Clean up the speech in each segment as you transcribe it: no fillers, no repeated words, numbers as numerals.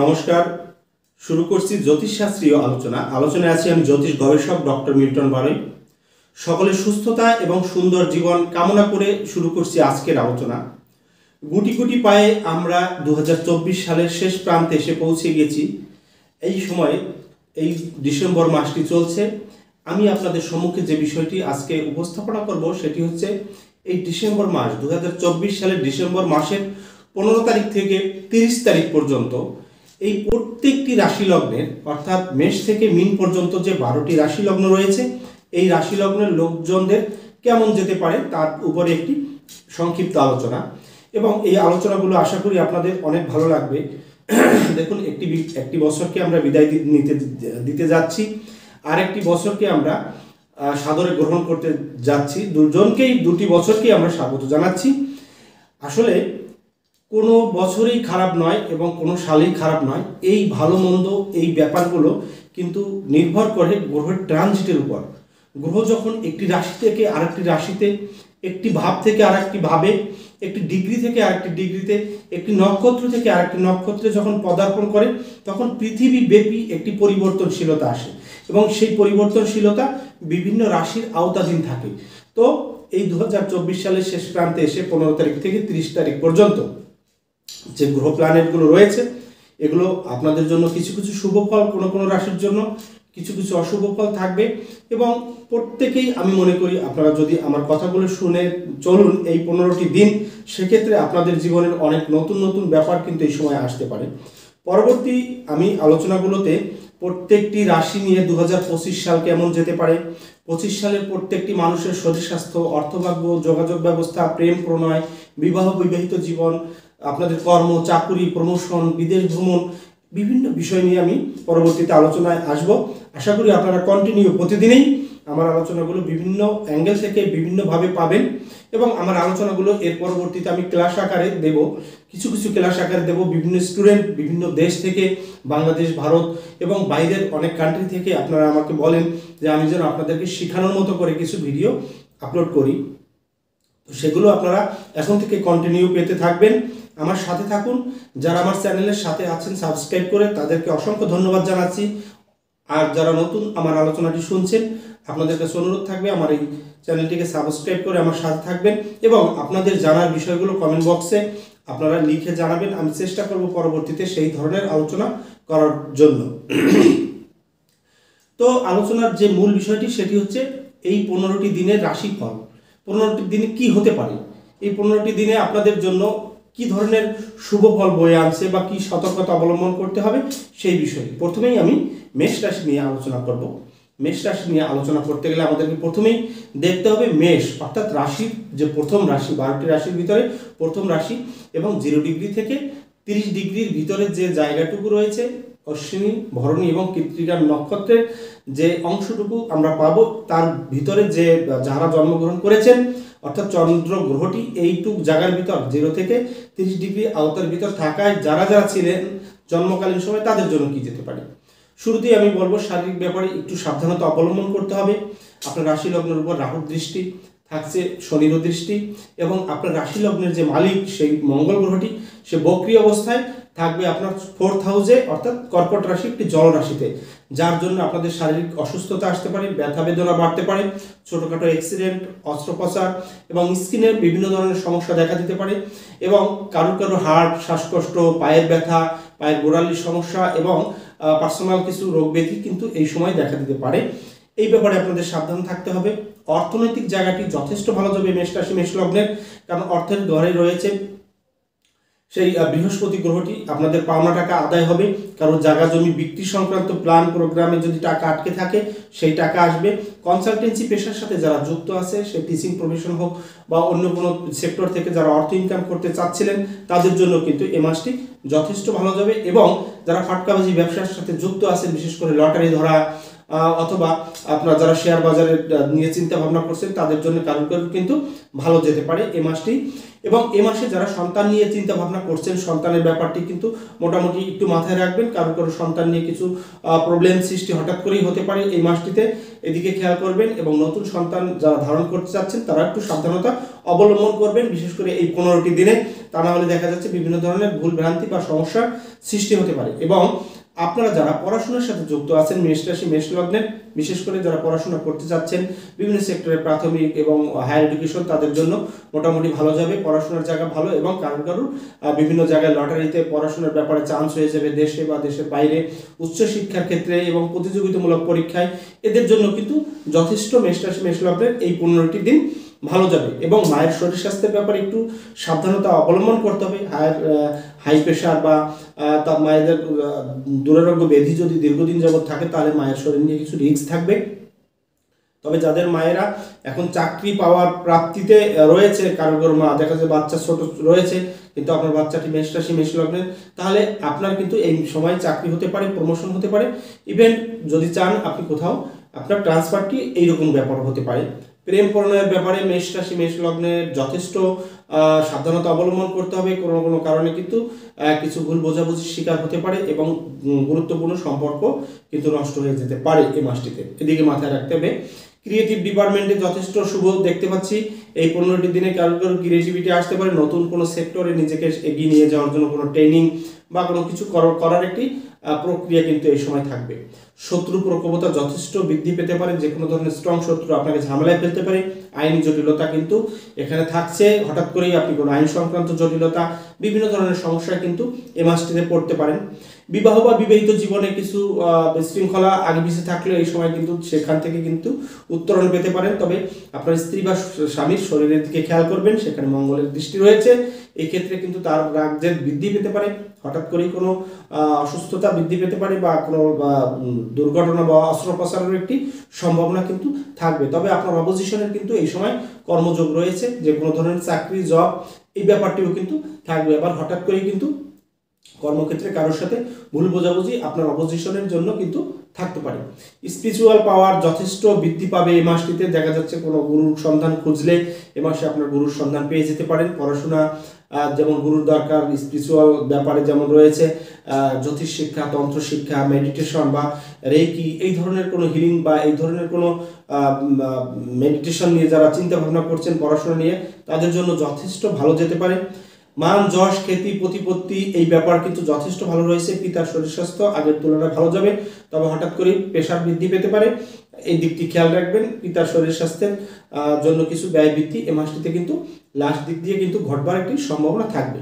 নমস্কার। শুরু করছি জ্যোতিষশাস্ত্রীয় আলোচনায় আছি আমি জ্যোতিষ গবেষক ডক্টর মিল্টন বারই। সকলের সুস্থতা এবং সুন্দর জীবন কামনা করে শুরু করছি আজকের আলোচনা। গুটি গুটি পায়ে আমরা 2024 সালের শেষ প্রান্তে এসে পৌঁছে গেছি। এই সময় এই ডিসেম্বর মাসটি চলছে। আমি আপনাদের সম্মুখে যে বিষয়টি আজকে উপস্থাপনা করব সেটি হচ্ছে এই ডিসেম্বর মাস 2024 সালের ডিসেম্বর মাসের 15 তারিখ থেকে 30 তারিখ পর্যন্ত এই প্রত্যেকটি রাশি লগ্নের অর্থাৎ মেষ থেকে মীন পর্যন্ত যে 12টি রাশি লগ্ন রয়েছে এই রাশি লগ্নের লোকজনদের কেমন যেতে পারে তার উপরে একটি সংক্ষিপ্ত আলোচনা, এবং এই আলোচনাগুলো আশা করি আপনাদের অনেক ভালো লাগবে। দেখুন, একটি বছরকে আমরা বিদায় দিতে যাচ্ছি, আর একটি বছরকে আমরা সাদরে গ্রহণ করতে যাচ্ছি। দুটি বছরকেই আমরা স্বাগত জানাচ্ছি। আসলে কোনো বছরই খারাপ নয় এবং কোনো সালেই খারাপ নয়। এই ভালো মন্দ এই ব্যাপারগুলো কিন্তু নির্ভর করে গ্রহের ট্রানজিটের উপর। গ্রহ যখন একটি রাশি থেকে আরেকটি রাশিতে, একটি ভাব থেকে আরেকটি ভাবে, একটি ডিগ্রি থেকে আরেকটি ডিগ্রিতে, একটি নক্ষত্র থেকে আরেকটি নক্ষত্রে যখন পদার্পণ করে তখন পৃথিবী ব্যাপী একটি পরিবর্তনশীলতা আসে, এবং সেই পরিবর্তনশীলতা বিভিন্ন রাশির আওতাধীন থাকে। তো এই 2024 সালের শেষ প্রান্তে এসে 15 তারিখ থেকে 30 তারিখ পর্যন্ত যে গ্রহ প্ল্যানেটগুলো রয়েছে এগুলো আপনাদের জন্য কিছু কিছু শুভ ফল, কোনো রাশির জন্য কিছু কিছু অশুভ ফল থাকবে। এবং প্রত্যেকেই আমি মনে করি আপনারা যদি আমার কথাগুলো শুনে চলুন এই 15টি দিন, সেক্ষেত্রে আপনাদের জীবনের অনেক নতুন নতুন ব্যাপার কিন্তু এই সময় আসতে পারে। পরবর্তী আমি আলোচনাগুলোতে প্রত্যেকটি রাশি নিয়ে 2025 সাল কেমন যেতে পারে, 25 সালের প্রত্যেকটি মানুষের শরীর স্বাস্থ্য, অর্থভাগ্য, যোগাযোগ ব্যবস্থা, প্রেম প্রণয়, বিবাহিত জীবন, আপনাদের কর্ম, চাকুরি, প্রমোশন, বিদেশ ভ্রমণ, বিভিন্ন বিষয় নিয়ে আমি পরবর্তীতে আলোচনায় আসব। আশা করি আপনারা কন্টিনিউ প্রতিদিনই আমার আলোচনাগুলো বিভিন্ন অ্যাঙ্গেল থেকে বিভিন্নভাবে পাবেন, এবং আমার আলোচনাগুলো এর পরবর্তীতে আমি ক্লাস আকারে দেব, কিছু কিছু ক্লাস আকারে দেব। বিভিন্ন স্টুডেন্ট বিভিন্ন দেশ থেকে, বাংলাদেশ, ভারত এবং বাইরের অনেক কান্ট্রি থেকে আপনারা আমাকে বলেন যে আমি যেন আপনাদেরকে শেখানোর মতো করে কিছু ভিডিও আপলোড করি। তো সেগুলো আপনারা এখন থেকে কন্টিনিউ পেতে থাকবেন, আমার সাথে থাকুন। যারা আমার চ্যানেলের সাথে আছেন সাবস্ক্রাইব করে তাদেরকে অসংখ্য ধন্যবাদ জানাচ্ছি। আর যারা নতুন আমার আলোচনাটি শুনছেন আপনাদের কাছে অনুরোধ থাকবে আমার এই চ্যানেলটিকে সাবস্ক্রাইব করে আমার সাথে থাকবেন, এবং আপনাদের জানার বিষয়গুলো কমেন্ট বক্সে আপনারা লিখে জানাবেন। আমি চেষ্টা করব পরবর্তীতে সেই ধরনের আলোচনা করার জন্য। তো আলোচনার যে মূল বিষয়টি সেটি হচ্ছে এই 15টি দিনের রাশিফল। 15টি দিনে কি হতে পারে, এই 15টি দিনে আপনাদের জন্য কি ধরনের শুভ ফল বয়ে আনছে বা কি সতর্কতা অবলম্বন করতে হবে সেই বিষয়ে প্রথমেই আমি মেষ রাশি নিয়ে আলোচনা করব। মেষ রাশি নিয়ে আলোচনা করতে গেলে আমাদেরকে প্রথমেই দেখতে হবে মেষ অর্থাৎ রাশির যে প্রথম রাশি, 12টি রাশির ভিতরে প্রথম রাশি, এবং 0 ডিগ্রি থেকে 30 ডিগ্রির ভিতরে যে জায়গাটুকু রয়েছে অশ্বিনী, ভরণী এবং কৃত্তিকা নক্ষত্রের যে অংশটুকু আমরা পাবো, তার ভিতরে যে যারা জন্মগ্রহণ করেছেন অর্থাৎ চন্দ্র গ্রহটি এইটুক জায়গার ভিতর 0 থেকে 30 ডিগ্রি আওতার ভিতর থাকায় যারা ছিলেন জন্মকালীন সময় তাদের জন্য কি যেতে পারে। শুরুতেই আমি বলবো শারীরিক ব্যাপারে একটু সাবধানতা অবলম্বন করতে হবে। আপনার রাশি লগ্নের উপর রাহুর দৃষ্টি থাকছে, শনির দৃষ্টি, এবং আপনার রাশি লগ্নের যে মালিক সেই মঙ্গল গ্রহটি সে বক্রী অবস্থায় থাকবে আপনার 4th হাউসে অর্থাৎ কর্কট রাশি, একটি জল রাশিতে, যার জন্য আপনাদের শারীরিক অসুস্থতা আসতে পারে, ব্যথা বেদনা বাড়তে পারে, ছোটোখাটো অ্যাক্সিডেন্ট, অস্ত্রোপচার এবং স্কিনের বিভিন্ন ধরনের সমস্যা দেখা দিতে পারে, এবং কারো হার্ট, শ্বাসকষ্ট, পায়ের ব্যথা, পায়ের গোড়ালির সমস্যা এবং পার্সোনাল কিছু রোগ ব্যাধি কিন্তু এই সময় দেখা দিতে পারে। এই ব্যাপারে আপনাদের সাবধান থাকতে হবে। অর্থনৈতিক জায়গাটি যথেষ্ট ভালো যাবে মেষ রাশি মেষ লগ্নের, কারণ অর্থের ঘরে রয়েছে সেই বৃহস্পতি গ্রহটি। আপনাদের পাওনা টাকা আদায় হবে, কারণ জায়গা জমি বিক্রি সংক্রান্ত প্ল্যান প্রোগ্রামে যদি টাকা আটকে থাকে সেই টাকা আসবে। কনসালটেন্সি পেশার সাথে যারা যুক্ত আছে, সে টিচিং প্রফেশন হোক বা অন্য কোনো সেক্টর থেকে যারা অর্থ ইনকাম করতে চাচ্ছিলেন তাদের জন্য কিন্তু এ মাসটি যথেষ্ট ভালো যাবে। এবং যারা ফাটকাবাজি ব্যবসার সাথে যুক্ত আছেন, বিশেষ করে লটারি ধরা অথবা আপনারা যারা শেয়ার বাজারে নিয়ে চিন্তা ভাবনা করছেন তাদের জন্য কারোর কিন্তু ভালো যেতে পারে এ মাসটি। এবং এ মাসে যারা সন্তান নিয়ে চিন্তা ভাবনা করছেন সন্তানের ব্যাপারটি কিন্তু মোটামুটি একটু মাথায় রাখবেন, কারো সন্তান নিয়ে কিছু প্রবলেম সৃষ্টি হঠাৎ করেই হতে পারে এই মাসটিতে, এদিকে খেয়াল করবেন। এবং নতুন সন্তান যারা ধারণ করতে চাচ্ছেন তারা একটু সাবধানতা অবলম্বন করবেন, বিশেষ করে এই 15টি দিনে। তা না হলে দেখা যাচ্ছে বিভিন্ন ধরনের ভুল ভ্রান্তি বা সমস্যার সৃষ্টি হতে পারে। এবং আপনারা যারা পড়াশোনার সাথে যুক্ত আছেন, মেষ রাশি মেষ লগ্নের, বিশেষ করে যারা পড়াশোনা করতে যাচ্ছেন বিভিন্ন সেক্টরে, প্রাথমিক এবং হায়ার এডুকেশন, তাদের জন্য মোটামুটি ভালো যাবে, পড়াশোনার জায়গা ভালো। এবং কারোর বিভিন্ন জায়গায় লটারিতে পড়াশোনার ব্যাপারে চান্স হয়ে যাবে, দেশে বা দেশের বাইরে উচ্চশিক্ষার ক্ষেত্রে এবং প্রতিযোগিতামূলক পরীক্ষায়, এদের জন্য কিন্তু যথেষ্ট মেষ রাশি মেষ লগ্নের এই 15টি দিন ভালো যাবে। এবং মায়ের শরীর স্বাস্থ্যের ব্যাপারে একটু সাবধানতা অবলম্বন করতে হবে। হাই প্রেশার বা তার মায়েদের দুরারোগ্য ব্যাধি যদি দীর্ঘদিন যাবত থাকে, তাহলে মায়ের শরীর নিয়ে কিছু রিস্ক থাকবে। তবে যাদের মায়েরা এখন চাকরি পাওয়ার প্রাপ্তিতে রয়েছে, কারোর মা দেখা যায় বাচ্চা ছোট রয়েছে, কিন্তু আপনার বাচ্চাটি মেষ রাশি মেষ লগ্নের, তাহলে আপনার কিন্তু এই সময় চাকরি হতে পারে, প্রমোশন হতে পারে। ইভেন যদি চান আপনি কোথাও আপনার ট্রান্সফারটি এইরকম ব্যাপার হতে পারে। প্রেম প্রণয়ের ব্যাপারে মেষ রাশি মেষ লগ্নের যথেষ্ট সাবধানতা অবলম্বন করতে হবে। কোনো কোনো কারণে কিন্তু কিছু ভুল বোঝাবুঝির শিকার হতে পারে এবং গুরুত্বপূর্ণ সম্পর্ক কিন্তু নষ্ট হয়ে যেতে পারে এই মাসটিতে, এদিকে মাথায় রাখতে হবে। ক্রিয়েটিভ ডিপার্টমেন্টে যথেষ্ট শুভ দেখতে পাচ্ছি এই 15টি দিনে। কারোর ক্রিয়েটিভিটি আসতে পারে, নতুন কোনো সেক্টরে নিজেকে এগিয়ে নিয়ে যাওয়ার জন্য কোনো ট্রেনিং বা কোনো কিছু করার একটি প্রক্রিয়া কিন্তু এই সময় থাকবে। শত্রু প্রকোপতা যথেষ্ট বৃদ্ধি পেতে পারে, যে কোনো ধরনের স্ট্রং শত্রু আপনাকে ঝামেলায় ফেলতে পারে। আইনি জটিলতা কিন্তু এখানে থাকছে, হঠাৎ করেই আপনি কোনো আইন সংক্রান্ত জটিলতা, বিভিন্ন ধরনের সমস্যায় কিন্তু এ মাসটিতে পড়তে পারেন। বিবাহ বা বিবাহিত জীবনে কিছু বিশৃঙ্খলা আগে পিছিয়ে থাকলে এই সময় কিন্তু সেখান থেকে কিন্তু উত্তরণ পেতে পারেন। তবে আপনার স্ত্রী বা স্বামীর শরীরের দিকে খেয়াল করবেন, সেখানে মঙ্গলের দৃষ্টি রয়েছে। এই ক্ষেত্রে কিন্তু তার রাগ জেদ বৃদ্ধি পেতে পারে, হঠাৎ করেই কোনো অসুস্থতা বৃদ্ধি পেতে পারে বা কোনো দুর্ঘটনা বা অস্ত্রোপচারের একটি সম্ভাবনা কিন্তু থাকবে। তবে আপনার অপোজিশনের কিন্তু এই সময় কর্মযোগ রয়েছে, যে কোনো ধরনের চাকরি জব এই ব্যাপারটিও কিন্তু থাকবে। আবার হঠাৎ করেই কিন্তু কর্মক্ষেত্রে কারোর সাথে ভুল বোঝাবুঝি আপনার অপোজিশনের জন্য কিন্তু থাকতে পারে। স্পিরিচুয়াল পাওয়ার যথেষ্ট বৃদ্ধি পাবে এই মাসটিতে। দেখা যাচ্ছে কোনো গুরুর সন্ধান খুঁজলে এ মাসে আপনার গুরুর সন্ধান পেয়ে যেতে পারেন। পড়াশোনা যেমন গুরুর দরকার, স্পিরিচুয়াল ব্যাপারে যেমন রয়েছে জ্যোতিষ শিক্ষা, তন্ত্র শিক্ষা, মেডিটেশন বা রেকি, এই ধরনের কোনো হিলিং বা এই ধরনের কোনো মেডিটেশন নিয়ে যারা চিন্তা ভাবনা করছেন পড়াশোনা নিয়ে, তাদের জন্য যথেষ্ট ভালো যেতে পারে। মান যশ খ্যাতি প্রতিপত্তি এই ব্যাপার কিন্তু যথেষ্ট ভালো রয়েছে। পিতার শরীর স্বাস্থ্য আগের তুলনায় ভালো যাবে, তবে হঠাৎ করে প্রেশার বৃদ্ধি পেতে পারে, এই দিকটি খেয়াল রাখবেন। পিতার শরীর স্বাস্থ্যের জন্য কিছু ব্যয় বৃদ্ধি এ মাসটিতে কিন্তু লাস্ট দিক দিয়ে কিন্তু ঘটবার একটি সম্ভাবনা থাকবে।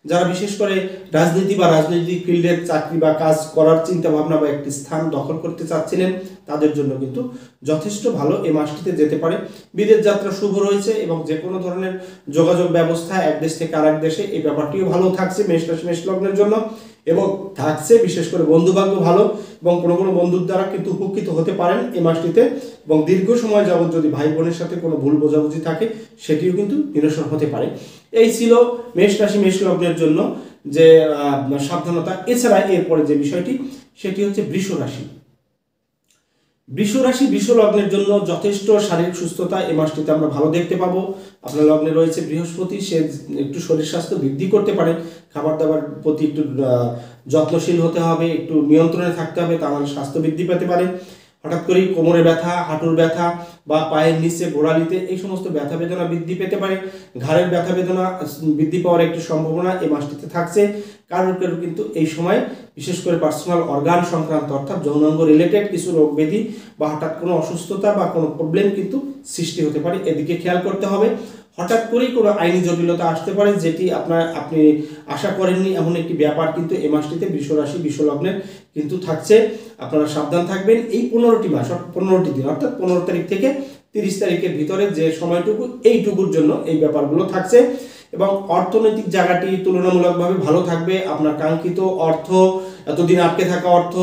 যারা বিশেষ করে রাজনীতি বা রাজনৈতিক ফিল্ডে চাকরি বা কাজ করার চিন্তা ভাবনা বা একটি স্থান দখল করতে চাচ্ছিলেন, তাদের জন্য কিন্তু যথেষ্ট ভালো এ মাসটিতে যেতে পারে। বিদেশ যাত্রা শুভ রয়েছে এবং যে কোনো ধরনের যোগাযোগ ব্যবস্থা এক দেশ থেকে আরেক দেশে, এই ব্যাপারটিও ভালো থাকছে মেষ রাশি মেষ লগ্নের জন্য। এবং থাকছে বিশেষ করে বন্ধুভাগ্য ভালো, এবং কোনো কোনো বন্ধুর দ্বারা কিন্তু উপকৃত হতে পারেন এই মাসটিতে। এবং দীর্ঘ সময় যাবত যদি ভাই বোনের সাথে কোনো ভুল বোঝাবুঝি থাকে, সেটিও কিন্তু নিরসন হতে পারে। এই ছিল মেষ রাশি মেষ লগ্নের জন্য যে সাবধানতা। এছাড়া এরপরে যে বিষয়টি, সেটি হচ্ছে বৃষ রাশি। বৃষ রাশি বৃষ লগ্নের জন্য যথেষ্ট শারীরিক সুস্থতা এই মাসটিতে আমরা ভালো দেখতে পাবো। আপনার লগ্নে রয়েছে বৃহস্পতি, সে একটু শরীর স্বাস্থ্য বৃদ্ধি করতে পারে। খাবার দাবার প্রতি একটু যত্নশীল হতে হবে, একটু নিয়ন্ত্রণে থাকতে হবে, তাহলে স্বাস্থ্য বৃদ্ধি পেতে পারে। হঠাৎ করেই কোমরে ব্যথা, হাঁটুর ব্যথা বা পায়ের নিচে গোড়ালিতে এই সমস্ত ব্যথা বেদনা বৃদ্ধি পেতে পারে। ঘাড়ের ব্যথা বেদনা বৃদ্ধি পাওয়ার একটি সম্ভাবনা এই মাসটিতে থাকছে। কারোর কিন্তু এই সময় বিশেষ করে পার্সোনাল অর্গান সংক্রান্ত অর্থাৎ যৌনাঙ্গ রিলেটেড কিছু রোগ ব্যাধি বা হঠাৎ কোনো অসুস্থতা বা কোনো প্রবলেম কিন্তু সৃষ্টি হতে পারে, এদিকে খেয়াল করতে হবে। হঠাৎ করেই কোনো আইনি জটিলতা আসতে পারে, যেটি আপনি আশা করেননি, এমন একটি ব্যাপার কিন্তু এই মাসটিতে বৃষ রাশি বৃষ লগ্নের কিন্তু থাকছে। আপনারা সাবধান থাকবেন। এই 15টি মাস 15টি দিন অর্থাৎ 15 তারিখ থেকে 30 তারিখের ভিতরে যে সময়টুকু, এইটুকুর জন্য এই ব্যাপারগুলো থাকছে। এবং অর্থনৈতিক জায়গাটি তুলনামূলকভাবে ভালো থাকবে। আপনার কাঙ্ক্ষিত অর্থ, এতদিন আটকে থাকা অর্থ,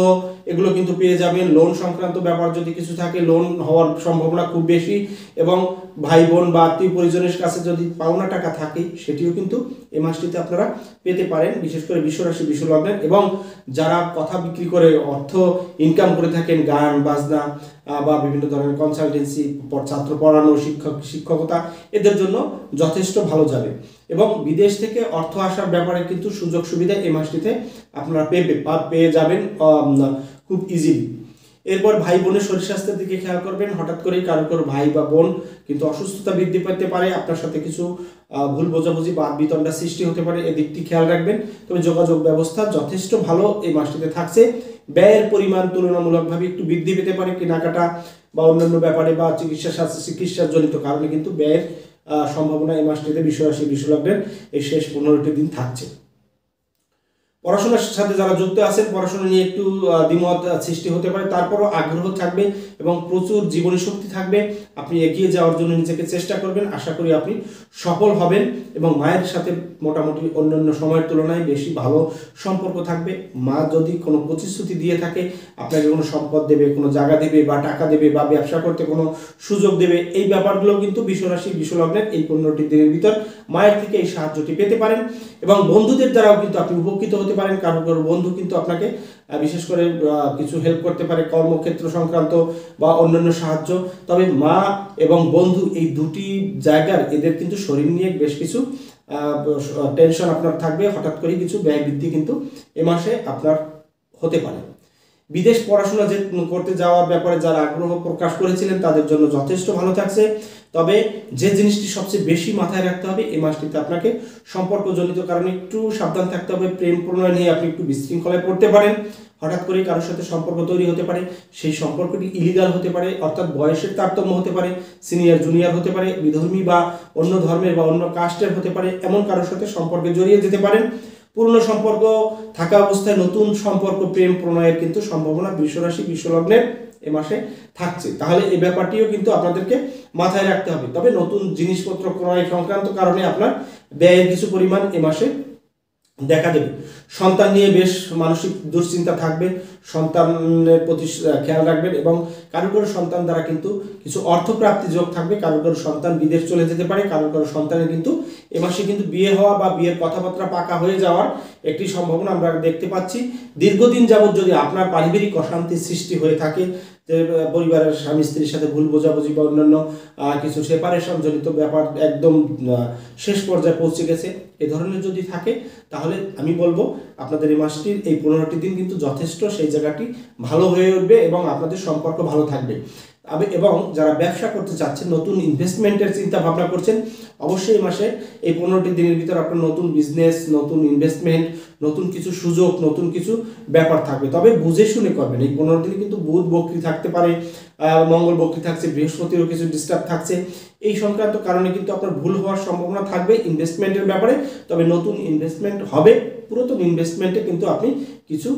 এগুলো কিন্তু পেয়ে যাবেন। লোন সংক্রান্ত ব্যাপার যদি কিছু থাকে, লোন হওয়ার সম্ভাবনা খুব বেশি। এবং ভাই বোন বা আত্মীয় পরিজনের কাছে যদি পাওনা টাকা থাকে, সেটিও কিন্তু এই মাসটিতে আপনারা পেতে পারেন, বিশেষ করে বৃষ রাশি বৃষ লগ্নের। এবং যারা কথা বিক্রি করে অর্থ ইনকাম করে থাকেন, গান বাজনা বা বিভিন্ন ধরনের কনসালটেন্সি, ছাত্র পড়ানো, শিক্ষকতা, এদের জন্য যথেষ্ট ভালো যাবে। এবং বিদেশ থেকে অর্থ আসার ব্যাপারে কিন্তু সুযোগ সুবিধা এই মাসটিতে আপনারা পেয়ে যাবেন খুব ইজিলি। এরপর ভাই বোনের শরীর স্বাস্থ্যের দিকে খেয়াল করবেন। হঠাৎ করেই কারো ভাই বা বোন কিন্তু অসুস্থতা বৃদ্ধি পেতে পারে, আপনার সাথে কিছু ভুল বোঝাবুঝি বা বিতণ্ডা সৃষ্টি হতে পারে, এদিকটি খেয়াল রাখবেন। তবে যোগাযোগ ব্যবস্থা যথেষ্ট ভালো এই মাসটিতে থাকছে। ব্যয়ের পরিমাণ তুলনামূলকভাবে একটু বৃদ্ধি পেতে পারে, কেনাকাটা বা অন্যান্য ব্যাপারে বা চিকিৎসার জনিত কারণে কিন্তু ব্যয়ের সম্ভাবনা এই মাসটিতে বিশ্বরাশি বিশ্বলগ্নের এই শেষ 15টি দিন থাকছে। পড়াশোনার সাথে যারা যুক্ত আছেন, পড়াশোনা নিয়ে একটু দ্বিমত সৃষ্টি হতে পারে, তারপরও আগ্রহ থাকবে এবং প্রচুর জীবনী শক্তি থাকবে। আপনি এগিয়ে যাওয়ার জন্য নিজেকে চেষ্টা করবেন, আশা করি আপনি সফল হবেন এবং মায়ের সাথে মোটামুটি অন্যান্য সময়ের তুলনায় বেশি ভালো সম্পর্ক থাকবে। মা যদি কোনো প্রতিশ্রুতি দিয়ে থাকে, আপনাকে কোনো সম্পদ দেবে, কোনো জায়গা দেবে বা টাকা দেবে বা ব্যবসা করতে কোনো সুযোগ দেবে, এই ব্যাপারগুলো কিন্তু বিশ্বরাশি বিশ্বলগ্নের এই 15টি দিনের ভিতর মায়ের থেকে এই সাহায্যটি পেতে পারেন। এবং বন্ধুদের দ্বারাও কিন্তু আপনি উপকৃত হতে পারেন। কারো বন্ধু কিন্তু আপনাকে বিশেষ করে কিছু হেল্প করতে পারে, কর্মক্ষেত্র সংক্রান্ত বা অন্যান্য সাহায্য। তবে মা এবং বন্ধু এই দুটি জায়গার এদের কিন্তু শরীর নিয়ে বেশ কিছু টেনশন আপনার থাকবে। হঠাৎ করে কিছু ব্যয় বৃদ্ধি কিন্তু এ মাসে আপনার হতে পারে। বিদেশ পড়াশোনা করতে যাওয়ার ব্যাপারে যারা আগ্রহ প্রকাশ করেছিলেন তাদের জন্য যথেষ্ট ভালো থাকছে। তবে যে জিনিসটি সবচেয়ে বেশি মাথায় রাখতে হবে, এই মাসটিতে আপনাকে সম্পর্কজনিত কারণে একটু সাবধান থাকতে হবে। প্রেম প্রণয় নিয়ে আপনি একটু বিশৃঙ্খলায় পড়তে পারেন। হঠাৎ করে কারোর সাথে সম্পর্ক তৈরি হতে পারে, সেই সম্পর্কটি ইলিগাল হতে পারে, অর্থাৎ বয়সের তারতম্য হতে পারে, সিনিয়র জুনিয়র হতে পারে, বিধর্মী বা অন্য ধর্মের বা অন্য কাস্টের হতে পারে, এমন কারোর সাথে সম্পর্কে জড়িয়ে যেতে পারেন। পুরনো সম্পর্ক থাকা অবস্থায় নতুন সম্পর্ক প্রেম প্রণয়ের কিন্তু সম্ভাবনা বিশ্বরাশি বিশ্বলগ্নের এ মাসে থাকছে। তাহলে এই ব্যাপারটিও কিন্তু আপনাদেরকে মাথায় রাখতে হবে। তবে নতুন জিনিসপত্র ক্রয় সংক্রান্ত কারণে আপনার ব্যয়ের কিছু পরিমাণ এ মাসে দেখা দেবে। সন্তান নিয়ে বেশ মানসিক দুশ্চিন্তা থাকবে, সন্তানের প্রতি খেয়াল রাখবেন এবং কারো সন্তান দ্বারা কিন্তু কিছু অর্থপ্রাপ্তি যোগ থাকবে। কারো সন্তান বিদেশ চলে যেতে পারে, কারো সন্তানের কিন্তু এ মাসে কিন্তু বিয়ে হওয়া বা বিয়ের কথাবার্তা পাকা হয়ে যাওয়ার একটি সম্ভাবনা আমরা দেখতে পাচ্ছি। দীর্ঘদিন যাবৎ যদি আপনার পারিবারিক অশান্তির সৃষ্টি হয়ে থাকে, যে পরিবারের স্বামী স্ত্রীর সাথে ভুল বোঝাবুঝি বা অন্যান্য কিছু সেপারেশন জনিত ব্যাপার একদম শেষ পর্যায়ে পৌঁছে গেছে, এ ধরনের যদি থাকে, তাহলে আমি বলবো আপনাদের এই মাসটির এই 15টি দিন কিন্তু যথেষ্ট সেই জায়গাটি ভালো হয়ে উঠবে এবং আপনাদের সম্পর্ক ভালো থাকবে। এবং যারা ব্যবসা করতে চাচ্ছেন, নতুন ইনভেস্টমেন্টের চিন্তা ভাবনা করছেন, অবশ্যই এই মাসে এই 15টি দিনের ভিতর আপনার নতুন বিজনেস, নতুন ইনভেস্টমেন্ট, নতুন কিছু সুযোগ, নতুন কিছু ব্যাপার থাকবে। তবে বুঝে শুনে করবেন। এই 15 দিনে কিন্তু বুধ বক্রী থাকতে পারে, মঙ্গল বক্রী থাকছে, বৃহস্পতিরও কিছু ডিস্টার্ব থাকছে। এই সংক্রান্ত কারণে কিন্তু আপনার ভুল হওয়ার সম্ভাবনা থাকবে ইনভেস্টমেন্টের ব্যাপারে। তবে নতুন ইনভেস্টমেন্ট হবে, পুরাতন ইনভেস্টমেন্টে কিন্তু আপনি কিছু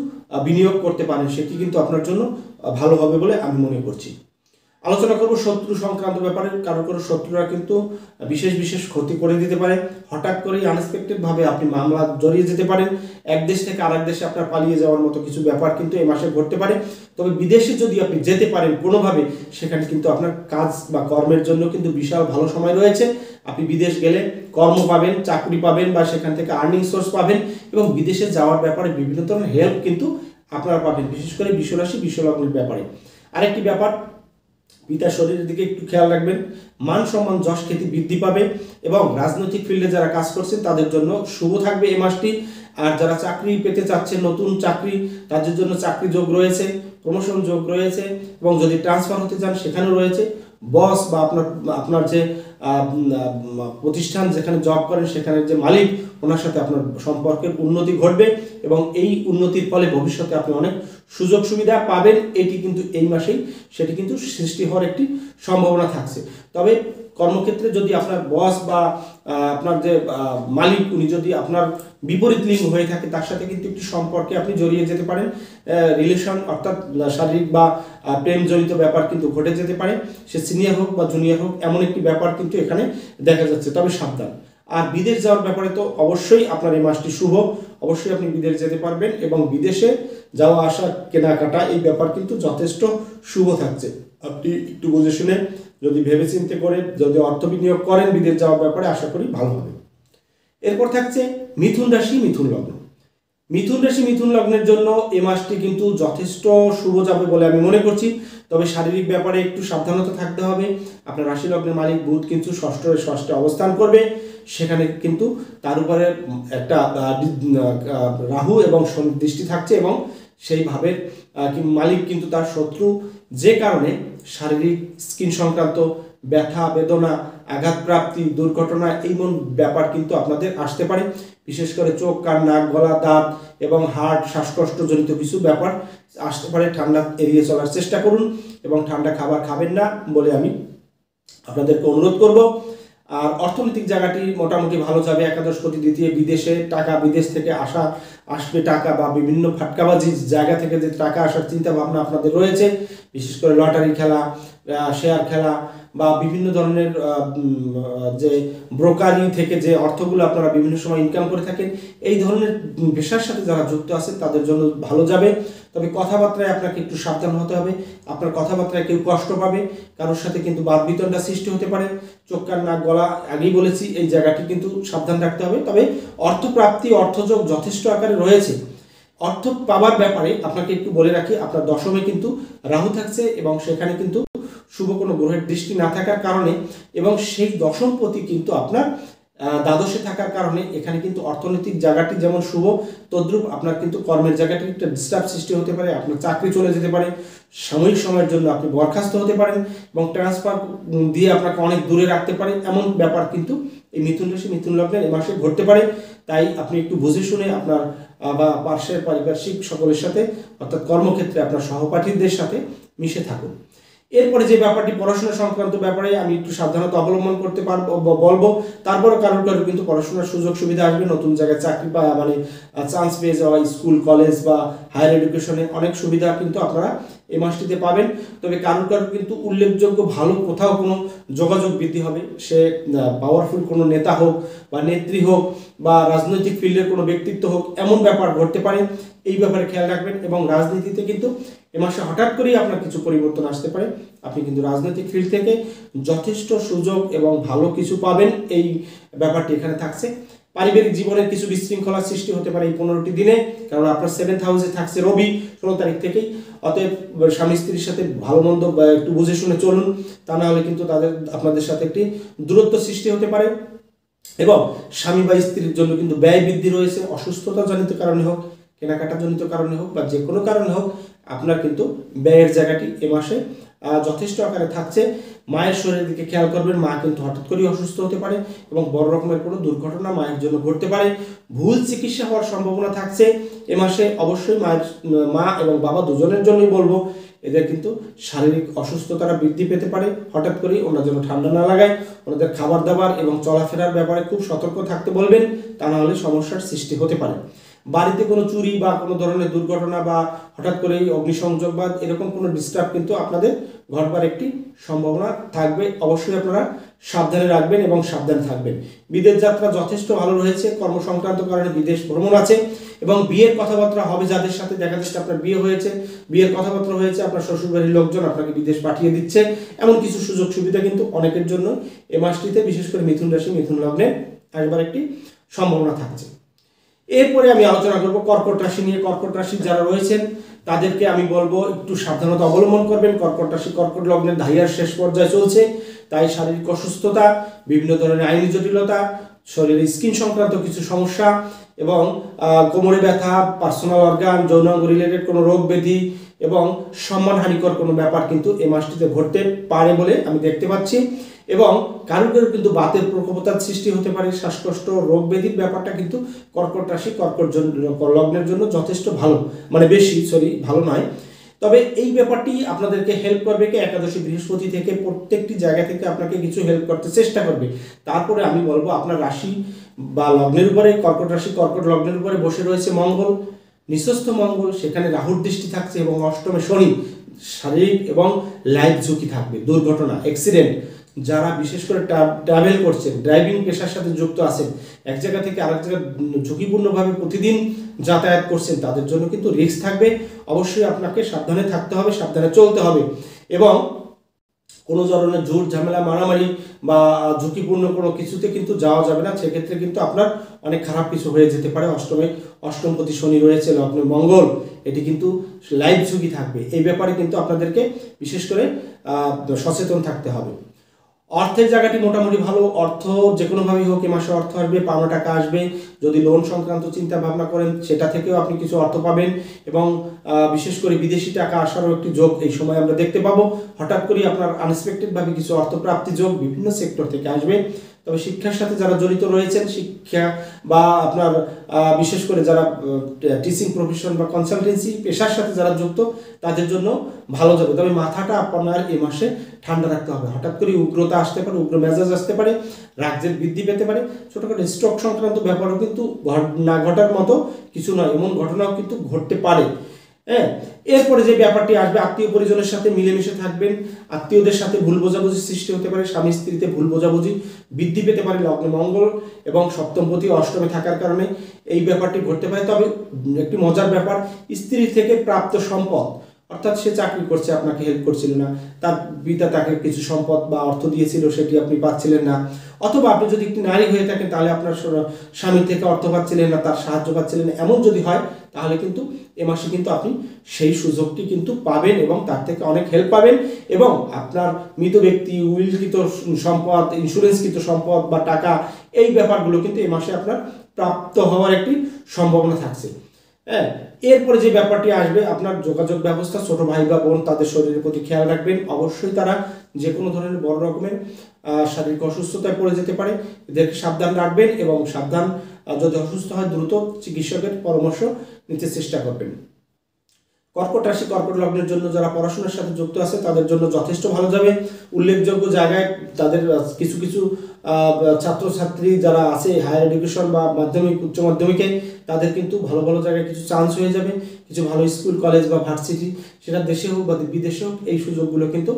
বিনিয়োগ করতে পারেন, সেটি কিন্তু আপনার জন্য ভালো হবে বলে আমি মনে করছি। আলোচনা করব শত্রু সংক্রান্ত ব্যাপারে। কারো শত্রুরা কিন্তু বিশেষ ক্ষতি করে দিতে পারে। হঠাৎ করেই আনএক্সপেক্টেড ভাবে আপনি মামলা জড়িয়ে যেতে পারেন। এক দেশ থেকে আরেক দেশে আপনার পালিয়ে যাওয়ার মতো কিছু ব্যাপার কিন্তু এই মাসে ঘটতে পারে। তবে বিদেশে যদি আপনি যেতে পারেন কোনোভাবে, সেখানে কিন্তু আপনার কাজ বা কর্মের জন্য কিন্তু বিশাল ভালো সময় রয়েছে। আপনি বিদেশ গেলে কর্ম পাবেন, চাকরি পাবেন বা সেখান থেকে আর্নিং সোর্স পাবেন এবং বিদেশে যাওয়ার ব্যাপারে বিভিন্ন ধরনের হেল্প কিন্তু আপনারা পাবেন, বিশেষ করে বিশ্বরাশি বিশ্বলগ্নের ব্যাপারে। আরেকটি ব্যাপার, পিতার শরীরের দিকে একটু খেয়াল রাখবেন। মান সম্মান যশ খ্যাতি বৃদ্ধি পাবে এবং রাজনৈতিক ফিল্ডে যারা কাজ করছেন তাদের জন্য শুভ থাকবে এই মাসটি। আর যারা চাকরি পেতে চাচ্ছেন, নতুন চাকরি, তাদের জন্য চাকরি যোগ রয়েছে, প্রমোশন যোগ রয়েছে এবং যদি ট্রান্সফার হতে চান সেখানেও রয়েছে। বস বা আপনার যে প্রতিষ্ঠান যেখানে জব করেন সেখানের যে মালিক, ওনার সাথে আপনার সম্পর্কের উন্নতি ঘটবে এবং এই উন্নতির ফলে ভবিষ্যতে আপনি অনেক সুযোগ সুবিধা পাবেন। এটি কিন্তু এই মাসেই সেটি কিন্তু সৃষ্টি হওয়ার একটি সম্ভাবনা থাকছে। তবে কর্মক্ষেত্রে যদি আপনার বস বা আপনার যে মালিক, উনি যদি আপনার বিপরীত লিঙ্গ হয়ে থাকে, তার সাথে কিন্তু একটি সম্পর্কে আপনি জড়িয়ে যেতে পারেন। রিলেশন অর্থাৎ শারীরিক বা প্রেমজনিত ব্যাপার কিন্তু ঘটে যেতে পারে। সে সিনিয়র হোক বা জুনিয়র হোক, এমন একটি ব্যাপার কিন্তু এখানে দেখা যাচ্ছে। তবে সাবধান। আর বিদেশ যাওয়ার ব্যাপারে তো অবশ্যই আপনার এই মাসটি শুভ, অবশ্যই আপনি বিদেশ যেতে পারবেন এবং বিদেশে যাওয়া আসা কেনাকাটা এই ব্যাপার কিন্তু যথেষ্ট শুভ থাকছে। আপনি একটু বুঝে শুনে যদি ভেবেচিন্তে করে যদি অর্থ বিনিয়োগ করেন বিদেশ যাওয়ার ব্যাপারে, আশা করি ভালো হবে। এরপর থাকছে মিথুন রাশি মিথুন লগ্ন। মিথুন রাশি মিথুন লগ্নের জন্য এই মাসটি কিন্তু যথেষ্ট শুভ যাবে বলে আমি মনে করছি। তবে শারীরিক ব্যাপারে একটু সাবধানতা থাকতে হবে। আপনার রাশি লগ্নের মালিক বুধ কিন্তু ষষ্ঠে অবস্থান করবে, সেখানে কিন্তু তার উপরে একটা রাহু এবং শনি দৃষ্টি থাকছে এবং সেই ভাবের মালিক কিন্তু তার শত্রু, যে কারণে শারীরিক স্কিন সংক্রান্ত ব্যথা বেদনা, আঘাতপ্রাপ্তি, দুর্ঘটনা এইমন ব্যাপার কিন্তু আপনাদের আসতে পারে। বিশেষ করে চোখ, কান, নাক, গলা, দাঁত এবং হার্ট, শ্বাসকষ্টজনিত কিছু ব্যাপার আসতে পারে। ঠান্ডা এড়িয়ে চলার চেষ্টা করুন এবং ঠান্ডা খাবার খাবেন না বলে আমি আপনাদেরকে অনুরোধ করব। আর অর্থনৈতিক জায়গাটি মোটামুটি ভালো যাবে। একাদশপতি দ্বিতীয়, বিদেশে টাকা, বিদেশ থেকে আসবে টাকা বা বিভিন্ন ফাটকাবাজি জায়গা থেকে যে টাকা আসার চিন্তা ভাবনা আপনাদের রয়েছে, বিশেষ করে লটারি খেলা, শেয়ার খেলা বা বিভিন্ন ধরনের যে ব্রোকারি থেকে যে অর্থগুলো আপনারা বিভিন্ন সময় ইনকাম করে থাকেন, এই ধরনের পেশার সাথে যারা যুক্ত আছে তাদের জন্য ভালো যাবে। তবে কথাবার্তায় আপনাকে একটু সাবধান হতে হবে। আপনার কথাবার্তায় কেউ কষ্ট পাবে, কারোর সাথে কিন্তু বাদবিতণ্ডা সৃষ্টি হতে পারে। চোখ, কান, নাক, গলা আগেই বলেছি, এই জায়গাটি কিন্তু সাবধান রাখতে হবে। তবে অর্থপ্রাপ্তি, অর্থযোগ যথেষ্ট আকারে রয়েছে। অর্থ পাওয়ার ব্যাপারে আপনাকে একটু বলে রাখি, আপনার দশমে কিন্তু রাহু থাকছে এবং সেখানে কিন্তু শুভ কোনো গ্রহের দৃষ্টি না থাকার কারণে এবং সেই দশমপতি কিন্তু আপনার দ্বাদশে থাকার কারণে এখানে কিন্তু অর্থনৈতিক জায়গাটি যেমন শুভ, তদ্রূপ আপনার কিন্তু কর্মের জায়গাটি একটা ডিস্টার্ব সৃষ্টি হতে পারে। আপনার চাকরি চলে যেতে পারে, সাময়িক সময়ের জন্য আপনি বরখাস্ত হতে পারেন এবং ট্রান্সফার দিয়ে আপনাকে অনেক দূরে রাখতে পারে, এমন ব্যাপার কিন্তু এই মিথুন রাশি, মিথুন লগ্নের এই মাসে ঘটতে পারে। তাই আপনি একটু বুঝে শুনে আপনার বা পার্শ্বের পারিপার্শ্বিক সকলের সাথে, অর্থাৎ কর্মক্ষেত্রে আপনার সহপাঠীদের সাথে মিশে থাকুন। এরপরে যে ব্যাপারটি পড়াশোনা সংক্রান্ত ব্যাপারে আমি একটু সাবধানতা অবলম্বন করতে পারবো বলবো। তারপরও কারোর কিন্তু পড়াশোনার সুযোগ সুবিধা আসবে, নতুন জায়গায় চাকরি পাওয়া মানে চান্স পেয়ে যাওয়া, স্কুল কলেজ বা হায়ার এডুকেশনে অনেক সুবিধা কিন্তু আপনারা এই মাসটিতে পাবেন। তবে কারোর কিন্তু উল্লেখযোগ্য ভালো কোথাও কোনো যোগাযোগ বৃদ্ধি হবে, সে পাওয়ারফুল কোনো নেতা হোক বা নেত্রী হোক বা রাজনৈতিক ফিল্ডের কোনো ব্যক্তিত্ব হোক, এমন ব্যাপার ঘটতে পারে। এই ব্যাপারে খেয়াল রাখবেন। এবং রাজনীতিতে কিন্তু এ মাসে হঠাৎ করেই আপনার কিছু পরিবর্তন আসতে পারে। আপনি কিন্তু রাজনৈতিক ফিল্ড থেকে যথেষ্ট সুযোগ এবং ভালো কিছু পাবেন, এই ব্যাপারটি এখানে থাকছে। পারিবারিক জীবনের কিছু বিশৃঙ্খলার সৃষ্টি হতে পারে এই 15টি দিনে, কারণ আপনার 7th হাউসে থাকছে রবি 16 তারিখ থেকেই। অতএব স্বামী স্ত্রীর সাথে ভালো মন্দ একটু বুঝে শুনে চলুন, তা না হলে কিন্তু আপনাদের সাথে একটি দূরত্ব সৃষ্টি হতে পারে। এবং স্বামী বা স্ত্রীর জন্য কিন্তু ব্যয় বৃদ্ধি রয়েছে, অসুস্থতা জনিত কারণে হোক, কেনাকাটা জনিত কারণে হোক বা যে কোনো কারণে হোক, আপনার কিন্তু ব্যয়ের জায়গাটি এ মাসে যথেষ্ট আকারে থাকছে। মায়ের শরীরের দিকে খেয়াল করবেন, মা কিন্তু হঠাৎ করেই অসুস্থ হতে পারে এবং বড় রকমের কোনো দুর্ঘটনা মায়ের জন্য ঘটতে পারে। ভুল চিকিৎসা হওয়ার সম্ভাবনা থাকছে এ মাসে। অবশ্যই মা এবং বাবা দুজনের জন্যই বলবো, এদের কিন্তু শারীরিক অসুস্থতারা বৃদ্ধি পেতে পারে হঠাৎ করেই। ওনার জন্য ঠান্ডা না লাগায়, ওনাদের খাবার দাবার এবং চলাফেরার ব্যাপারে খুব সতর্ক থাকতে বলবেন, তা না হলে সমস্যার সৃষ্টি হতে পারে। বাড়িতে কোনো চুরি বা কোনো ধরনের দুর্ঘটনা বা হঠাৎ করেই অগ্নিসংযোগ বা এরকম কোনো ডিস্টার্ব কিন্তু আপনাদের ঘটবার একটি সম্ভাবনা থাকবে। অবশ্যই আপনারা সাবধানে রাখবেন এবং সাবধানে থাকবেন। বিদেশ যাত্রা যথেষ্ট ভালো রয়েছে, কর্মসংক্রান্ত কারণে বিদেশ ভ্রমণ আছে এবং বিয়ের কথাবার্তা হবে। যাদের সাথে দেখা যাচ্ছে আপনার বিয়ে হয়েছে, বিয়ের কথাবার্তা হয়েছে, আপনার শ্বশুরবাড়ির লোকজন আপনাকে বিদেশ পাঠিয়ে দিচ্ছে, এমন কিছু সুযোগ সুবিধা কিন্তু অনেকের জন্য এ মাসটিতে, বিশেষ করে মিথুন রাশি, মিথুন লগ্নে আসবার একটি সম্ভাবনা থাকছে। এরপরে আমি আলোচনা করব কর্কট রাশি নিয়ে। কর্কট রাশির যারা রয়েছেন তাদেরকে আমি বলবো একটু সাবধানতা অবলম্বন করবেন। কর্কট রাশি, কর্কট লগ্নের ধাইয়ার শেষ পর্যায়ে চলছে, তাই শারীরিক অসুস্থতা, বিভিন্ন ধরনের আইনি জটিলতা, শরীরের স্কিন সংক্রান্ত কিছু সমস্যা এবং কোমরে ব্যথা, পার্সোনাল অর্গান, যৌনাঙ্গ রিলেটেড কোনো রোগ ব্যাধি এবং সম্মানহানিকর কোনো ব্যাপার কিন্তু এই মাসটিতে ঘটতে পারে বলে আমি দেখতে পাচ্ছি। এবং কারো কারো কিন্তু বাতের প্রকোপতার সৃষ্টি হতে পারে, শ্বাসকষ্ট, রোগ ব্যাধির ব্যাপারটা কিন্তু কর্কট রাশি, কর্কট লগ্নের জন্য যথেষ্ট ভালো, মানে ভালো নয়। তবে এই ব্যাপারটি আপনাদেরকে হেল্প করবে কি একাদশী বৃহস্পতি থেকে, প্রত্যেকটি জায়গা থেকে আপনাকে কিছু হেল্প করতে চেষ্টা করবে। তারপরে আমি বলবো আপনার রাশি বা লগ্নের উপরে, কর্কট রাশি কর্কট লগ্নের উপরে বসে রয়েছে মঙ্গল, নিঃস্বস্থ মঙ্গল, সেখানে রাহুর দৃষ্টি থাকছে এবং অষ্টমে শনি। শারীরিক এবং লাইফ ঝুঁকি থাকবে, দুর্ঘটনা, অ্যাক্সিডেন্ট। যারা বিশেষ করে ট্রাভেল করছেন, ড্রাইভিং পেশার সাথে যুক্ত আছেন, এক জায়গা থেকে আরেক জায়গায় ঝুঁকিপূর্ণভাবে প্রতিদিন যাতায়াত করছেন, তাদের জন্য কিন্তু রিস্ক থাকবে। অবশ্যই আপনাকে সাবধানে থাকতে হবে, সাবধানে চলতে হবে এবং কোনো ধরনের ঝুট ঝামেলা, মারামারি বা ঝুঁকিপূর্ণ কোনো কিছুতে কিন্তু যাওয়া যাবে না। সেক্ষেত্রে কিন্তু আপনার অনেক খারাপ কিছু হয়ে যেতে পারে। অষ্টমপতি শনি রয়েছে, লগ্নে মঙ্গল, এটি কিন্তু লাইফ ঝুঁকি থাকবে। এই ব্যাপারে কিন্তু আপনাদেরকে বিশেষ করে সচেতন থাকতে হবে। অর্থের জায়গাটি মোটামুটি ভালো, অর্থ যে কোনোভাবেই হোক এ মাসে অর্থ আসবে, পাওনা টাকা আসবে। যদি লোন সংক্রান্ত চিন্তা ভাবনা করেন সেটা থেকেও আপনি কিছু অর্থ পাবেন, এবং বিশেষ করে বিদেশি টাকা আসারও একটি যোগ এই সময় আমরা দেখতে পাবো। হঠাৎ করে আপনার আনএক্সপেক্টেডভাবে কিছু অর্থপ্রাপ্তি যোগ বিভিন্ন সেক্টর থেকে আসবে। তবে শিক্ষার সাথে যারা জড়িত রয়েছেন, শিক্ষা বা আপনার বিশেষ করে যারা টিচিং প্রফেশন বা কনসালটেন্সি পেশার সাথে যারা যুক্ত, তাদের জন্য ভালো যাবে। তবে মাথাটা আপনার এই মাসে ঠান্ডা রাখতে হবে। হঠাৎ করে উগ্রতা আসতে পারে, উগ্র মেজাজ আসতে পারে, রাগজেদ বৃদ্ধি পেতে পারে। ছোটখাটো স্ট্রোক সংক্রান্ত ব্যাপারও কিন্তু না ঘটার মতো কিছু নয়, এমন ঘটনাও কিন্তু ঘটতে পারে। হ্যাঁ, এরপরে যে ব্যাপারটি আসবে, আত্মীয় পরিজনের সাথে মিলেমিশে থাকবেন। আত্মীয়দের সাথে ভুল বোঝাবুঝি সৃষ্টি হতে পারে, স্বামী স্ত্রীতে ভুল বোঝাবুঝি বৃদ্ধি পেতে পারে। লগ্নে মঙ্গল এবং সপ্তমপতি অষ্টমে থাকার কারণে এই ব্যাপারটি ঘটতে পারে। তবে একটি মজার ব্যাপার, স্ত্রী থেকে প্রাপ্ত সম্পদ, অর্থাৎ সে চাকরি করছে, আপনাকে হেল্প করছিল না, তার পিতা তাকে কিছু সম্পদ বা অর্থ দিয়েছিল, সেটি আপনি পাচ্ছিলেন না। অথবা আপনি যদি একটি নারী হয়ে থাকেন তাহলে আপনার স্বামীর থেকে অর্থ পাচ্ছিলেন না, তার সাহায্য পাচ্ছিলেন না, এমন যদি হয় তাহলে কিন্তু এ মাসে কিন্তু আপনি সেই সুযোগটি কিন্তু পাবেন এবং তার থেকে অনেক হেল্প পাবেন। এবং আপনার মৃত ব্যক্তি, উইলকৃত সম্পদ, ইন্স্যুরেন্সকৃত সম্পদ বা টাকা, এই ব্যাপারগুলো কিন্তু এই মাসে আপনার প্রাপ্ত হওয়ার একটি সম্ভাবনা থাকছে। হ্যাঁ, এরপরে যে ব্যাপারটি আসবে, আপনার যোগাযোগ ব্যবস্থা, ছোট ভাই বা বোন তাদের শরীরের প্রতি খেয়াল রাখবেন। অবশ্যই তারা যে কোনো ধরনের বড় রকমের শারীরিক অসুস্থতায় পড়ে যেতে পারে, এদেরকে সাবধান রাখবেন এবং যদি অসুস্থ হয় দ্রুত চিকিৎসকের পরামর্শ নিতে চেষ্টা করবেন। কর্কট রাশি, কর্কট লগ্নের জন্য যারা পড়াশোনার সাথে যুক্ত আছে তাদের জন্য যথেষ্ট ভালো যাবে। উল্লেখযোগ্য জায়গায় তাদের কিছু কিছু ছাত্রছাত্রী যারা আছে হায়ার এডুকেশন বা মাধ্যমিক, উচ্চ মাধ্যমিকে, তাদের কিন্তু ভালো ভালো জায়গায় কিছু চান্স হয়ে যাবে, কিছু ভালো স্কুল, কলেজ বা ভার্সিটি, সেটা দেশে হোক বা বিদেশে হোক, এই সুযোগগুলো কিন্তু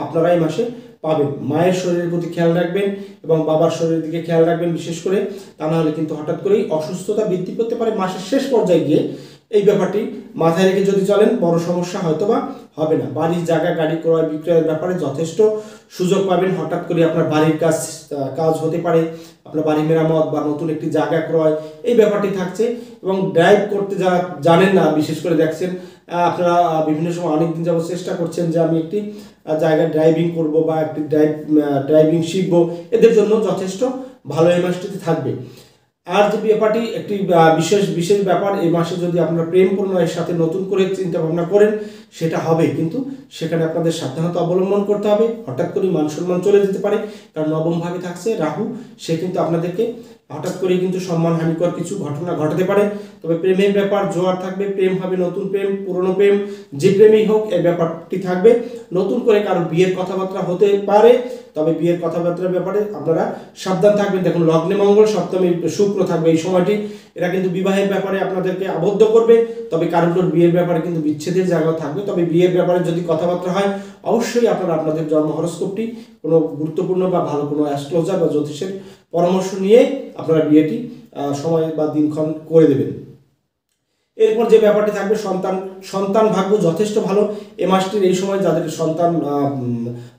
আপনারা এই মাসে পাবেন। মায়ের শরীরের প্রতি খেয়াল রাখবেন এবং বাবার শরীরের দিকে খেয়াল রাখবেন বিশেষ করে, তা না হলে কিন্তু হঠাৎ করেই অসুস্থতা বৃদ্ধি করতে পারে মাসের শেষ পর্যায়ে গিয়ে। এই ব্যাপারটি মাথায় রেখে যদি চলেন বড় সমস্যা হয়তোবা হবে না। বাড়ির জায়গা, গাড়ি ক্রয় বিক্রয়ের ব্যাপারে যথেষ্ট সুযোগ পাবেন। হঠাৎ করে আপনার বাড়ির কাজ হতে পারে, আপনার বাড়ি মেরামত বা নতুন একটি জায়গা ক্রয়, এই ব্যাপারটি থাকছে। এবং ড্রাইভ করতে যারা জানেন না, বিশেষ করে দেখছেন আপনারা বিভিন্ন সময় অনেকদিন যাবত চেষ্টা করছেন যে আমি একটি জায়গায় ড্রাইভিং করব বা একটি ড্রাইভিং শিখবো, এদের জন্য যথেষ্ট ভালো এই মাসটিতে থাকবে। আর যে ব্যাপারটি একটি বিশেষ ব্যাপার, এই মাসে যদি আপনারা প্রেম প্রণয়ের সাথে নতুন করে চিন্তা ভাবনা করেন সেটা হবে, কিন্তু সেখানে আপনাদের সাবধানতা অবলম্বন করতে হবে। হঠাৎ করে মান সম্মান চলে যেতে পারে, কারণ নবম ভাবে থাকছে রাহু, সে কিন্তু আপনাদেরকে হঠাৎ করে কিন্তু সম্মানহানিকর কিছু ঘটনা ঘটাতে পারে। তবে প্রেমের ব্যাপার জোয়ার থাকবে, প্রেম হবে, নতুন প্রেম, পুরনো প্রেম, যে প্রেমই হোক এই ব্যাপারটি থাকবে। নতুন করে কারো বিয়ের কথাবার্তা হতে পারে, তবে বিয়ের কথাবার্তার ব্যাপারে আপনারা সাবধান থাকবেন। দেখুন, লগ্নে মঙ্গল, সপ্তমে শুক্র থাকবে এই সময়টি, এরা কিন্তু বিবাহের ব্যাপারে আপনাদেরকে আবদ্ধ করবে। তবে কারোর বিয়ের ব্যাপারে কিন্তু বিচ্ছেদের জায়গাও থাকবে। তবে বিয়ের ব্যাপারে যদি কথাবার্তা হয়, অবশ্যই আপনারা আপনাদের জন্ম হরস্কোপটি কোনো গুরুত্বপূর্ণ বা ভালো কোনো অ্যাস্ট্রোলজার বা জ্যোতিষের পরামর্শ নিয়ে আপনারা বিয়েটি সময় বা দিনক্ষণ করে দেবেন। এরপর যে ব্যাপারটি থাকবে, সন্তান ভাগ্য যথেষ্ট ভালো এ মাসটির এই সময়। যাদের সন্তান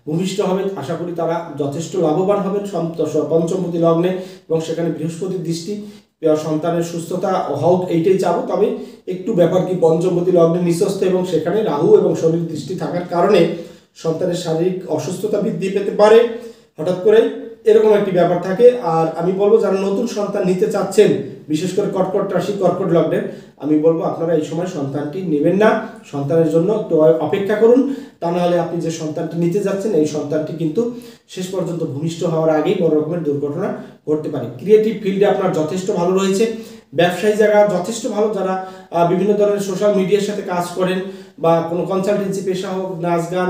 ভূমিষ্ঠ হবে, আশা করি তারা যথেষ্ট লাভবান হবেন পঞ্চমপতি লগ্নে, এবং সেখানে বৃহস্পতির দৃষ্টি, সন্তানের সুস্থতা হোক এইটাই চাবো। তবে একটু ব্যাপার কি, পঞ্চমপতি লগ্নে নিঃস্বস্থ এবং সেখানে রাহু এবং শনির দৃষ্টি থাকার কারণে সন্তানের শারীরিক অসুস্থতা বৃদ্ধি পেতে পারে হঠাৎ করে, এরকম একটি ব্যাপার থাকে। আর আমি বলবো যারা নতুন সন্তান নিতে চাচ্ছেন, বিশেষ করে কর্কট রাশি, কর্কট লগ্নের, আমি বলবো আপনারা এই সময় সন্তানটি নেবেন না, সন্তানের জন্য একটু অপেক্ষা করুন। তা নাহলে আপনি যে সন্তানটি নিতে যাচ্ছেন এই সন্তানটি কিন্তু শেষ পর্যন্ত ভূমিষ্ঠ হওয়ার আগেই বড় রকমের দুর্ঘটনা ঘটতে পারে। ক্রিয়েটিভ ফিল্ডে আপনার যথেষ্ট ভালো রয়েছে, ব্যবসায়ী জায়গা যথেষ্ট ভালো। যারা বিভিন্ন ধরনের সোশ্যাল মিডিয়ার সাথে কাজ করেন বা কোনো কনসালটেন্সি পেশা হোক, নাচ গান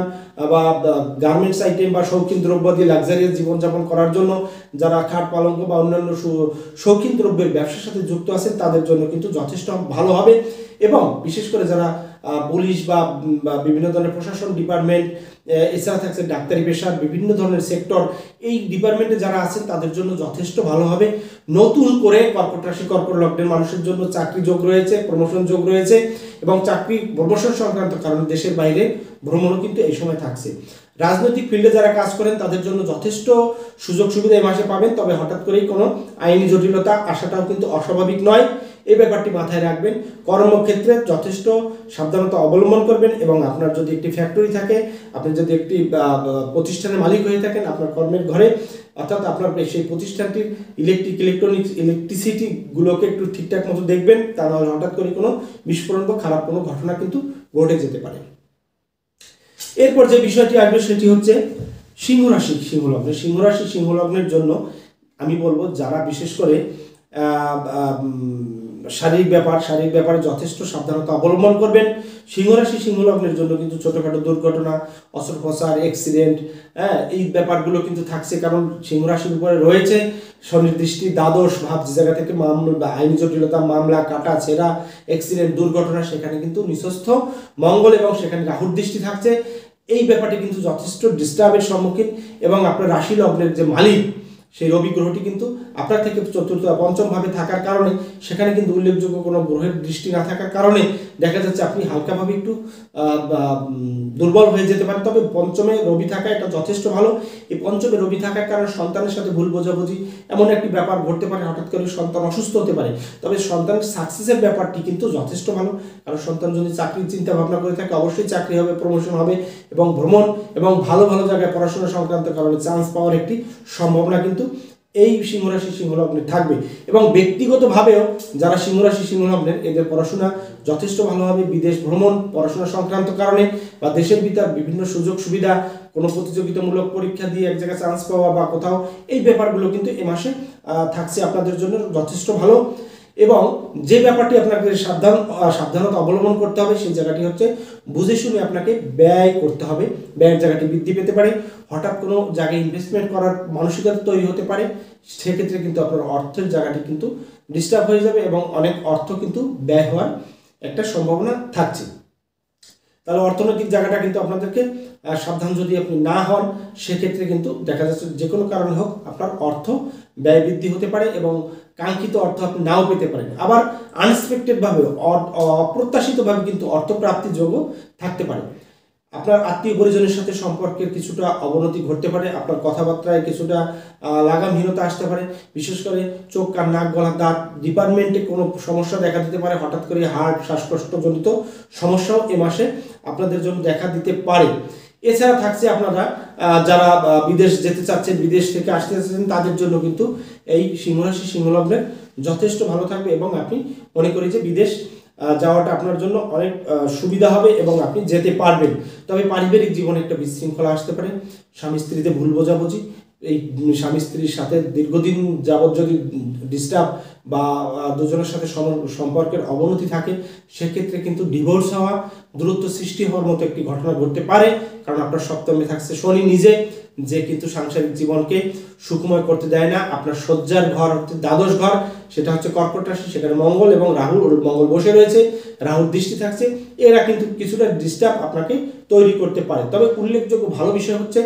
বা গার্মেন্টস আইটেম বা শৌখিন দ্রব্য দিয়ে লাক্সারিয়াস জীবনযাপন করার জন্য যারা খাট পালঙ্ক বা অন্যান্য শৌখিন দ্রব্যের ব্যবসার সাথে যুক্ত আছেন, তাদের জন্য কিন্তু যথেষ্ট ভালো হবে। এবং বিশেষ করে যারা পুলিশ বা বিভিন্ন ধরনের প্রশাসন ডিপার্টমেন্ট, এছাড়া থাকছে ডাক্তারি পেশার বিভিন্ন ধরনের সেক্টর, এই ডিপার্টমেন্টে যারা আছেন তাদের জন্য যথেষ্ট ভালো হবে। নতুন করে কর্কট রাশি, কর্কট লগ্নের মানুষের জন্য চাকরি যোগ রয়েছে, প্রমোশন যোগ রয়েছে, এবং চাকরি প্রমোশন সংক্রান্ত কারণে দেশের বাইরে ভ্রমণও কিন্তু এই সময় থাকছে। রাজনৈতিক ফিল্ডে যারা কাজ করেন তাদের জন্য যথেষ্ট সুযোগ সুবিধা এই মাসে পাবেন। তবে হঠাৎ করেই কোনো আইনি জটিলতা আসাটাও কিন্তু অস্বাভাবিক নয়। এই ব্যাপারটি মাথায় রাখবেন। কর্মক্ষেত্রে যথেষ্ট সাবধানতা অবলম্বন করবেন এবং আপনার যদি একটি ফ্যাক্টরি থাকে, আপনি যদি একটি প্রতিষ্ঠানের মালিক হয়ে থাকেন, আপনার কর্মের ঘরে, অর্থাৎ আপনার সেই প্রতিষ্ঠানটির ইলেকট্রনিক্স ইলেকট্রিসিটিগুলোকে একটু ঠিকঠাক মতো দেখবেন, তা নাহলে হঠাৎ করে কোনো বিস্ফোরণ বা খারাপ কোনো ঘটনা কিন্তু ঘটে যেতে পারে। এরপর যে বিষয়টি আসবে সেটি হচ্ছে সিংহ রাশি সিংহ লগ্নের। সিংহ রাশি সিংহ লগ্নের জন্য আমি বলবো, যারা বিশেষ করে শারীরিক ব্যাপারে যথেষ্ট সাবধানতা অবলম্বন করবেন। সিংহ রাশি সিংহ লগ্নের জন্য কিন্তু ছোটোখাটো দুর্ঘটনা, অস্ত্রোপচার, অ্যাক্সিডেন্ট, এই ব্যাপারগুলো কিন্তু থাকছে, কারণ সিংহ রাশির উপরে রয়েছে শনির দৃষ্টি, দ্বাদশ ভাব, যে জায়গা থেকে মামলা, আইনি জটিলতা, মামলা, কাটা ছেঁড়া, অ্যাক্সিডেন্ট, দুর্ঘটনা, সেখানে কিন্তু নিঃস্বস্থ মঙ্গল এবং সেখানে রাহুর দৃষ্টি থাকছে। এই ব্যাপারটি কিন্তু যথেষ্ট ডিস্টার্বের সম্মুখীন এবং আপনার রাশি লগ্নের যে মালিক সেই রবি গ্রহটি কিন্তু আপনার থেকে চতুর্থ পঞ্চম ভাবে থাকার কারণে সেখানে কিন্তু উল্লেখযোগ্য কোনো গ্রহের দৃষ্টি না থাকার কারণে দেখা যাচ্ছে আপনি হালকাভাবে একটু দুর্বল হয়ে যেতে পারেন। তবে পঞ্চমে রবি থাকা এটা যথেষ্ট ভালো। এই পঞ্চমে রবি থাকার কারণে সন্তানের সাথে ভুল বোঝাবুঝি এমন একটি ব্যাপার ঘটতে পারে, হঠাৎ করে সন্তান অসুস্থ হতে পারে। তবে সন্তানের সাকসেসের ব্যাপারটি কিন্তু যথেষ্ট ভালো, কারণ সন্তান যদি চাকরির চিন্তা ভাবনা করে থাকে অবশ্যই চাকরি হবে, প্রমোশন হবে এবং ভ্রমণ এবং ভালো ভালো জায়গায় পড়াশোনা সংক্রান্ত কারণে চান্স পাওয়ার একটি সম্ভাবনা কিন্তু এই সিংহরাশি সিংহলগ্নে থাকবে। এবং ব্যক্তিগতভাবেও যারা সিংহরাশি সিংহলগ্নের, এদের পড়াশোনা যথেষ্ট ভালো হবে। বিদেশ ভ্রমণ, পড়াশোনা সংক্রান্ত কারণে বা দেশের ভিতর বিভিন্ন সুযোগ সুবিধা, কোনো প্রতিযোগিতামূলক পরীক্ষা দিয়ে এক জায়গায় চান্স পাওয়া বা কোথাও, এই ব্যাপারগুলো কিন্তু এ মাসে থাকছে আপনাদের জন্য যথেষ্ট ভালো। এবং যে ব্যাপারটি আপনাকে সাবধানতা অবলম্বন করতে হবে সেই জায়গাটি হচ্ছে বুঝে শুনে আপনাকে ব্যয় করতে হবে। ব্যয়ের জায়গাটি বৃদ্ধি পেতে পারে, হঠাৎ কোনো জায়গায় ইনভেস্টমেন্ট করার মানসিকতা তৈরি হতে পারে, সেক্ষেত্রে কিন্তু আপনার অর্থের জায়গাটি কিন্তু ডিস্টার্ব হয়ে যাবে এবং অনেক অর্থ কিন্তু ব্যয় হওয়ার একটা সম্ভাবনা থাকছে। তাহলে অর্থনৈতিক জায়গাটা কিন্তু আপনাদেরকে সাবধান যদি আপনি না হন, সেক্ষেত্রে কিন্তু দেখা যাচ্ছে যে কোনো কারণে হোক আপনার অর্থ ব্যয় বৃদ্ধি হতে পারে এবং কাঙ্ক্ষিত অর্থ আপনি নাও পেতে পারেন। আবার আনএক্সপেক্টেডভাবে, অপ্রত্যাশিতভাবে কিন্তু অর্থপ্রাপ্তির যোগ্য থাকতে পারে। আপনার আত্মীয় পরিজনের সাথে সম্পর্কের কিছুটা অবনতি ঘটতে পারে, আপনার কথাবার্তায় কিছুটা লাগামহীনতা আসতে পারে, বিশেষ করে চোখ, কান, নাক, গলা, দাঁত ডিপার্টমেন্টে কোনো সমস্যা দেখা দিতে পারে। হঠাৎ করে হার্ট, শ্বাসকষ্টজনিত সমস্যাও এ মাসে আপনাদের জন্য দেখা দিতে পারে। এছাড়া থাকছে আপনারা যারা বিদেশ যেতে চাচ্ছেন, বিদেশ থেকে আসতে চাচ্ছেন, তাদের জন্য কিন্তু এই সিংহরাশি সিংহলগ্নের যথেষ্ট ভালো থাকবে এবং আপনি মনে করি যে বিদেশ যাওয়াটা আপনার জন্য অনেক সুবিধা হবে এবং আপনি যেতে পারবেন। তবে পারিবারিক জীবনে একটা বিশৃঙ্খলা আসতে পারে, স্বামী স্ত্রীতে ভুল বোঝাবুঝি, এই স্বামী স্ত্রীর সাথে দীর্ঘদিন যাবৎ যদি ডিস্টার্ব বা দুজনের সাথে সম্পর্কের অবনতি থাকে, সেক্ষেত্রে কিন্তু ডিভোর্স হওয়া, দূরত্ব সৃষ্টি হওয়ার মতো একটি ঘটনা ঘটতে পারে। কারণ আপনার সপ্তমে থাকছে শনি নিজে, যে কিন্তু সাংসারিক জীবনকে সুখময় করতে দেয় না। আপনার শয্যার ঘর হচ্ছে দ্বাদশ ঘর, সেটা হচ্ছে কর্কট রাশি, সেখানে মঙ্গল এবং মঙ্গল বসে রয়েছে, রাহুর দৃষ্টি থাকছে। এরা কিন্তু কিছুটা ডিস্টার্ব আপনাকে তৈরি করতে পারে। তবে উল্লেখযোগ্য ভালো বিষয় হচ্ছে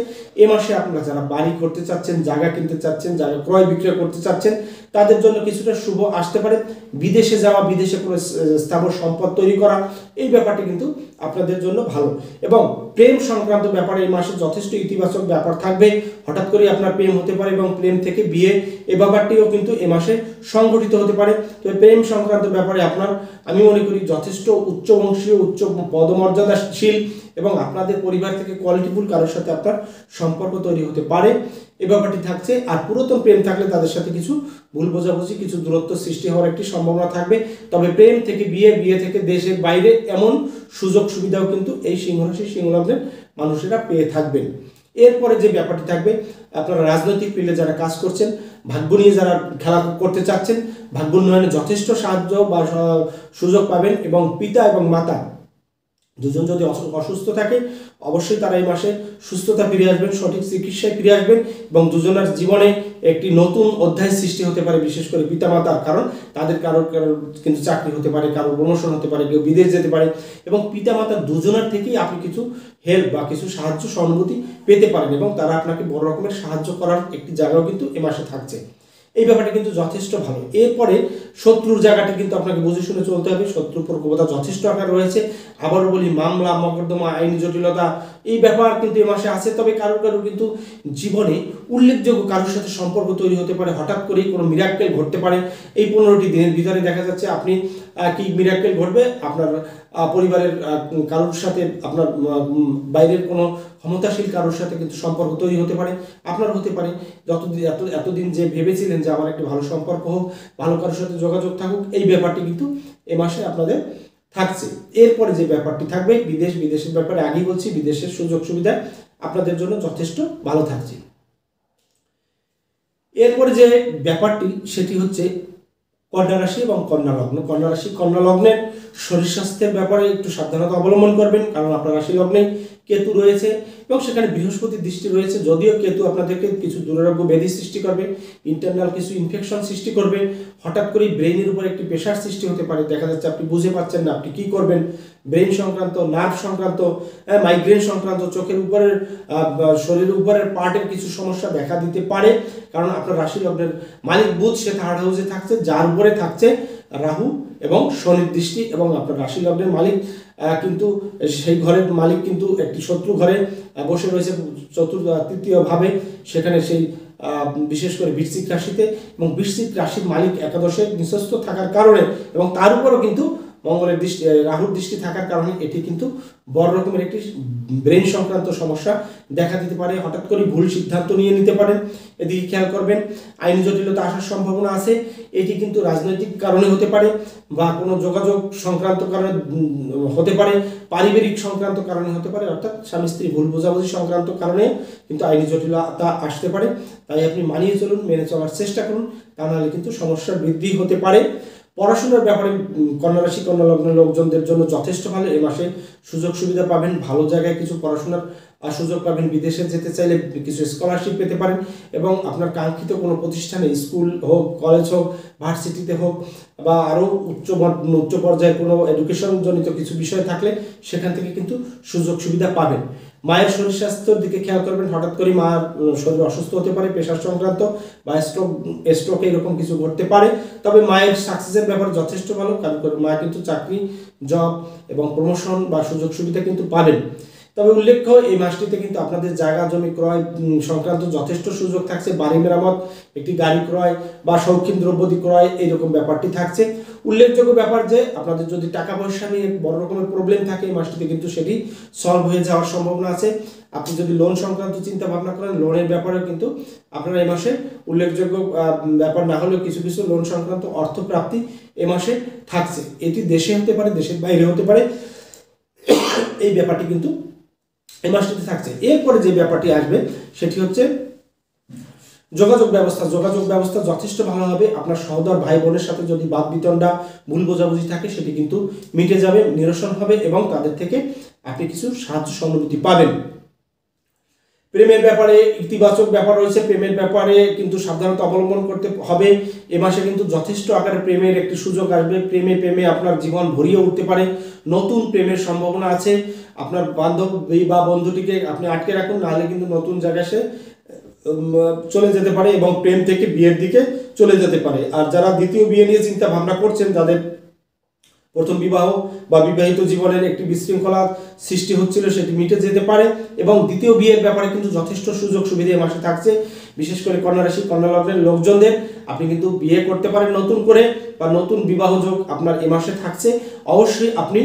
এ মাসে আপনারা যারা বাড়ি করতে চাচ্ছেন, জায়গা কিনতে চাচ্ছেন, জায়গা ক্রয় বিক্রয় করতে চাচ্ছেন, তাদের জন্য কিছুটা শুভ আসতে পারে। বিদেশে যাওয়া, বিদেশে কোনো স্থাবর সম্পদ তৈরি করা, এই ব্যাপারটি কিন্তু আপনাদের জন্য ভালো। এবং প্রেম সংক্রান্ত ব্যাপারে এই মাসে যথেষ্ট ইতিবাচক ব্যাপার থাকবে। হঠাৎ করে আপনার প্রেম হতে পারে এবং প্রেম থেকে বিয়ে, এই ব্যাপারটিও কিন্তু এ মাসে সংঘটিত হতে পারে। তবে প্রেম সংক্রান্ত ব্যাপারে আপনার, আমি মনে করি, যথেষ্ট উচ্চ বংশীয়, উচ্চ পদমর্যাদাশীল এবং আপনাদের পরিবার থেকে কোয়ালিটিফুল কারোর সাথে আপনার সম্পর্ক তৈরি হতে পারে, এই ব্যাপারটি থাকছে। আর পুরাতন প্রেম থাকলে তাদের সাথে কিছু ভুল বোঝাবুঝি, কিছু দূরত্ব সৃষ্টি হওয়ার একটি সম্ভাবনা থাকবে। তবে প্রেম থেকে বিয়ে, বিয়ে থেকে দেশের বাইরে, এমন সুযোগ সুবিধাও কিন্তু এই সিংহরাশি সিংহলগ্নের মানুষেরা পেয়ে থাকবেন। এরপরে যে ব্যাপারটি থাকবে, আপনারা রাজনৈতিক ফিল্ডে যারা কাজ করছেন, ভাগ্য নিয়ে যারা খেলা করতে চাচ্ছেন, ভাগ্য উন্নয়নে যথেষ্ট সাহায্য বা সুযোগ পাবেন। এবং পিতা এবং মাতা দুজন যদি অসুস্থ থাকে, অবশ্যই তারা এই মাসে সুস্থতা ফিরে আসবেন, সঠিক চিকিৎসায় ফিরে আসবেন এবং দুজনের জীবনে একটি নতুন অধ্যায় সৃষ্টি হতে পারে। বিশেষ করে পিতামাতার, কারণ তাদের কারোর কিন্তু চাকরি হতে পারে, কারোর প্রমোশন হতে পারে, কেউ বিদেশ যেতে পারে এবং পিতামাতার দুজনের থেকেই আপনি কিছু হেল্প বা কিছু সাহায্য সহানুভূতি পেতে পারেন এবং তারা আপনাকে বড় রকমের সাহায্য করার একটি জায়গাও কিন্তু এ মাসে থাকছে। এই ব্যাপারটা কিন্তু যথেষ্ট ভালো। এরপরে শত্রুর জায়গাটি কিন্তু আপনাকে বুঝে শুনে চলতে হবে। শত্রু প্রকোপতা যথেষ্ট আকার রয়েছে। আবারও বলি, মামলা, মকদ্দমা, আইনি জটিলতা, এই ব্যাপার কিন্তু এই মাসে আছে। তবে কারোর কারোর কিন্তু জীবনে উল্লেখযোগ্য কারোর সাথে সম্পর্ক তৈরি হতে পারে, হঠাৎ করেই কোনো মিরাক্কেল ঘটতে পারে। এই 15টি দিনের ভিতরে দেখা যাচ্ছে আপনি কি মিরাক্কেল ঘটবে, আপনার পরিবারের কারোর সাথে, আপনার বাইরের কোনো ক্ষমতাশীল কারোর সাথে কিন্তু সম্পর্ক তৈরি হতে পারে, আপনার হতে পারে। এতদিন যে ভেবেছিলেন যে আমার একটা ভালো সম্পর্ক হোক, ভালো কারোর সাথে যোগাযোগ থাকুক, এই ব্যাপারটি কিন্তু এ মাসে আপনাদের থাকছে। এরপরে যে ব্যাপারটি থাকবে বিদেশের ব্যাপারে আগেই বলছি, বিদেশের সুযোগ সুবিধা আপনাদের জন্য যথেষ্ট ভালো থাকছে। এরপরে যে ব্যাপারটি সেটি হচ্ছে কন্যা রাশি এবং কন্যা লগ্ন। কন্যা রাশি কন্যা লগ্নের শরীর স্বাস্থ্যের ব্যাপারে একটু সাবধানতা অবলম্বন করবেন, কারণ আপনার রাশি লগ্নে কেতু রয়েছে এবং সেখানে বৃহস্পতির দৃষ্টি রয়েছে। যদিও কেতু আপনাদেরকে কিছু দুরারোগ্য ব্যাধি সৃষ্টি করবে, ইন্টারনাল কিছু ইনফেকশন সৃষ্টি করবে, হঠাৎ করেই ব্রেনের উপর একটি প্রেশার সৃষ্টি হতে পারে। দেখা যাচ্ছে আপনি বুঝে পাচ্ছেন না আপনি কি করবেন। ব্রেন সংক্রান্ত, নার্ভ সংক্রান্ত, মাইগ্রেন সংক্রান্ত, চোখের উপরের, শরীরের উপরের পার্টের কিছু সমস্যা দেখা দিতে পারে, কারণ আপনার রাশি লগ্নের মালিক বুধ সে থার্ড হাউসে থাকছে, যার উপরে থাকছে রাহু এবং শনির দৃষ্টি, এবং আপনার রাশি লগ্নের মালিক কিন্তু সেই ঘরের মালিক কিন্তু একটি শত্রু ঘরে বসে রয়েছে তৃতীয় ভাবে, সেখানে সেই বিশেষ করে বৃশ্চিক রাশিতে, এবং বৃশ্চিক রাশির মালিক একাদশে নিঃস্ব থাকার কারণে এবং তার উপরও কিন্তু মঙ্গলের দৃষ্টি, রাহুর দৃষ্টি থাকার কারণে এটি কিন্তু বড় রকমের একটি ব্রেন সংক্রান্ত সমস্যা দেখা দিতে পারে। হঠাৎ করে ভুল সিদ্ধান্ত নিয়ে নিতে পারেন, এদিকে খেয়াল করবেন। আইনি জটিলতা আসার সম্ভাবনা আছে, এটি কিন্তু রাজনৈতিক কারণে হতে পারে বা কোনো যোগাযোগ সংক্রান্ত কারণে হতে পারে, পারিবারিক সংক্রান্ত কারণে হতে পারে, অর্থাৎ স্বামী স্ত্রী ভুল বোঝাবুঝি সংক্রান্ত কারণে কিন্তু আইনি জটিলতা আসতে পারে। তাই আপনি মানিয়ে চলুন, মেনে চলার চেষ্টা করুন, তা নাহলে কিন্তু সমস্যার বৃদ্ধি হতে পারে। পড়াশোনার ব্যাপারে কন্যা রাশি কন্যা লগ্নের লোকজনদের জন্য যথেষ্ট ভালো। এ মাসে সুযোগ সুবিধা পাবেন, ভালো জায়গায় কিছু পড়াশোনার সুযোগ পাবেন, বিদেশে যেতে চাইলে কিছু স্কলারশিপ পেতে পারেন, এবং আপনার কাঙ্ক্ষিত কোনো প্রতিষ্ঠানে, স্কুল হোক, কলেজ হোক, ভার্সিটিতে হোক, বা আরও উচ্চ পর্যায়ের কোনো এডুকেশন জনিত কিছু বিষয় থাকলে সেখান থেকে কিন্তু সুযোগ সুবিধা পাবেন। মায়ের শরীর স্বাস্থ্যের দিকে খেয়াল করবেন, হঠাৎ করে মার শরীর অসুস্থ হতে পারে, প্রেশার সংক্রান্ত বা স্ট্রোক এরকম কিছু ঘটতে পারে। তবে মায়ের সাকসেসের ব্যাপারে যথেষ্ট ভালো, কারণ মা কিন্তু চাকরি, জব এবং প্রমোশন বা সুযোগ সুবিধা কিন্তু পাবেন। তবে উল্লেখ্য, এই মাসটিতে কিন্তু আপনাদের জায়গা জমি ক্রয় সংক্রান্ত যথেষ্ট সুযোগ থাকছে। বাড়ি মেরামত, একটি গাড়ি ক্রয় বা শৌখিন দ্রব্যাদি ক্রয়, এইরকম ব্যাপারটি থাকছে। উল্লেখযোগ্য ব্যাপার যে আপনাদের যদি টাকা পয়সা নিয়ে বড় রকমের প্রবলেম থাকে, এই মাসটিতে কিন্তু সেটি সলভ হয়ে যাওয়ার সম্ভাবনা আছে। আপনি যদি লোন সংক্রান্ত চিন্তা ভাবনা করেন, লোনের ব্যাপারেও কিন্তু আপনারা এই মাসে উল্লেখযোগ্য ব্যাপার না হলেও কিছু কিছু লোন সংক্রান্ত অর্থপ্রাপ্তি এ মাসে থাকছে। এটি দেশে হতে পারে, দেশের বাইরে হতে পারে, এই ব্যাপারটি কিন্তু এই মাসটিতে থাকছে। এরপরে যে ব্যাপারটি আসবে সেটি হচ্ছে যোগাযোগ ব্যবস্থা। যোগাযোগ ব্যবস্থা যথেষ্ট ভালো হবে। আপনার সহোদর ভাই বোনের সাথে যদি বাদ বিতণ্ডা, ভুল বোঝাবুঝি থাকে, সেটি কিন্তু মিটে যাবে, নিরসন হবে, এবং তাদের থেকে আপনি কিছু সাহায্য সহানুভূতি পাবেন। প্রেমের ব্যাপারে ইতিবাচক ব্যাপার রয়েছে, প্রেমের ব্যাপারে কিন্তু সাবধানতা অবলম্বন করতে হবে। এ মাসে কিন্তু যথেষ্ট আকারে প্রেমের একটি সুযোগ আসবে। প্রেমে আপনার জীবন ভরিয়ে উঠতে পারে, নতুন প্রেমের সম্ভাবনা আছে। আপনার বান্ধবী বা বন্ধুটিকে আপনি আটকে রাখুন, নাহলে কিন্তু নতুন জায়গায় সে চলে যেতে পারে এবং প্রেম থেকে বিয়ের দিকে চলে যেতে পারে। আর যারা দ্বিতীয় বিয়ে নিয়ে চিন্তা ভাবনা করছেন, যাদের প্রথম বিবাহ বা বিবাহিত জীবনের একটি বিশৃঙ্খলা সৃষ্টি হচ্ছিল, সেটি মিটে যেতে পারে, এবং দ্বিতীয় বিয়ের ব্যাপারে কিন্তু যথেষ্ট সুযোগ সুবিধা এই মাসে থাকছে। বিশেষ করে কন্যা রাশি কন্যা লগ্নের লোকজনদের আপনি কিন্তু বিয়ে করতে পারেন নতুন করে, বা নতুন বিবাহ যোগ আপনার এ মাসে থাকছে। অবশ্যই আপনি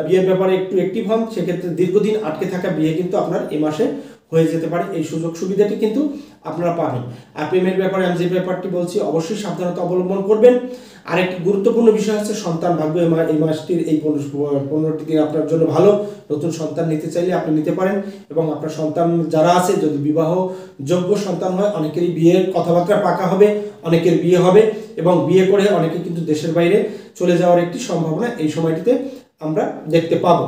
বিয়ের ব্যাপারে একটু অ্যাক্টিভ হন, সেক্ষেত্রে দীর্ঘদিন আটকে থাকা বিয়ে কিন্তু আপনার এ মাসে হয়ে যেতে পারে। এই সুযোগ সুবিধাটি কিন্তু আপনারা পাবেন। আর প্রেমের ব্যাপারে আমি যে ব্যাপারটি বলছি, অবশ্যই সাবধানতা অবলম্বন করবেন। আরেকটি গুরুত্বপূর্ণ বিষয় হচ্ছে সন্তান ভাগ্য। এই মাসটির এই 15টি দিন আপনার জন্য ভালো। নতুন সন্তান নিতে চাইলে আপনি নিতে পারেন, এবং আপনার সন্তান যারা আছে, যদি বিবাহ যোগ্য সন্তান হয়, অনেকেরই বিয়ের কথাবার্তা পাকা হবে, অনেকের বিয়ে হবে, এবং বিয়ে করে অনেকে কিন্তু দেশের বাইরে চলে যাওয়ার একটি সম্ভাবনা এই সময়টিতে আমরা দেখতে পাবো।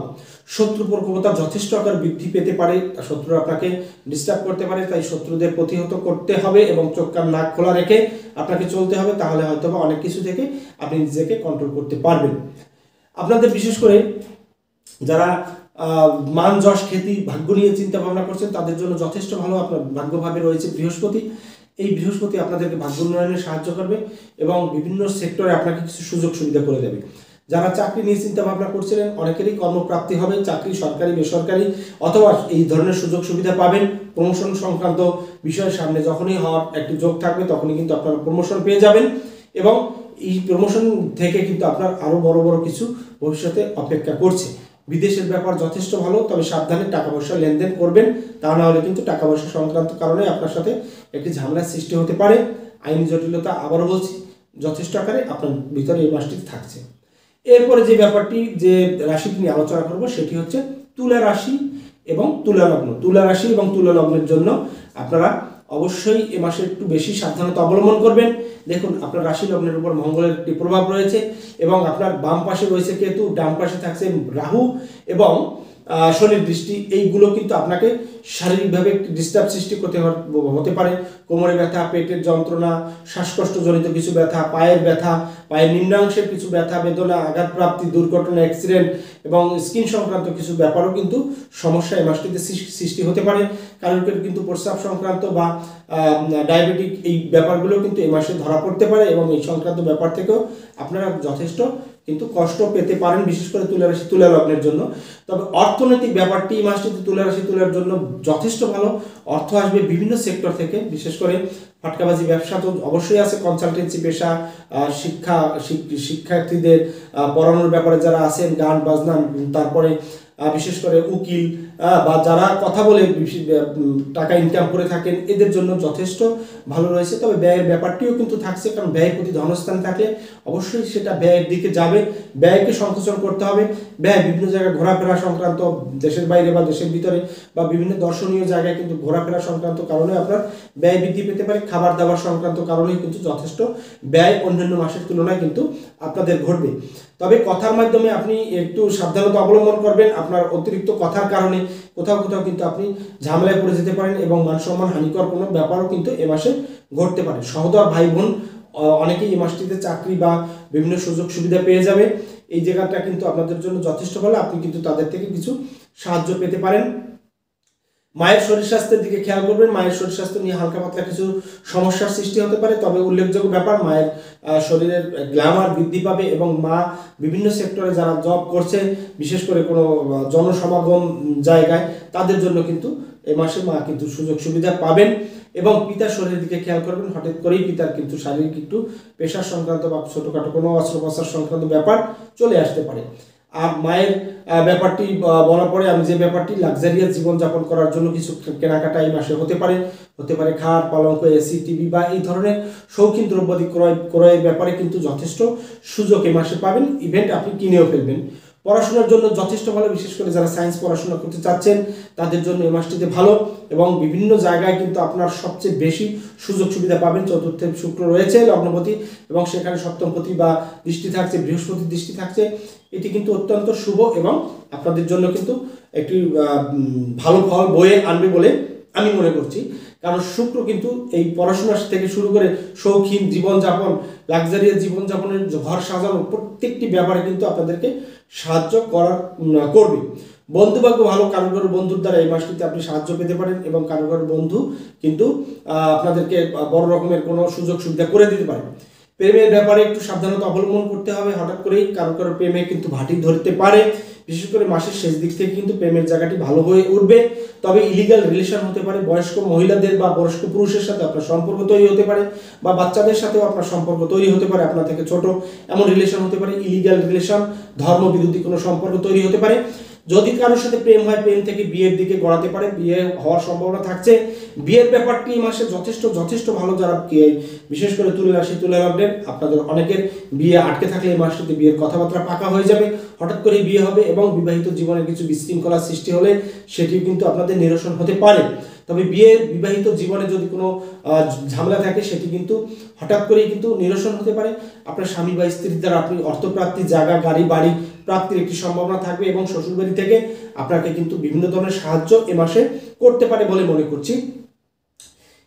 শত্রু প্রকোপতা যথেষ্ট আকার বৃদ্ধি পেতে পারে, শত্রুরা আপনাকে ডিস্টার্ব করতে পারে, তাই শত্রুদের প্রতিহত করতে হবে এবং চোখ কান নাক খোলা রেখে আপনাকে চলতে হবে, তাহলে হয়তো বা অনেক কিছু থেকে আপনি নিজেকে কন্ট্রোল করতে পারবেন। আপনাদের বিশেষ করে যারা মান যশ খ্যাতি ভাগ্য নিয়ে চিন্তা ভাবনা করছেন, তাদের জন্য যথেষ্ট ভালো। আপনার ভাগ্যভাবে রয়েছে বৃহস্পতি। এই বৃহস্পতি আপনাদেরকে ভাগ্য উন্নয়নে সাহায্য করবে এবং বিভিন্ন সেক্টরে আপনাকে কিছু সুযোগ সুবিধা করে দেবে। যারা চাকরি নিয়ে চিন্তা ভাবনা করছিলেন অনেকেরই কর্মপ্রাপ্তি হবে, চাকরি সরকারি বেসরকারি অথবা এই ধরনের সুযোগ সুবিধা পাবেন। প্রমোশন সংক্রান্ত বিষয়ের সামনে যখনই হওয়ার একটি যোগ থাকবে তখনই কিন্তু আপনারা প্রমোশন পেয়ে যাবেন এবং এই প্রমোশন থেকে কিন্তু আপনার আরও বড় বড় কিছু ভবিষ্যতে অপেক্ষা করছে। বিদেশের ব্যাপার যথেষ্ট ভালো, তবে সাবধানে টাকা পয়সা লেনদেন করবেন, তা না হলে কিন্তু টাকা পয়সা সংক্রান্ত কারণে আপনার সাথে একটি ঝামেলার সৃষ্টি হতে পারে। আইনি জটিলতা আবারও বলছি যথেষ্ট আকারে আপনার ভিতরে এই মাসটি থাকছে। এরপরে যে ব্যাপারটি যে রাশিটি নিয়ে আলোচনা করব সেটি হচ্ছে তুলা রাশি এবং তুলা লগ্ন। তুলা রাশি এবং তুলা লগ্নের জন্য আপনারা অবশ্যই এ মাসে একটু বেশি সাবধানতা অবলম্বন করবেন। দেখুন আপনার রাশি লগ্নের উপর মঙ্গলের একটি প্রভাব রয়েছে এবং আপনার বাম পাশে রয়েছে কেতু, ডান পাশে থাকছে রাহু এবং শনির দৃষ্টি। এইগুলো কিন্তু আপনাকে শারীরিকভাবে একটি ডিস্টার্ব সৃষ্টি করতে হতে পারে। কোমরে ব্যথা, পেটের যন্ত্রণা, শ্বাসকষ্টজনিত কিছু ব্যথা, পায়ের ব্যথা, পায়ের নিম্নাংশের কিছু ব্যথা বেদনা, আঘাতপ্রাপ্তি, দুর্ঘটনা, অ্যাক্সিডেন্ট এবং স্কিন সংক্রান্ত কিছু ব্যাপারও কিন্তু সমস্যা এই মাসটিতে সৃষ্টি হতে পারে। কারোর কিন্তু প্রস্রাব সংক্রান্ত বা ডায়াবেটিক এই ব্যাপারগুলো কিন্তু এই মাসে ধরা পড়তে পারে এবং এই সংক্রান্ত ব্যাপার থেকেও আপনারা যথেষ্ট কিন্তু কষ্ট পেতে পারেন, বিশেষ করে তুলা রাশি তুলা লগ্নের জন্য। তবে অর্থনৈতিক ব্যাপারটি এই মাসটিতে তুলা রাশি তুলার জন্য যথেষ্ট ভালো। অর্থ আসবে বিভিন্ন সেক্টর থেকে, বিশেষ করে ফাটকাবাজি ব্যবসা তো অবশ্যই আছে, কনসালটেন্সি পেশা, শিক্ষার্থীদের পড়ানোর ব্যাপারে যারা আছেন, গান বাজনা, তারপরে বিশেষ করে উকিল বা যারা কথা বলে টাকা ইনকাম করে থাকেন এদের জন্য যথেষ্ট ভালো রয়েছে। তবে ব্যয়ের ব্যাপারটিও কিন্তু থাকছে, কারণ ব্যয় প্রতি ধনস্থান থাকলে অবশ্যই সেটা ব্যয়ের দিকে যাবে, ব্যয়কে সংকোচন করতে হবে। ব্যয় বিভিন্ন জায়গায় ঘোরাফেরা সংক্রান্ত, দেশের বাইরে বা দেশের ভিতরে বা বিভিন্ন দর্শনীয় জায়গায় কিন্তু ঘোরাফেরা সংক্রান্ত কারণে আপনার ব্যয় বৃদ্ধি পেতে পারে। খাবার দাবার সংক্রান্ত কারণেই কিন্তু যথেষ্ট ব্যয় অন্যান্য মাসের তুলনায় কিন্তু আপনাদের ঘটবে। তবে কথার মাধ্যমে আপনি একটু সাবধানতা অবলম্বন করবেন। আপনার অতিরিক্ত কথার কারণে কোথাও কোথাও কিন্তু আপনি ঝামেলায় পড়ে যেতে পারেন এবং মান সম্মান হানিকর কোনো ব্যাপারও কিন্তু এ মাসে ঘটতে পারে। সহোদর ভাই বোন অনেকেই এই মাসটিতে চাকরি বা বিভিন্ন সুযোগ সুবিধা পেয়ে যাবে। এই জায়গাটা কিন্তু আপনাদের জন্য যথেষ্ট ভালো, আপনি কিন্তু তাদের থেকে কিছু সাহায্য পেতে পারেন। মায়ের শরীর স্বাস্থ্যের দিকে খেয়াল করবেন। মায়ের শরীর স্বাস্থ্য নিয়ে হালকা পাতলা কিছু সমস্যার সৃষ্টি হতে পারে, তবে উল্লেখযোগ্য ব্যাপার মায়ের শরীরের গ্ল্যামার বৃদ্ধি পাবে এবং মা বিভিন্ন সেক্টরে যারা জব করছে, বিশেষ করে কোনো জনসমাগম জায়গায়, তাদের জন্য কিন্তু এ মাসে মা কিন্তু সুযোগ সুবিধা পাবেন। এবং পিতার শরীরের দিকে খেয়াল করবেন। হঠাৎ করেই পিতার কিন্তু শারীরিক একটু পেশার সংক্রান্ত বা ছোটোখাটো কোনো অস্ত্রোপচার সংক্রান্ত ব্যাপার চলে আসতে পারে। আর মায়ের ব্যাপারটি বলার পরে আমি যে ব্যাপারটি লাক্সারিয়াস জীবনযাপন করার জন্য কিছু কেনাকাটা এই মাসে হতে পারে খাট, পালঙ্ক, এসি, টিভি বা এই ধরনের শৌখিন দ্রব্যাদি ক্রয়ের ব্যাপারে কিন্তু যথেষ্ট সুযোগ এই মাসে পাবেন। ইভেন্ট আপনি কিনেও ফেলবেন। পড়াশোনার জন্য যথেষ্ট ভালো, বিশেষ করে যারা সায়েন্স পড়াশোনা করতে চাচ্ছেন তাদের জন্য এই মাসটিতে ভালো এবং বিভিন্ন জায়গায় কিন্তু আপনার সবচেয়ে বেশি সুযোগ সুবিধা পাবেন। চতুর্থে শুক্র রয়েছে লগ্নপতি এবং সেখানে সপ্তমপতি বা দৃষ্টি থাকছে, বৃহস্পতির দৃষ্টি থাকছে। এটি কিন্তু অত্যন্ত শুভ এবং আপনাদের জন্য কিন্তু একটি ভালো ফল বয়ে আনবে বলে আমি মনে করছি। কারণ শুক্র কিন্তু এই পড়াশোনা থেকে শুরু করে শৌখিন জীবনযাপন, লাক্সারিয়াস জীবনযাপনের ঘর সাজানো প্রত্যেকটি ব্যাপারে কিন্তু আপনাদেরকে সাহায্য করবে। বন্ধুভাগ্য ভালো, কারোর বন্ধুর দ্বারা এই মাসটিতে আপনি সাহায্য পেতে পারেন এবং কারোর বন্ধু কিন্তু আপনাদেরকে বড় রকমের কোনো সুযোগ সুবিধা করে দিতে পারে। প্রেমের ব্যাপারে একটু সাবধানতা অবলম্বন করতে হবে। হঠাৎ করেই কারো প্রেমে কিন্তু ভাটি ধরতে পারে, বিশেষ করে মাসের শেষ দিক থেকে কিন্তু প্রেমের জায়গাটি ভালো হয়ে উঠবে। তবে ইলিগাল রিলেশন হতে পারে, বয়স্ক মহিলাদের বা বয়স্ক পুরুষের সাথে আপনার সম্পর্ক তৈরি হতে পারে বা বাচ্চাদের সাথেও আপনার সম্পর্ক তৈরি হতে পারে, আপনার থেকে ছোট এমন রিলেশন হতে পারে। ইলিগাল রিলেশন, ধর্মবিরোধী কোনো সম্পর্ক তৈরি হতে পারে। যদি কারোর সাথে প্রেম হয়, প্রেম থেকে বিয়ের দিকে গড়াতে পারে, বিয়ে হওয়ার সম্ভাবনা থাকছে। বিয়ের ব্যাপারটি এই মাসে যথেষ্ট ভালো। যারা বিশেষ করে তুলা রাশি তুলা লগ্নের আপনাদের অনেকের বিয়ে আটকে থাকলে এই মাসটিতে বিয়ের কথাবার্তা পাকা হয়ে যাবে, হঠাৎ করে বিয়ে হবে এবং বিবাহিত জীবনে কিছু বিশৃঙ্খলার সৃষ্টি হলে সেটিও কিন্তু আপনাদের নিরসন হতে পারে। তবে বিবাহিত জীবনে যদি কোনো ঝামেলা থাকে সেটি কিন্তু হঠাৎ করেই কিন্তু নিরসন হতে পারে। আপনার স্বামী বা স্ত্রীর দ্বারা আপনি অর্থপ্রাপ্তি, জায়গা, গাড়ি, বাড়ি প্রাপ্তির একটি সম্ভাবনা থাকবে এবং শ্বশুরবাড়ি থেকে আপনাকে কিন্তু বিভিন্ন ধরনের সাহায্য এ মাসে করতে পারে বলে মনে করছি।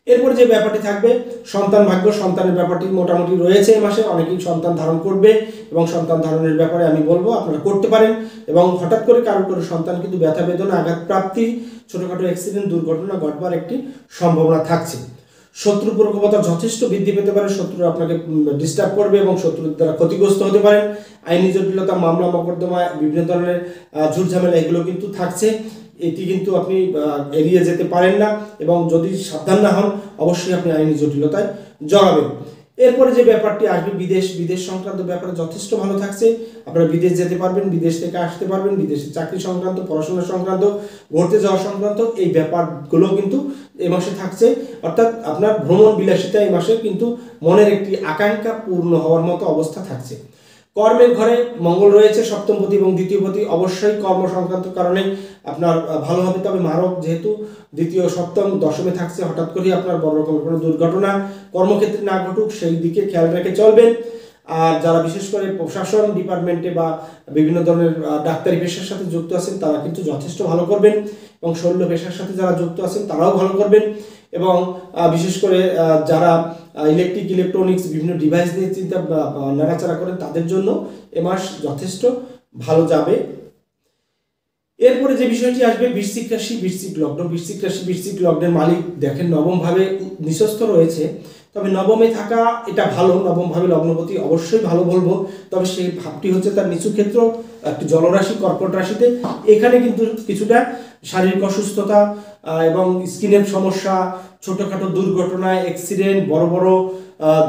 এরপরে যে ব্যাপারটি থাকবে সন্তান ভাগ্য, সন্তানের ব্যাপারটি মোটামুটি রয়েছে এই মাসে। অনেকেই সন্তান ধারণ করবে এবং সন্তান ধারণের ব্যাপারে আমি বলবো আপনারা করতে পারেন এবং হঠাৎ করে কারোর সন্তান কিন্তু ব্যথা বেদনা, আঘাত প্রাপ্তি, ছোটখাটো অ্যাক্সিডেন্ট, দুর্ঘটনা ঘটবার একটি সম্ভাবনা থাকছে। শত্রু প্রকোপতা যথেষ্ট বৃদ্ধি পেতে পারে, শত্রুরা আপনাকে ডিস্টার্ব করবে এবং শত্রুর দ্বারা ক্ষতিগ্রস্ত হতে পারেন। আইনি জটিলতা, মামলা মোকদ্দমা, বিভিন্ন ধরনের ঝুট ঝামেলা এগুলো কিন্তু থাকছে, এটি কিন্তু আপনি এড়িয়ে যেতে পারেন না এবং যদি সাবধান না হন অবশ্যই আপনি আইনি জটিলতায় জড়াবেন। এরপরে যে ব্যাপারটি আসবে বিদেশ সংক্রান্ত ব্যাপারে যথেষ্ট ভালো থাকছে, আপনারা বিদেশ যেতে পারবেন, বিদেশ থেকে আসতে পারবেন, বিদেশে চাকরি সংক্রান্ত, পড়াশোনা সংক্রান্ত, ঘুরতে যাওয়া সংক্রান্ত এই ব্যাপারগুলো কিন্তু এই মাসে থাকছে। অর্থাৎ আপনার ভ্রমণ বিলাসিতা এই মাসে কিন্তু মনের একটি আকাঙ্ক্ষা পূর্ণ হওয়ার মতো অবস্থা থাকছে। কর্মের ঘরে মঙ্গল রয়েছে সপ্তমপতি এবং দ্বিতীয়পতি, অবশ্যই কর্ম সংক্রান্ত কারণে আপনার ভালো হবে। তবে মারক যেহেতু দ্বিতীয় সপ্তম দশমে থাকছে, হঠাৎ করে আপনার বড় রকমের কোনো দুর্ঘটনা কর্মক্ষেত্রে না ঘটুক সেই দিকে খেয়াল রেখে চলবেন। আর যারা বিশেষ করে প্রশাসন ডিপার্টমেন্টে বা বিভিন্ন ধরনের ডাক্তারি পেশার সাথে যুক্ত আছেন তারা কিন্তু যথেষ্ট ভালো করবেন এবং শল্য পেশার সাথে যারা যুক্ত আছেন তারাও ভালো করবেন এবং বিশেষ করে যারা ইলেকট্রনিক্স বিভিন্ন ডিভাইস নিয়ে চিন্তা নাড়াচাড়া করেন তাদের জন্য এ মাস যথেষ্ট ভালো যাবে। এরপরে যে বিষয়টি আসবে বৃশ্চিক রাশি, বৃশ্চিক লগ্ন। বৃশ্চিক রাশি, বৃশ্চিক লগ্নের মালিক দেখেন নবম ভাবে নিঃস্বস্থ রয়েছে, তবে নবমে থাকা এটা ভালো, নবম ভাবে লগ্নপতি অবশ্যই ভালো বলবো। তবে সেই ভাবটি হচ্ছে তার নিচু ক্ষেত্র একটি জলরাশি কর্কট রাশিতে, এখানে কিন্তু কিছুটা শারীরিক অসুস্থতা এবং স্কিনের সমস্যা, ছোটখাটো দুর্ঘটনা, অ্যাক্সিডেন্ট, বড় বড়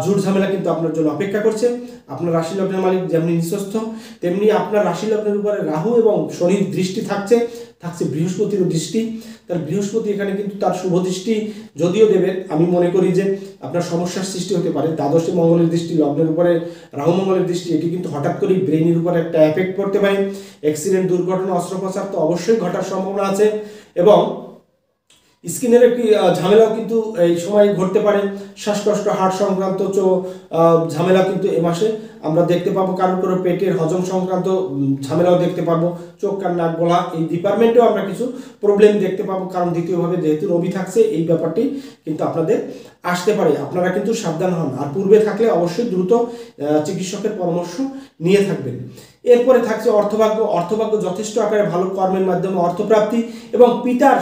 ঝুট ঝামেলা কিন্তু আপনার জন্য অপেক্ষা করছে। আপনার রাশি লগ্নের মালিক যেমনি নিঃস্বস্থ তেমনি আপনার রাশি লগ্নের উপরে রাহু এবং শনির দৃষ্টি থাকছে বৃহস্পতির দৃষ্টি। তার বৃহস্পতি এখানে কিন্তু তার শুভ দৃষ্টি যদিও দেবে, আমি মনে করি যে আপনার সমস্যার সৃষ্টি হতে পারে। দ্বাদশে মঙ্গলের দৃষ্টি, লগ্নের উপরে রাহু মঙ্গলের দৃষ্টি, এটি কিন্তু হঠাৎ করেই ব্রেইনের উপরে একটা এফেক্ট পড়তে পারে। অ্যাক্সিডেন্ট, দুর্ঘটনা, অস্ত্রোপচার তো অবশ্যই ঘটার সম্ভাবনা আছে এবং স্কিনের একটি ঝামেলাও কিন্তু এই সময় ঘটতে পারে। শ্বাসকষ্ট, হার্ট সংক্রান্ত ঝামেলা কিন্তু এ মাসে আমরা দেখতে পাবো। কারোর পেটের হজম সংক্রান্ত ঝামেলাও দেখতে পাবো। চোখ, কান, নাক, গলা এই ডিপার্টমেন্টেও আমরা কিছু প্রবলেম দেখতে পাবো, কারণ দ্বিতীয়ভাবে যেহেতু রবি থাকছে এই ব্যাপারটি কিন্তু আপনাদের আসতে পারে। আপনারা কিন্তু সাবধান হন, আর পূর্বে থাকলে অবশ্যই দ্রুত চিকিৎসকের পরামর্শ নিয়ে থাকবেন। এরপরে থাকছে অর্থভাগ্য। অর্থভাগ্য যথেষ্ট আকারে ভালো, কর্মের মাধ্যমে অর্থপ্রাপ্তি এবং পিতার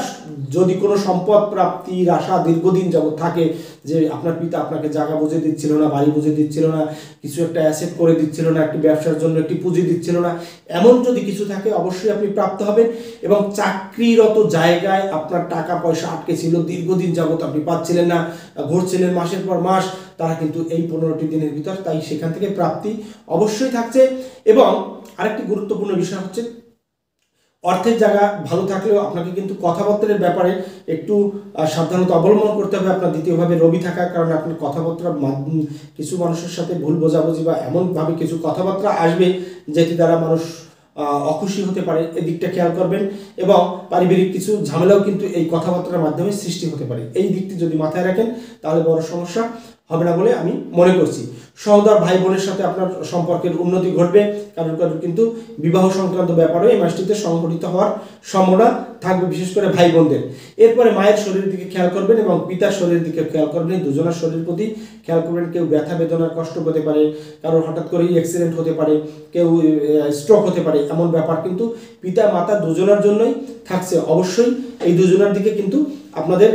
যদি কোনো সম্পদ প্রাপ্তির আশা দীর্ঘদিন যাবত থাকে, যে আপনার পিতা আপনাকে জায়গা বুঝে দিচ্ছিল না, বাড়ি বুঝে দিচ্ছিল না, কিছু একটা অ্যাসেট করে দিচ্ছিল না, একটি ব্যবসার জন্য একটি পুঁজি দিচ্ছিল না, এমন যদি কিছু থাকে অবশ্যই আপনি প্রাপ্ত হবেন। এবং চাকরিরত জায়গায় আপনার টাকা পয়সা আটকে ছিল, দীর্ঘদিন যাবত আপনি পাচ্ছিলেন না, ঘুরছিলেন মাসের পর মাস, তারা কিন্তু এই 15টি দিনের ভিতর তাই সেখান থেকে প্রাপ্তি অবশ্যই থাকছে। এবং আরেকটি গুরুত্বপূর্ণ বিষয় হচ্ছে অর্থের জায়গা ভালো থাকলেও আপনাকে কিন্তু কথাবার্তার ব্যাপারে একটু সাবধানতা অবলম্বন করতে হবে। আপনার দ্বিতীয়ভাবে রবি থাকার কারণে আপনার কথাবার্তার কিছু মানুষের সাথে ভুল বোঝাবুঝি বা এমনভাবে কিছু কথাবার্তা আসবে যেটি দ্বারা মানুষ অখুশি হতে পারে, এদিকটা খেয়াল করবেন। এবং পারিবারিক কিছু ঝামেলাও কিন্তু এই কথাবার্তার মাধ্যমে সৃষ্টি হতে পারে, এই দিকটি যদি মাথায় রাখেন তাহলে বড় সমস্যা হবে না বলে আমি মনে করছি। সহোদর ভাই বোনের সাথে আপনার সম্পর্কের উন্নতি ঘটবে, কারণ কিন্তু বিবাহ সংক্রান্ত ব্যাপারে এই মাসটিতে সংঘটিত হওয়ার সম্ভাবনা থাকবে, বিশেষ করে ভাই বোনদের। এরপরে মায়ের শরীরের দিকে খেয়াল করবেন এবং পিতার শরীরের দিকে খেয়াল করবেন, দুজনের শরীরের প্রতি খেয়াল করবেন। কেউ ব্যথা বেদনার কষ্ট পেতে পারে, কারোর হঠাৎ করেই অ্যাক্সিডেন্ট হতে পারে, কেউ স্ট্রোক হতে পারে, এমন ব্যাপার কিন্তু পিতা মাতা দুজনের জন্যই থাকছে। অবশ্যই এই দুজনের দিকে কিন্তু আপনাদের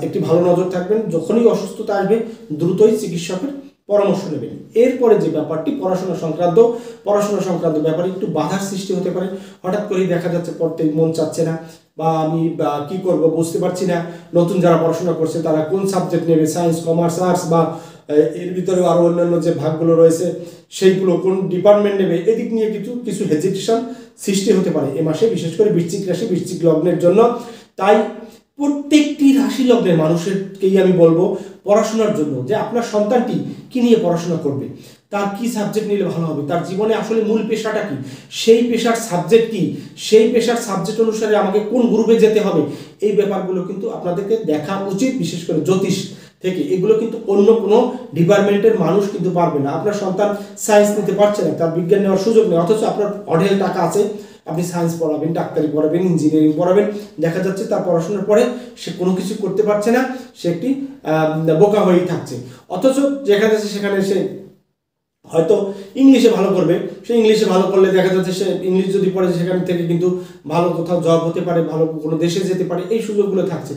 একটি ভালো নজর থাকবেন। যখনই অসুস্থতা আসবে দ্রুতই চিকিৎসকের পরামর্শ নেবেন। এরপরে যে ব্যাপারটি পড়াশোনা সংক্রান্ত ব্যাপারে একটু বাধার সৃষ্টি হতে পারে। হঠাৎ করেই দেখা যাচ্ছে পড়তে মন চাচ্ছে না, বা আমি কি করব বুঝতে পারছি না। নতুন যারা পড়াশোনা করছে তারা কোন সাবজেক্ট নেবে, সায়েন্স, কমার্স, আর্টস, বা এর ভিতরেও আরও অন্যান্য যে ভাগগুলো রয়েছে সেইগুলো কোন ডিপার্টমেন্ট নেবে, এদিক নিয়ে কিছু হেজিটেশন সৃষ্টি হতে পারে এ মাসে, বিশেষ করে বৃশ্চিক রাশি, বৃশ্চিক লগ্নের জন্য। তাই প্রত্যেকটি রাশি লগ্নের মানুষেরকেই আমি বলবো পড়াশোনার জন্য, যে আপনার সন্তানটি কি নিয়ে পড়াশোনা করবে, তার কি সাবজেক্ট নিলে ভালো হবে, তার জীবনে আসলে মূল পেশাটা কি, সেই পেশার সাবজেক্ট কি, সেই পেশার সাবজেক্ট অনুসারে আমাকে কোন গ্রুপে যেতে হবে, এই ব্যাপারগুলো কিন্তু আপনাদেরকে দেখা উচিত। বিশেষ করে জ্যোতিষ থেকে এগুলো কিন্তু অন্য কোনো ডিপার্টমেন্টের মানুষ কিন্তু পারবে না। আপনার সন্তান সায়েন্স নিতে পারছে না, তার বিজ্ঞান নেওয়ার সুযোগ নেই, অথচ আপনার অঢেল টাকা আছে, আপনি সায়েন্স পড়াবেন, ডাক্তারি পড়াবেন, ইঞ্জিনিয়ারিং পড়াবেন, দেখা যাচ্ছে তার পড়াশোনার পরে সে কোনো কিছু করতে পারছে না, সে একটি বোকা হয়েই থাকছে। অথচ যেখানে আছে সেখানে সে হয়তো ইংলিশে ভালো করবে, সে ইংলিশে ভালো করলে দেখা যাচ্ছে সে ইংলিশ যদি পড়ে সেখান থেকে কিন্তু ভালো কোথাও জব হতে পারে, ভালো কোনো দেশে যেতে পারে, এই সুযোগগুলো থাকছে।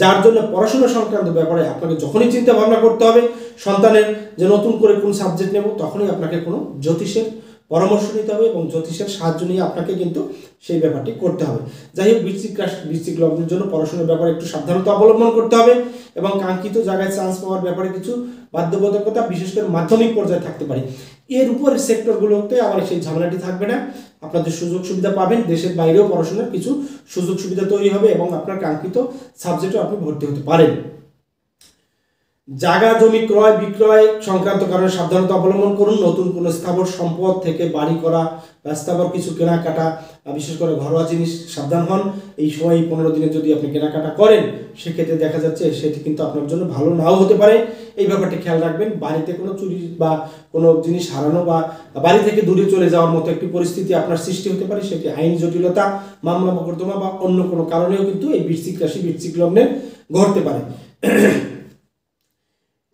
যার জন্য পড়াশোনা সংক্রান্ত ব্যাপারে আপনাকে যখনই চিন্তা ভাবনা করতে হবে সন্তানের যে নতুন করে কোন সাবজেক্ট নেব, তখনই আপনাকে কোনো জ্যোতিষের পরামর্শ নিতে হবে এবং জ্যোতিষের সাহায্য নিয়ে আপনাকে কিন্তু সেই ব্যাপারটি করতে হবে। যাই হোক, বৃশ্চিক লগ্নের জন্য পড়াশোনার ব্যাপারে একটু সাবধানতা অবলম্বন করতে হবে এবং কাঙ্ক্ষিত জায়গায় চান্স পাওয়ার ব্যাপারে কিছু বাধ্যবাধকতা বিশেষ করে মাধ্যমিক পর্যায়ে থাকতে পারে। এর উপরের সেক্টরগুলোতে আবার সেই ঝামেলাটি থাকবে না, আপনাদের সুযোগ সুবিধা পাবেন, দেশের বাইরেও পড়াশোনার কিছু সুযোগ সুবিধা তৈরি হবে এবং আপনার কাঙ্ক্ষিত সাবজেক্টও আপনি ভর্তি হতে পারেন। জায়গা জমি ক্রয় বিক্রয় সংক্রান্ত কারণে সাবধানতা অবলম্বন করুন। নতুন কোনো স্থাবর সম্পদ থেকে বাড়ি করা বা স্থাবর কিছু কেনাকাটা, বিশেষ করে ঘরোয়া জিনিস সাবধান হন। এই সময় 15 দিনে যদি আপনি কেনাকাটা করেন সেক্ষেত্রে দেখা যাচ্ছে সেটি কিন্তু আপনার জন্য ভালো নাও হতে পারে। এই ব্যাপারটি খেয়াল রাখবেন। বাড়িতে কোনো চুরি বা কোনো জিনিস হারানো বা বাড়ি থেকে দূরে চলে যাওয়ার মতো একটি পরিস্থিতি আপনার সৃষ্টি হতে পারে, সেটি আইন জটিলতা, মামলা মোকদ্দমা বা অন্য কোনো কারণেও কিন্তু এই বৃশ্চিক রাশি বৃশ্চিক লগ্নে ঘটতে পারে।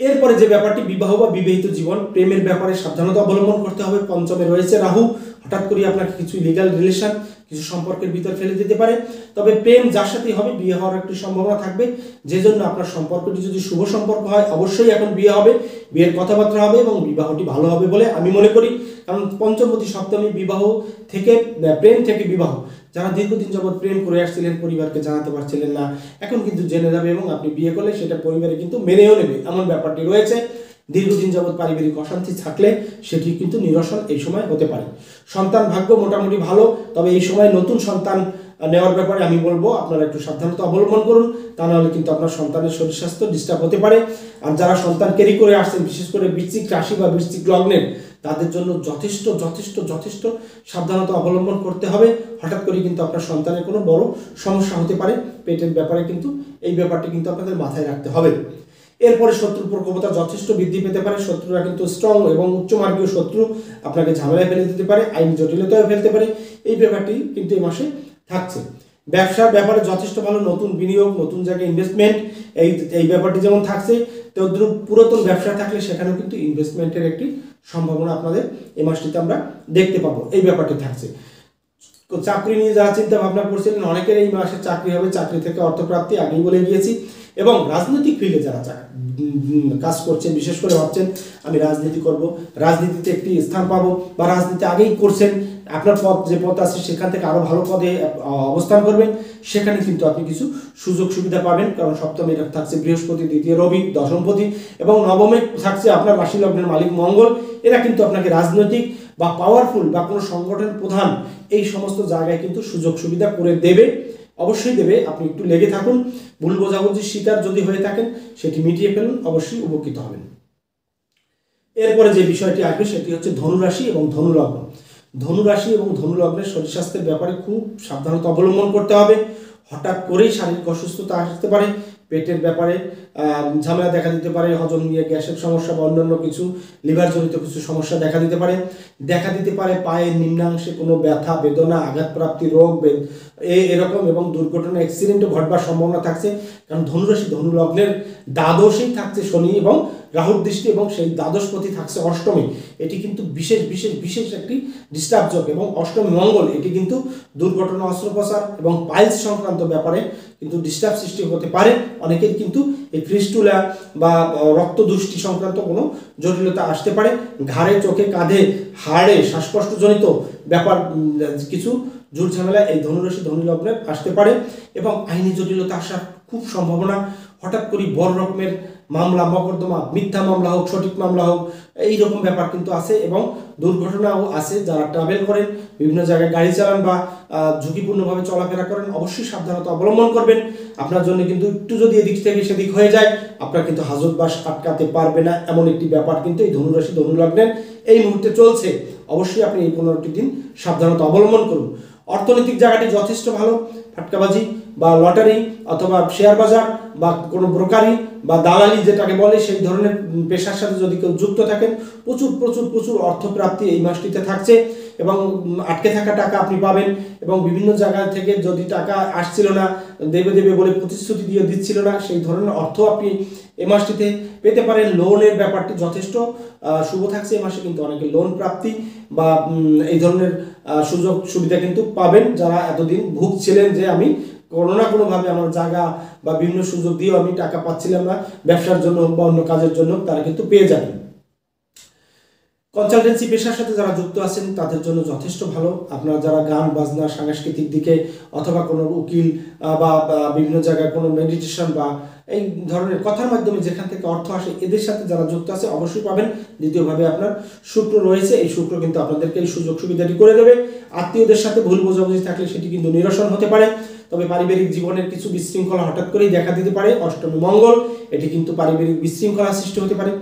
এরপরে যে ব্যাপারটি বিবাহ বা বিবাহিত জীবন, প্রেমের ব্যাপারে সাবধানতা অবলম্বন করতে হবে। পঞ্চমে রয়েছে রাহু, হঠাৎ করে আপনাকে কিছু লিগ্যাল রিলেশন, কিছু সম্পর্কের ভিতর ফেলে দিতে পারে। তবে প্রেম যার সাথে হবে বিয়ে হওয়ার একটি সম্ভাবনা থাকবে, যে জন্য আপনার সম্পর্কটি যদি শুভ সম্পর্ক হয় অবশ্যই এখন বিয়ে হবে, বিয়ের কথাবার্তা হবে এবং বিবাহটি ভালো হবে বলে আমি মনে করি। কারণ পঞ্চমপতি সপ্তমী বিবাহ থেকে, প্রেম থেকে বিবাহ, যারা দীর্ঘদিন যাবৎ প্রেম করে আসছিলেন পরিবারকে জানাতে পারছিলেন না, এখন কিন্তু জেনে যাবে এবং আপনি বিয়ে করলে সেটা পরিবারে কিন্তু মেনেও নেবে, এমন ব্যাপারটি রয়েছে। দীর্ঘদিন যাবৎ পারিবারিক অশান্তি থাকলে সেটি কিন্তু নিরসন এই সময় হতে পারে। সন্তান ভাগ্য মোটামুটি ভালো, তবে এই সময় নতুন সন্তান নেওয়ার ব্যাপারে আমি বলবো আপনারা একটু সাবধানতা অবলম্বন করুন, তা নাহলে কিন্তু আপনার সন্তানের শরীর স্বাস্থ্য ডিস্টার্ব হতে পারে। আর যারা সন্তান ক্যারি করে আসছেন, বিশেষ করে বৃশ্চিক রাশি বা বৃশ্চিক লগ্নের, তাদের জন্য যথেষ্ট যথেষ্ট যথেষ্ট সাবধানতা অবলম্বন করতে হবে। হঠাৎ করে কিন্তু আপনার সন্তানের কোনো বড় সমস্যা হতে পারে, পেটের ব্যাপারে কিন্তু এই ব্যাপারটি কিন্তু আপনাদের মাথায় রাখতে হবে। এরপরে শত্রুর প্রকোপতা যথেষ্ট বৃদ্ধি পেতে পারে। শত্রুরা কিন্তু স্ট্রং এবং উচ্চমার্গীয় শত্রু আপনাকে ঝামেলায় ফেলে দিতে পারে, আইনি জটিলতায় ফেলতে পারে, এই ব্যাপারটি কিন্তু এই মাসে থাকছে। ব্যবসার ব্যাপারে যথেষ্ট ভালো, নতুন বিনিয়োগ, নতুন জায়গায় ইনভেস্টমেন্ট, এই ব্যাপারটি যেমন থাকছে, তদ্রুপ পুরাতন ব্যবসা থাকলে সেখানেও কিন্তু ইনভেস্টমেন্টের একটি সম্ভাবনা আপনাদের এই মাসটিতে আমরা দেখতে পাবো, এই ব্যাপারটি থাকছে। চাকরি নিয়ে যারা চিন্তা ভাবনা করছিলেন অনেকের এই মাসে চাকরি হবে, চাকরি থেকে অর্থপ্রাপ্তি আগেই বলে গিয়েছি। এবং রাজনৈতিক ফিল্ডে যারা কাজ করছেন, বিশেষ করে ভাবছেন আমি রাজনীতি করব, রাজনীতিতে একটি স্থান পাবো, বা রাজনীতি আগেই করছেন, আপনার পদ যে পদ আছে সেখান থেকে আরো ভালো পদে অবস্থান করবেন, সেখানে কিন্তু আপনি কিছু সুযোগ সুবিধা পাবেন। কারণ সপ্তমে থাকছে বৃহস্পতি, দ্বিতীয় রবি, দশমপতি, এবং নবমে থাকছে আপনার রাশি লগ্নের মালিক মঙ্গল। এরা কিন্তু আপনাকে রাজনৈতিক বা পাওয়ারফুল বা কোনো সংগঠনের প্রধান, এই সমস্ত জায়গায় কিন্তু সুযোগ সুবিধা করে দেবে, অবশ্যই দেবে। আপনি একটু লেগে থাকুন, ভুল বোঝাবুঝির শিকার যদি হয়ে থাকেন সেটি মিটিয়ে ফেলুন, অবশ্যই উপকৃত হবেন। এরপরে যে বিষয়টি আসবে সেটি হচ্ছে ধনুরাশি এবং ধনুলগ্ন। ধনুরাশি এবং ধনুলগ্নের শরীর স্বাস্থ্যের ব্যাপারে খুব সাবধানতা অবলম্বন করতে হবে। হঠাৎ করেই শারীরিক অসুস্থতা আসতে পারে, পেটের ব্যাপারে ঝামেলা দেখা দিতে পারে, হজম নিয়ে গ্যাসের সমস্যা বা অন্যান্য কিছু লিভারজনিত কিছু সমস্যা দেখা দিতে পারে। পায়ের নিম্নাংশে কোনো ব্যথা বেদনা, আঘাতপ্রাপ্তি, রোগ এরকম এবং দুর্ঘটনা, অ্যাক্সিডেন্টও ঘটবার সম্ভাবনা থাকছে। কারণ ধনুরাশি ধনুলগ্নের দ্বাদশেই থাকছে শনি এবং রাহুর দৃষ্টি, এবং সেই দ্বাদশপতি থাকছে অষ্টমী। এটি কিন্তু বিশেষ বিশেষ বিশেষ একটি ডিস্টার্বযোগ, এবং অষ্টমী মঙ্গল, এটি কিন্তু দুর্ঘটনা, অস্ত্রোপচার এবং পাইলস সংক্রান্ত ব্যাপারে কিন্তু ডিস্টার্ব সৃষ্টি হতে পারে। অনেকের কিন্তু এই ফিস্টুলা বা রক্তদুষ্টি সংক্রান্ত কোনো জটিলতা আসতে পারে। ঘাড়ে, চোখে, কাঁধে, হাড়ে শ্বাসকষ্টজনিত ব্যাপার কিছু ঝুট ঝামেলা এই ধনুরাশি ধনুলগ্নে আসতে পারে, এবং আইনি জটিলতা আসার খুব সম্ভাবনা। হঠাৎ করে বড় রকমের মামলা মোকদ্দমা, মিথ্যা মামলা হোক, সঠিক মামলা হোক, এইরকম ব্যাপার কিন্তু আছে, এবং দুর্ঘটনাও আছে। যারা ট্রাভেল করেন, বিভিন্ন জায়গায় গাড়ি চালান বা ঝুঁকিপূর্ণভাবে চলাফেরা করেন, অবশ্যই সাবধানতা অবলম্বন করবেন। আপনার জন্য কিন্তু একটু যদি এদিক থেকে সেদিক হয়ে যায়, আপনার কিন্তু হাজতবাস আটকাতে পারবে না, এমন একটি ব্যাপার কিন্তু এই ধনুরাশি ধনুলগ্নের এই মুহূর্তে চলছে। অবশ্যই আপনি এই 15টি দিন সাবধানতা অবলম্বন করুন। অর্থনৈতিক জায়গাটি যথেষ্ট ভালো, ফাটকাবাজি বা লটারি অথবা শেয়ার বাজার বা কোনো ব্রোকারি বা দালালি যেটাকে বলে সেই ধরনের পেশার সাথে যদি কেউ যুক্ত থাকেন, প্রচুর প্রচুর প্রচুর অর্থপ্রাপ্তি এই মাসটিতে থাকছে এবং আটকে থাকা টাকা আপনি পাবেন। এবং বিভিন্ন জায়গা থেকে যদি টাকা আসছিল না, দেবে দেবে বলে প্রতিশ্রুতি দিয়ে দিচ্ছিল না, সেই ধরনের অর্থ আপনি এই মাসটিতে পেতে পারেন। লোনের ব্যাপারটি যথেষ্ট শুভ থাকছে এই মাসে, কিন্তু অনেকে লোন প্রাপ্তি বা এই ধরনের সুযোগ সুবিধা কিন্তু পাবেন, যারা এতদিন ভুগছিলেন যে আমি কোনো না কোনোভাবে আমার জায়গা বা বিভিন্ন সুযোগ দিয়েও আমি টাকা পাচ্ছিলাম না, ব্যবসার জন্য বা অন্য কাজের জন্য, তারা কিন্তু পেয়ে যাবেন। কনসালটেন্সি পেশার সাথে যারা যুক্ত আছেন তাদের জন্য যথেষ্ট ভালো। আপনারা যারা গান বাজনা সাংস্কৃতিক দিকে অথবা কোনো উকিল বা বিভিন্ন জায়গায় কোনো মেডিটেশন বা এই ধরনের কথার মাধ্যমে যেখান থেকে অর্থ আসে, এদের সাথে যারা যুক্ত আছে অবশ্যই পাবেন। দ্বিতীয়ভাবে আপনার শুক্র রয়েছে, এই শুক্র কিন্তু আপনাদেরকে এই সুযোগ সুবিধাটি করে দেবে। আত্মীয়দের সাথে ভুল বোঝাবুঝি থাকলে সেটি কিন্তু নিরসন হতে পারে। তবে পারিবারিক জীবনের কিছু বিশৃঙ্খলা হঠাৎ করেই দেখা দিতে পারে। অষ্টমী মঙ্গল, এটি কিন্তু পারিবারিক বিশৃঙ্খলা সৃষ্টি হতে পারে।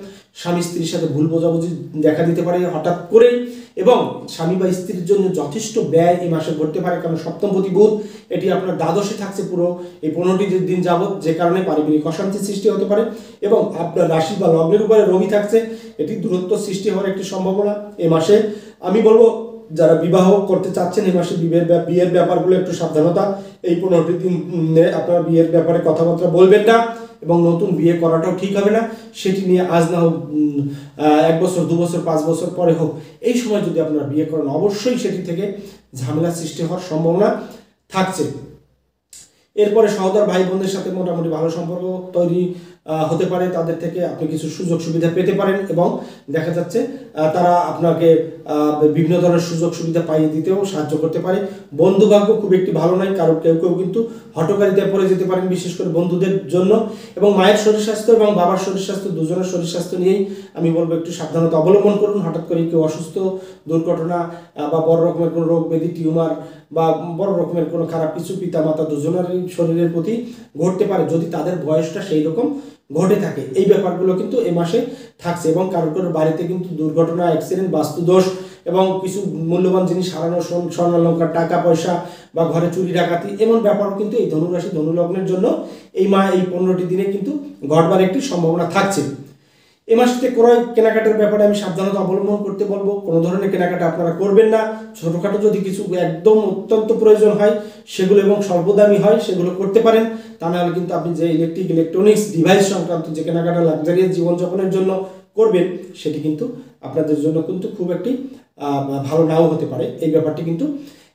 স্বামী স্ত্রীর সাথে ভুল বোঝাবুঝি দেখা দিতে পারে হঠাৎ করেই, এবং স্বামী বা স্ত্রীর জন্য যথেষ্ট ব্যয় এই মাসে ঘটতে পারে, কারণ সপ্তমপতি বুধ এটি আপনার দ্বাদশে থাকছে পুরো এই 15টি দিন যাবৎ, যে কারণে পারিবারিক অশান্তি সৃষ্টি হতে পারে। এবং আপনার রাশি বা লগ্নের উপরে রবি থাকছে, এটি দূরত্ব সৃষ্টি হওয়ার একটি সম্ভাবনা এই মাসে। আমি বলবো যারা বিবাহ করতে চাচ্ছেন এই মাসে বিয়ের ব্যাপারগুলো একটু সাবধানতা। এই 15টি দিন আপনারা বিয়ের ব্যাপারে কথাবার্তা বলবেন না, এবং নতুন বিয়ে করাটাও ঠিক হবে না। সেটি নিয়ে আজ না হোক 1 বছর 2 বছর 5 বছর পরে হোক, এই সময় যদি আপনারা বিয়ে করেন অবশ্যই সেটি থেকে ঝামেলা সৃষ্টি হওয়ার সম্ভাবনা থাকছে। এরপরে সহোদর ভাই বোনদের সাথে মোটামুটি ভালো সম্পর্ক তৈরি হতে পারে, তাদের থেকে আপনি কিছু সুযোগ সুবিধা পেতে পারেন, এবং দেখা যাচ্ছে তারা আপনাকে বিভিন্ন ধরনের সুযোগ সুবিধা পাইয়ে দিতেও সাহায্য করতে পারে। বন্ধু ভাগ্য খুব একটি ভালো নয়, কারণ কেউ কেউ কিন্তু হঠকারিতায় পড়ে যেতে পারেন, বিশেষ করে বন্ধুদের জন্য। এবং মায়ের শরীর স্বাস্থ্য এবং বাবার শরীর স্বাস্থ্য, দুজনের শরীর স্বাস্থ্য নিয়েই আমি বলবো একটু সাবধানতা অবলম্বন করুন। হঠাৎ করে কেউ অসুস্থ, দুর্ঘটনা বা বড় রকমের কোনো রোগ ব্যাধি, টিউমার বা বড় রকমের কোনো খারাপ কিছু পিতামাতা দুজনেরই শরীরের প্রতি ঘটতে পারে, যদি তাদের বয়সটা সেই রকম ঘটে থাকে। এই ব্যাপারগুলো কিন্তু এ মাসে থাকছে। এবং কারোর কারোর বাড়িতে কিন্তু দুর্ঘটনা, অ্যাক্সিডেন্ট, বাস্তুদোষ এবং কিছু মূল্যবান জিনিস হারানো, স্বর্ণালঙ্কার, টাকা পয়সা বা ঘরে চুরি ডাকাতি, এমন ব্যাপারও কিন্তু এই ধনুরাশি ধনুলগ্নের জন্য এই 15টি দিনে কিন্তু ঘটবার একটি সম্ভাবনা থাকছে। এই মাসটিতে ক্রয় কেনাকাটার ব্যাপারে আমি সাবধানতা অবলম্বন করতে বলবো। কোনো ধরনের কেনাকাটা আপনারা করবেন না। ছোটোখাটো যদি কিছু একদম অত্যন্ত প্রয়োজন হয় সেগুলো এবং স্বল্পদামি হয় সেগুলো করতে পারেন। তা নাহলে কিন্তু আপনি যে ইলেকট্রনিক্স ডিভাইস সংক্রান্ত যে কেনাকাটা লাক্সারিয়াস জীবনযাপনের জন্য করবেন, সেটি কিন্তু আপনাদের জন্য কিন্তু খুব একটি ভালো নাও হতে পারে। এই ব্যাপারটি কিন্তু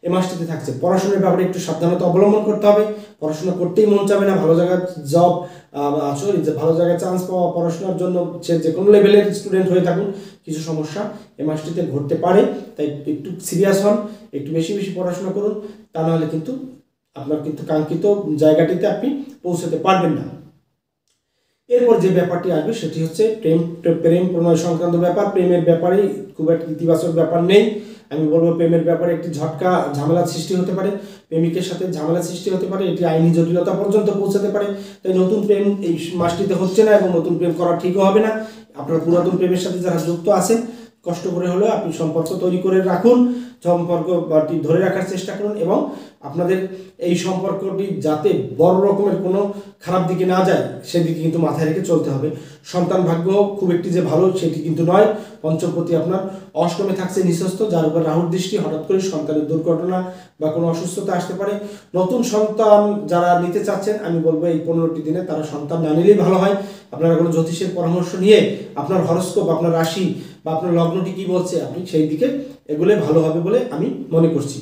এই মাসটিতে থাকছে। পড়াশোনার ব্যাপারে একটু সাবধানতা অবলম্বন করতে হবে। পড়াশোনা করতেই মন চাবে না, ভালো জায়গায় জব ভালো জায়গায় চান্স পাওয়া, পড়াশোনার জন্য যে কোনো লেভেলের স্টুডেন্ট হয়ে থাকুন, কিছু সমস্যা এই মাসটিতে ঘটতে পারে। তাই একটু সিরিয়াস হন, একটু বেশি বেশি পড়াশোনা করুন, তা নাহলে কিন্তু আপনার কিন্তু কাঙ্ক্ষিত জায়গাটিতে আপনি পৌঁছাতে পারবেন না। এরপর যে ব্যাপারটি আসবে সেটি হচ্ছে প্রেম প্রণয় সংক্রান্ত ব্যাপার। প্রেমের ব্যাপারে খুব একটা ইতিবাচক ব্যাপার নেই। আমি বলবো প্রেমের ব্যাপারে একটি ঝটকা ঝামেলা সৃষ্টি হতে পারে, প্রেমিকের সাথে ঝামেলা সৃষ্টি হতে পারে, এটি আইনি জটিলতা পর্যন্ত পৌঁছাতে পারে। তাই নতুন প্রেম এই মাসটিতে হচ্ছে না, এবং নতুন প্রেম করা ঠিকও হবে না। আপনার পুরাতন প্রেমের সাথে যারা যুক্ত আছেন, কষ্ট করে হলেও আপনি সম্পর্ক তৈরি করে রাখুন, সম্পর্কটি ধরে রাখার চেষ্টা করুন, এবং আপনাদের এই সম্পর্কটি যাতে বড় রকমের কোনো খারাপ দিকে না যায় সেদিকে কিন্তু মাথায় রেখে চলতে হবে। সন্তান ভাগ্য খুব একটি যে ভালো সেটি কিন্তু নয়। পঞ্চমপতি আপনার অষ্টমে থাকছে নিঃস্বস্ত, যার উপর রাহুর দৃষ্টি, হঠাৎ করে সন্তানের দুর্ঘটনা বা কোনো অসুস্থতা আসতে পারে। নতুন সন্তান যারা নিতে চাচ্ছেন, আমি বলবো এই 15টি দিনে তারা সন্তান না নিলেই ভালো হয়। আপনারা কোনো জ্যোতিষের পরামর্শ নিয়ে আপনার হরস্কোপ, আপনার রাশি বা আপনার লগ্নটি কি বলছে, আপনি সেই দিকে এগুলো ভালো হবে বলে আমি মনে করছি।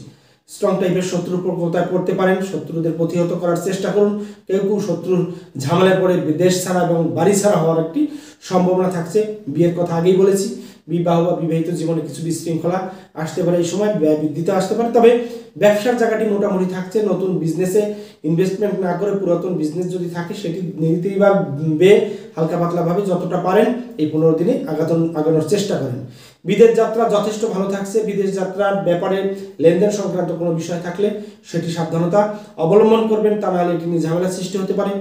স্ট্রং টাইপের শত্রুর কোথায় পড়তে পারেন, শত্রুদের প্রতিহত করার চেষ্টা করুন। কেউ কেউ শত্রুর ঝামেলায় পড়ে দেশ ছাড়া এবং বাড়ি ছাড়া হওয়ার একটি সম্ভাবনা থাকছে। বিয়ের কথা আগেই বলেছি, বিবাহ বা বিবাহিত জীবনে কিছু বিশৃঙ্খলা আসতে পারে, এই সময় ব্যয় বৃদ্ধিতে আসতে পারে। তবে ব্যবসার জায়গাটি মোটামুটি থাকছে। নতুন বিজনেসে ইনভেস্টমেন্ট না করে পুরাতন বিজনেস যদি থাকে সেটি নিরিতেই বা হালকা পাতলাভাবে যতটা পারেন এই 15 দিনে আগানোর চেষ্টা করেন। বিদেশ যাত্রা যথেষ্ট ভালো থাকছে। বিদেশ যাত্রার ব্যাপারে লেনদেন সংক্রান্ত কোনো বিষয় থাকলে সেটি সাবধানতা অবলম্বন করবেন, তা নাহলে এটি নিয়ে ঝামেলা সৃষ্টি হতে পারে।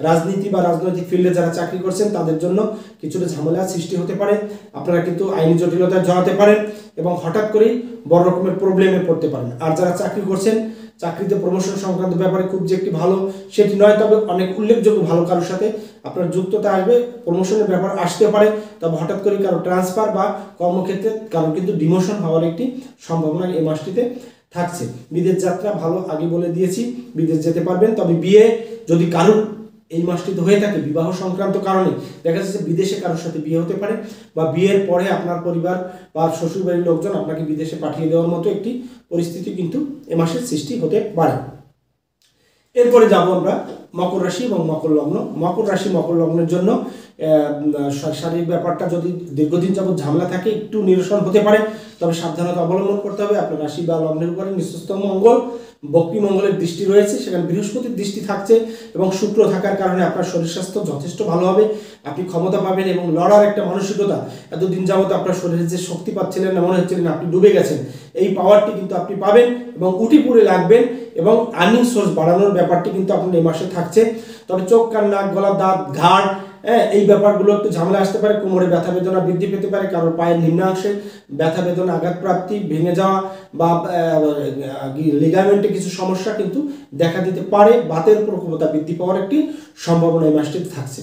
রাজনীতি বা রাজনৈতিক ফিল্ডে যারা চাকরি করছেন তাদের জন্য কিছুটা ঝামেলা সৃষ্টি হতে পারে। আপনারা কিন্তু আইনি জটিলতায় জড়াতে পারেন, এবং হঠাৎ করেই বড় রকমের প্রবলেমে পড়তে পারেন। আর যারা চাকরি করছেন, চাকরিতে প্রমোশন সংক্রান্ত ব্যাপারে খুব যে একটি ভালো সেটি নয়, তবে অনেক উল্লেখযোগ্য ভালো কারোর সাথে আপনার যুক্ততা আসবে, প্রমোশনের ব্যাপার আসতে পারে। তবে হঠাৎ করে কারো ট্রান্সফার বা কর্মক্ষেত্রে কারো কিন্তু ডিমোশন হওয়ার একটি সম্ভাবনা এই মাসটিতে থাকছে। বিদেশ যাত্রা ভালো, আগে বলে দিয়েছি, বিদেশ যেতে পারবেন। তবে বিয়ে যদি কারোর এই মাসটিতে হয়ে থাকে বিবাহ সংক্রান্ত কারণে, দেখা যাচ্ছে বিদেশে কারোর সাথে বিয়ে হতে পারে, বা বিয়ের পরে আপনার পরিবার বা শ্বশুরবাড়ির লোকজন আপনাকে বিদেশে পাঠিয়ে দেওয়ার মতো একটি পরিস্থিতি কিন্তু এ মাসের সৃষ্টি হতে পারে। এরপরে যাব আমরা মকর রাশি এবং মকর লগ্ন। মকর রাশি মকর লগ্নের জন্য শারীরিক ব্যাপারটা যদি দীর্ঘদিন যাবত ঝামেলা থাকে একটু নিরসন হতে পারে, তবে সাবধানতা অবলম্বন করতে হবে। আপনার রাশি বা লগ্নের উপরে নিঃস্বস্ত মঙ্গল, বক্রী মঙ্গলের দৃষ্টি রয়েছে, সেখানে বৃহস্পতির দৃষ্টি থাকছে এবং শুক্র থাকার কারণে আপনার শরীর স্বাস্থ্য যথেষ্ট ভালো হবে। আপনি ক্ষমতা পাবেন এবং লড়ার একটা মানসিকতা, এতদিন যাবত আপনার শরীরে যে শক্তি পাচ্ছিলেন না, মনে হচ্ছিলেন আপনি ডুবে গেছেন, এই পাওয়ারটি কিন্তু আপনি পাবেন এবং উঠিপুরে লাগবেন এবং আর্নিং সোর্স বাড়ানোর ব্যাপারটি কিন্তু আপনার এই মাসে থাকছে। তবে চোখ, কান, নাক, গলা, দাঁত, ঘাড়, এই ব্যাপারগুলো একটু ঝামেলা আসতে পারে। কোমরে ব্যথা বেদনা বৃদ্ধি পেতে পারে, কারোর পায়ের নিম্নাংশে ব্যথা বেদনা, আঘাতপ্রাপ্তি, ভেঙে যাওয়া বা লিগামেন্টে কিছু সমস্যা কিন্তু দেখা দিতে পারে। বাতের প্রকোপতা বৃদ্ধি পাওয়ার একটি সম্ভাবনা এই মাসটিতে থাকছে।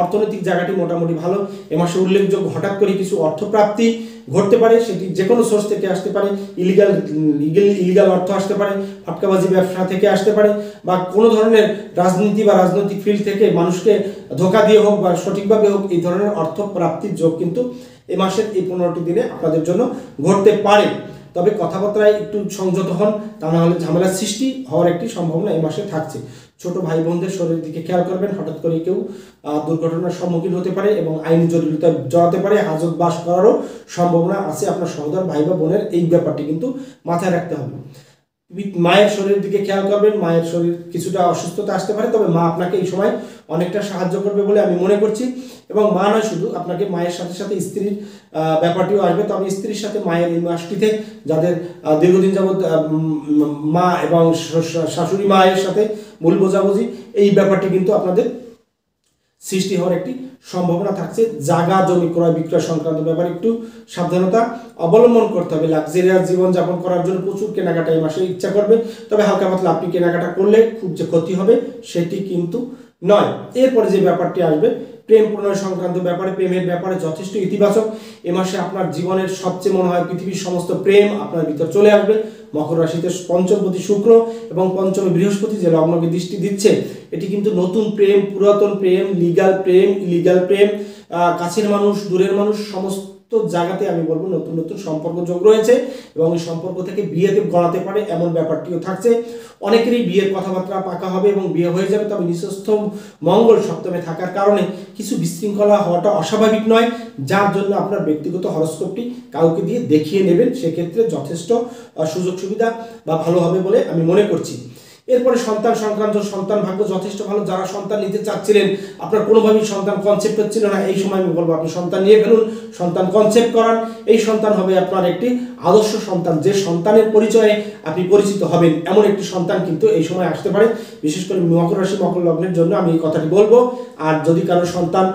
অর্থনৈতিক জায়গাটি মোটামুটি ভালো। এ মাসে উল্লেখযোগ্য হঠাৎ করে কিছু অর্থপ্রাপ্তি ঘটতে পারে, সেটি যে কোনো সোর্স থেকে আসতে পারে। ইলিগাল অর্থ আসতে পারে, ফাটকাবাজি ব্যবসা থেকে আসতে পারে, বা কোনো ধরনের রাজনীতি বা রাজনৈতিক ফিল্ড থেকে মানুষকে ধোঁকা দিয়ে হোক বা সঠিকভাবে হোক, এই ধরনের অর্থ প্রাপ্তির যোগ কিন্তু এই মাসের এই 15টি দিনে আপনাদের জন্য ঘটতে পারে। তবে কথাবার্তায় একটু সংযত হন, তা না হলে ঝামেলার সৃষ্টি হওয়ার একটি সম্ভাবনা এই মাসে থাকছে। ছোট ভাই বোনদের শরীরের দিকে খেয়াল করবেন, হঠাৎ করে কেউ দুর্ঘটনার সম্মুখীন হতে পারে এবং আইনি জটিলতায় জড়াতে পারে, হাজত বাস করারও সম্ভাবনা আছে আপনার সহোদর ভাই বা বোনের। এই ব্যাপারটি কিন্তু মাথায় রাখতে হবে। মায়ের শরীরের দিকে খেয়াল করবেন, মায়ের শরীর কিছুটা অসুস্থতা আসতে পারে, তবে মা আপনাকে এই সময় অনেকটা সাহায্য করবে বলে আমি মনে করছি। এবং মা নয় শুধু, আপনাকে মায়ের সাথে সাথে স্ত্রীর ব্যাপারটিও আসবে। তবে স্ত্রীর সাথে মায়ের এই মাসটিতে যাদের দীর্ঘদিন যাবৎ মা এবং শাশুড়ি মায়ের সাথে ভুল বোঝাবুঝি, এই ব্যাপারটি কিন্তু আপনাদের সৃষ্টি হওয়ার একটি সম্ভাবনা থাকছে। জায়গা জমি ক্রয় বিক্রয় সংক্রান্ত ব্যাপারে একটু সাবধানতা অবলম্বন করতে হবে। লাক্সারিয়াস জীবনযাপন করার জন্য প্রচুর কেনাকাটা এই মাসে ইচ্ছা করবে, তবে হালকা পাতলা আপনি কেনাকাটা করলে খুব যে ক্ষতি হবে সেটি কিন্তু নয়। এরপরে যে ব্যাপারটি আসবে প্রেম প্রণয় সংক্রান্ত ব্যাপারে, প্রেমের ব্যাপারে যথেষ্ট ইতিবাচক। এ মাসে আপনার জীবনের সবচেয়ে মনে হয় পৃথিবীর সমস্ত প্রেম আপনার ভিতর চলে আসবে। মকর রাশিতে পঞ্চমপতি শুক্র এবং পঞ্চমে বৃহস্পতি যে লগ্নকে দৃষ্টি দিচ্ছে, এটি কিন্তু নতুন প্রেম, পুরাতন প্রেম, লিগাল প্রেম, ইলিগাল প্রেম, কাছের মানুষ, দূরের মানুষ, সমস্ত জায়গাতে আমি বলবো নতুন নতুন সম্পর্ক যোগ রয়েছে এবং এই সম্পর্ক থেকে বিয়েতে গড়াতে পারে এমন ব্যাপারটিও থাকছে। অনেকেরই বিয়ের কথাবার্তা পাকা হবে এবং বিয়ে হয়ে যাবে, তবে নিঃস্বস্থ মঙ্গল সপ্তমে থাকার কারণে কিছু বিশৃঙ্খলা হওয়াটা অস্বাভাবিক নয়, যার জন্য আপনার ব্যক্তিগত হরস্কোপটি কাউকে দিয়ে দেখিয়ে নেবেন, সেক্ষেত্রে যথেষ্ট সুযোগ সুবিধা বা ভালো হবে বলে আমি মনে করছি। এরপরে সন্তান সংক্রান্ত, সন্তান ভাগ্য যথেষ্ট ভালো। যারা সন্তান নিতে চাচ্ছিলেন, আপনার কোনোভাবেই সন্তান কনসেপ্ট হচ্ছিল না, এই সময় আমি বলবো আপনি সন্তান নিয়ে ফেলুন, সন্তান কনসেপ্ট করান। এই সন্তান হবে আপনার একটি আদর্শ সন্তান, যে সন্তানের পরিচয়ে আপনি পরিচিত হবেন, এমন একটি সন্তান কিন্তু এই সময় আসতে পারে। বিশেষ করে মকর রাশি মকর লগ্নের জন্য আমি এই কথাটি বলবো। আর যদি কারো সন্তান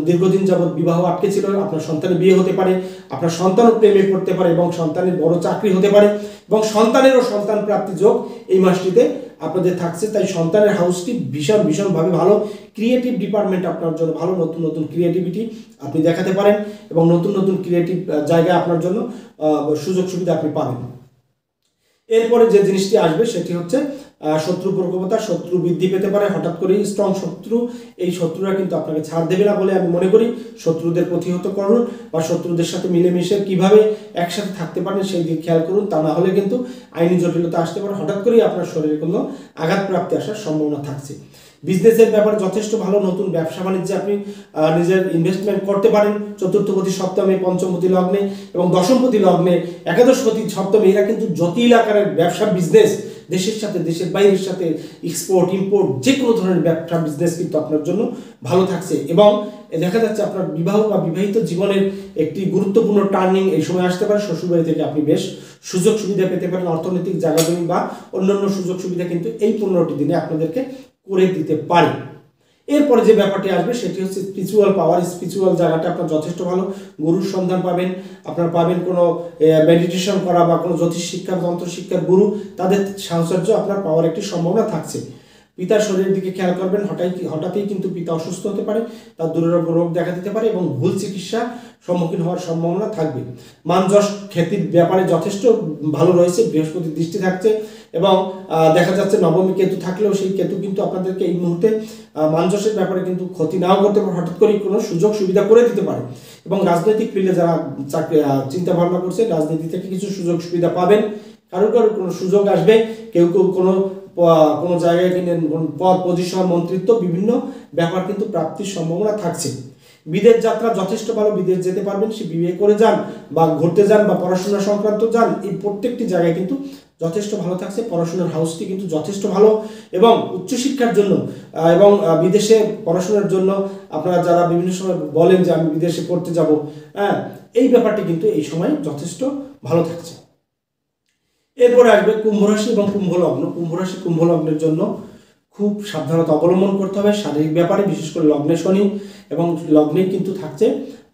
দীর্ঘদিন যাবৎ বিবাহ আটকে ছিল, আপনার সন্তানের বিয়ে হতে পারে, আপনার সন্তানও প্রেমে পড়তে পারে এবং সন্তানের বড় চাকরি হতে পারে এবং সন্তানেরও সন্তান প্রাপ্তি যোগ এই মাসটিতে আপনাদের থাকছে। তাই সন্তানের হাউসটি ভীষণভাবে ভালো। ক্রিয়েটিভ ডিপার্টমেন্ট আপনার জন্য ভালো, নতুন নতুন ক্রিয়েটিভিটি আপনি দেখাতে পারেন এবং নতুন নতুন ক্রিয়েটিভ জায়গায় আপনার জন্য সুযোগ সুবিধা আপনি পাবেন। এরপরে যে জিনিসটি আসবে সেটি হচ্ছে শত্রু প্রকোপতা, শত্রু বৃদ্ধি পেতে পারে হঠাৎ করেই, স্ট্রং শত্রু। এই শত্রুরা কিন্তু আপনাকে ছাড় দেবে না বলে আমি মনে করি। শত্রুদের প্রতিহত করুন বা শত্রুদের সাথে মিলেমিশে কিভাবে একসাথে থাকতে পারেন সেই দিকে খেয়াল করুন, তা না হলে কিন্তু আইনি জটিলতা আসতে পারে, হঠাৎ করেই আপনার শরীরে কোনো আঘাতপ্রাপ্তি আসার সম্ভাবনা থাকছে। বিজনেসের ব্যাপারে যথেষ্ট ভালো, নতুন ব্যবসা বাণিজ্যে আপনি নিজের ইনভেস্টমেন্ট করতে পারেন। চতুর্থপতি সপ্তমে, পঞ্চমপতি লগ্নে এবং দশমপতি লগ্নে, একাদশপতি সপ্তমে, এরা কিন্তু জটিল আকারের ব্যবসা বিজনেস, দেশের সাথে দেশের বাইরের সাথে এক্সপোর্ট ইম্পোর্ট যে কোনো ধরনের ব্যবসা বিজনেস কিন্তু আপনার জন্য ভালো থাকছে। এবং দেখা যাচ্ছে আপনার বিবাহ বা বিবাহিত জীবনের একটি গুরুত্বপূর্ণ টার্নিং এই সময় আসতে পারে। শ্বশুরবাড়ি থেকে আপনি বেশ সুযোগ সুবিধা পেতে পারেন, অর্থনৈতিক জায়গা জমি বা অন্যান্য সুযোগ সুবিধা কিন্তু এই 15টি দিনে আপনাদেরকে করে দিতে পারে। এরপরে যে ব্যাপারটি আসবে সেটি হচ্ছে স্পিরিচুয়াল পাওয়ার। স্পিরিচুয়াল জায়গাটা আপনার যথেষ্ট ভালো, গুরুর সন্ধান পাবেন, আপনারা পাবেন কোনো মেডিটেশন করা বা কোনো জ্যোতিষ শিক্ষার তন্ত্র শিক্ষার গুরু, তাদের সাহচর্য আপনার পাওয়ার একটি সম্ভাবনা থাকছে। পিতার শরীরের দিকে খেয়াল করবেন, হঠাৎই কিন্তু পিতা অসুস্থ হতে পারে, তার দুরারোগ্য রোগ দেখা দিতে পারে এবং ভুল চিকিৎসা সম্মুখীন হওয়ার সম্ভাবনা থাকবে। মান যশ খ্যাতির ব্যাপারে যথেষ্ট ভালো রয়েছে, বৃহস্পতির দৃষ্টি থাকছে এবং দেখা যাচ্ছে নবমী কেতু থাকলেও সেই কেতু কিন্তু আপনাদেরকে এই মুহূর্তে মান যশের ব্যাপারে কিন্তু ক্ষতি নাও করতে পারে, হঠাৎ করে কোনো সুযোগ সুবিধা করে দিতে পারে। এবং রাজনৈতিক ফিল্ডে যারা চিন্তা ভাবনা করছে, রাজনীতি থেকে কিছু সুযোগ সুবিধা পাবেন, কারোর কোনো সুযোগ আসবে, কেউ কোনো জায়গায় কিনে পদ পজিশন মন্ত্রিত্ব বিভিন্ন ব্যাপার কিন্তু প্রাপ্তির সম্ভাবনা থাকছে। বিদেশ যাত্রা যথেষ্ট ভালো, বিদেশ যেতে পারবেন, সে বিয়ে করে যান বা ঘুরতে যান বা পড়াশোনা সংক্রান্ত যান, এই প্রত্যেকটি জায়গায় কিন্তু যথেষ্ট ভালো থাকছে। পড়াশোনার হাউসটি কিন্তু যথেষ্ট ভালো এবং উচ্চশিক্ষার জন্য এবং বিদেশে পড়াশোনার জন্য আপনারা যারা বিভিন্ন সময় বলেন যে আমি বিদেশে পড়তে যাব, হ্যাঁ, এই ব্যাপারটি কিন্তু এই সময় যথেষ্ট ভালো থাকছে। এরপরে আসবে কুম্ভ রাশি এবং কুম্ভ লগ্ন। কুম্ভ রাশি কুম্ভ লগ্নের জন্য খুব সাবধানতা অবলম্বন করতে হবে শারীরিক ব্যাপারে, বিশেষ করে লগ্নে শনি এবং লগ্নেই কিন্তু থাকছে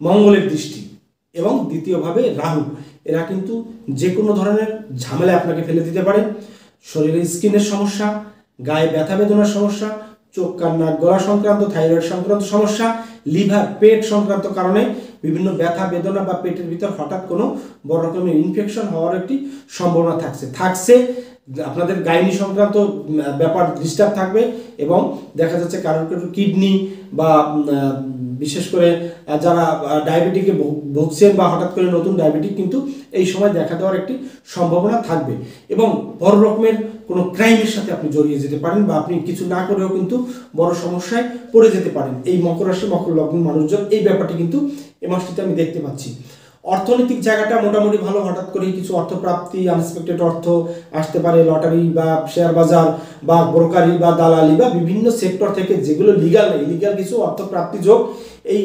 মঙ্গলের দৃষ্টি এবং দ্বিতীয়ভাবে রাহু। এরা কিন্তু যে কোনো ধরনের ঝামেলায় আপনাকে ফেলে দিতে পারে। শরীরের স্কিনের সমস্যা, গায়ে ব্যথা বেদনার সমস্যা, চোখ কান নাক গলা সংক্রান্ত, থাইরয়েড সংক্রান্ত সমস্যা, লিভার পেট সংক্রান্ত কারণে বিভিন্ন ব্যথা বেদনা বা পেটের ভিতর হঠাৎ কোনো বড় রকমের ইনফেকশন হওয়ার একটি সম্ভাবনা থাকছে। আপনাদের গাইনি সংক্রান্ত ব্যাপার ডিস্টার্ব থাকবে এবং দেখা যাচ্ছে কারোর কিডনি বা বিশেষ করে যারা ডায়াবেটিকে ভুগছেন বা হঠাৎ করে নতুন ডায়াবেটিক কিন্তু এই সময় দেখা দেওয়ার একটি সম্ভাবনা থাকবে এবং বড় রকমের কোনো ক্রাইমের সাথে আপনি জড়িয়ে যেতে পারেন বা আপনি কিছু না করেও কিন্তু বড় সমস্যায় পড়ে যেতে পারেন। এই মকর রাশি মকর লগ্ন মানুষজন এই ব্যাপারটি কিন্তু এই মাসটিতে আমি দেখতে পাচ্ছি। অর্থনৈতিক জায়গাটা মোটামুটি ভালো, হঠাৎ করেই কিছু অর্থপ্রাপ্তি, আনএক্সপেক্টেড অর্থ আসতে পারে, লটারি বা শেয়ার বাজার বা ব্রোকারি বা দালালি বা বিভিন্ন সেক্টর থেকে যেগুলো লিগাল নেই, লিগাল কিছু অর্থপ্রাপ্তি যোগ এই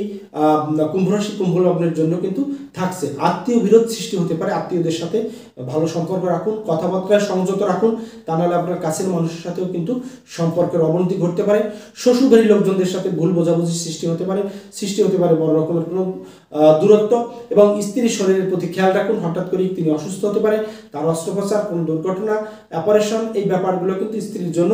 কুম্ভ রাশি কুম্ভ লগ্নের জন্য কিন্তু থাকছে। আত্মীয় বিরোধ সৃষ্টি হতে পারে, আত্মীয়দের সাথে ভালো সম্পর্ক রাখুন, কথাবার্তায় সংযত রাখুন, তা নাহলে আপনার কাছের মানুষের সাথেও কিন্তু সম্পর্কের অবনতি ঘটতে পারে। শ্বশুরবাড়ির লোকজনদের সাথে ভুল বোঝাবুঝি সৃষ্টি হতে পারে বড় রকমের কোনো দূরত্ব এবং স্ত্রীর শরীরের প্রতি খেয়াল রাখুন, হঠাৎ করেই তিনি অসুস্থ হতে পারে, তার অস্ত্রোপচার, কোনো দুর্ঘটনা, অপারেশন, এই ব্যাপারগুলো কিন্তু স্ত্রীর জন্য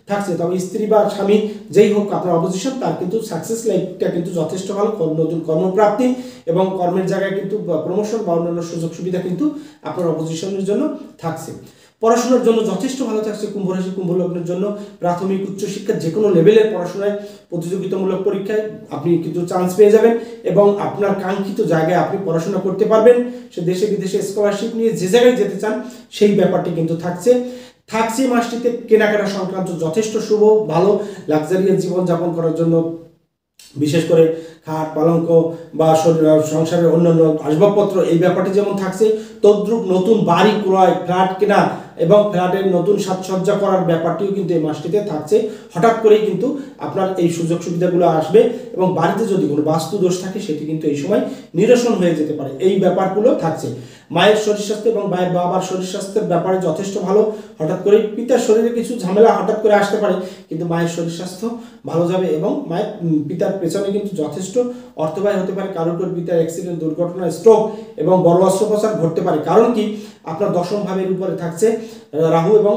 থাকছে। তবে স্ত্রী বা স্বামী যেই হোক আপনার অপোজিশন, তার কিন্তু সাকসেস লাইফটা কিন্তু যথেষ্ট ভালো, নতুন কর্মপ্রাপ্তি এবং কর্মের জায়গায় কিন্তু প্রমোশন বা অন্যান্য সুযোগ সুবিধা কিন্তু আপনার অপোজিশনের জন্য থাকছে। পড়াশোনার জন্য যথেষ্ট ভালো থাকছে কুম্ভ রাশি কুম্ভ লগ্নের জন্য। প্রাথমিক উচ্চশিক্ষা যে কোনো লেভেলের পড়াশোনায় প্রতিযোগিতামূলক পরীক্ষায় আপনি কিন্তু চান্স পেয়ে যাবেন এবং আপনার কাঙ্ক্ষিত জায়গায় আপনি পড়াশোনা করতে পারবেন। সে দেশে বিদেশে স্কলারশিপ নিয়ে যে জায়গায় যেতে চান সেই ব্যাপারটি কিন্তু থাকছে। মাসটিতে কেনাকাটা সংক্রান্ত যথেষ্ট শুভ, ভালো লাক্সারিয়াস জীবনযাপন করার জন্য বিশেষ করে খাট পালঙ্ক বা সংসারের অন্যান্য আসবাবপত্র এই ব্যাপারটি যেমন থাকছে, তদ্রূপ নতুন বাড়ি ক্রয়, ফ্ল্যাট কেনা এবং ফ্ল্যাটের নতুন সাজসজ্জা করার ব্যাপারটিও কিন্তু এই মাসটিতে থাকছে। হঠাৎ করেই কিন্তু আপনার এই সুযোগ সুবিধাগুলো আসবে এবং বাড়িতে যদি কোনো বাস্তু দোষ থাকে সেটি কিন্তু এই সময় নিরসন হয়ে যেতে পারে, এই ব্যাপারগুলো থাকছে। মায়ের শরীর স্বাস্থ্য এবং মায়ের বাবার শরীর স্বাস্থ্যের ব্যাপারে যথেষ্ট ভালো, হঠাৎ করে পিতার শরীরে কিছু ঝামেলা হঠাৎ করে আসতে পারে কিন্তু মায়ের শরীর স্বাস্থ্য ভালো যাবে এবং পিতার পেছনে কিন্তু যথেষ্ট অর্থব্যয় হতে পারে। কারোর পিতার অ্যাক্সিডেন্ট, দুর্ঘটনা, স্ট্রোক এবং বড় অস্ত্রোপচার ঘটতে পারে। কারণ কি, আপনার দশম ভাবের উপরে থাকছে রাহু এবং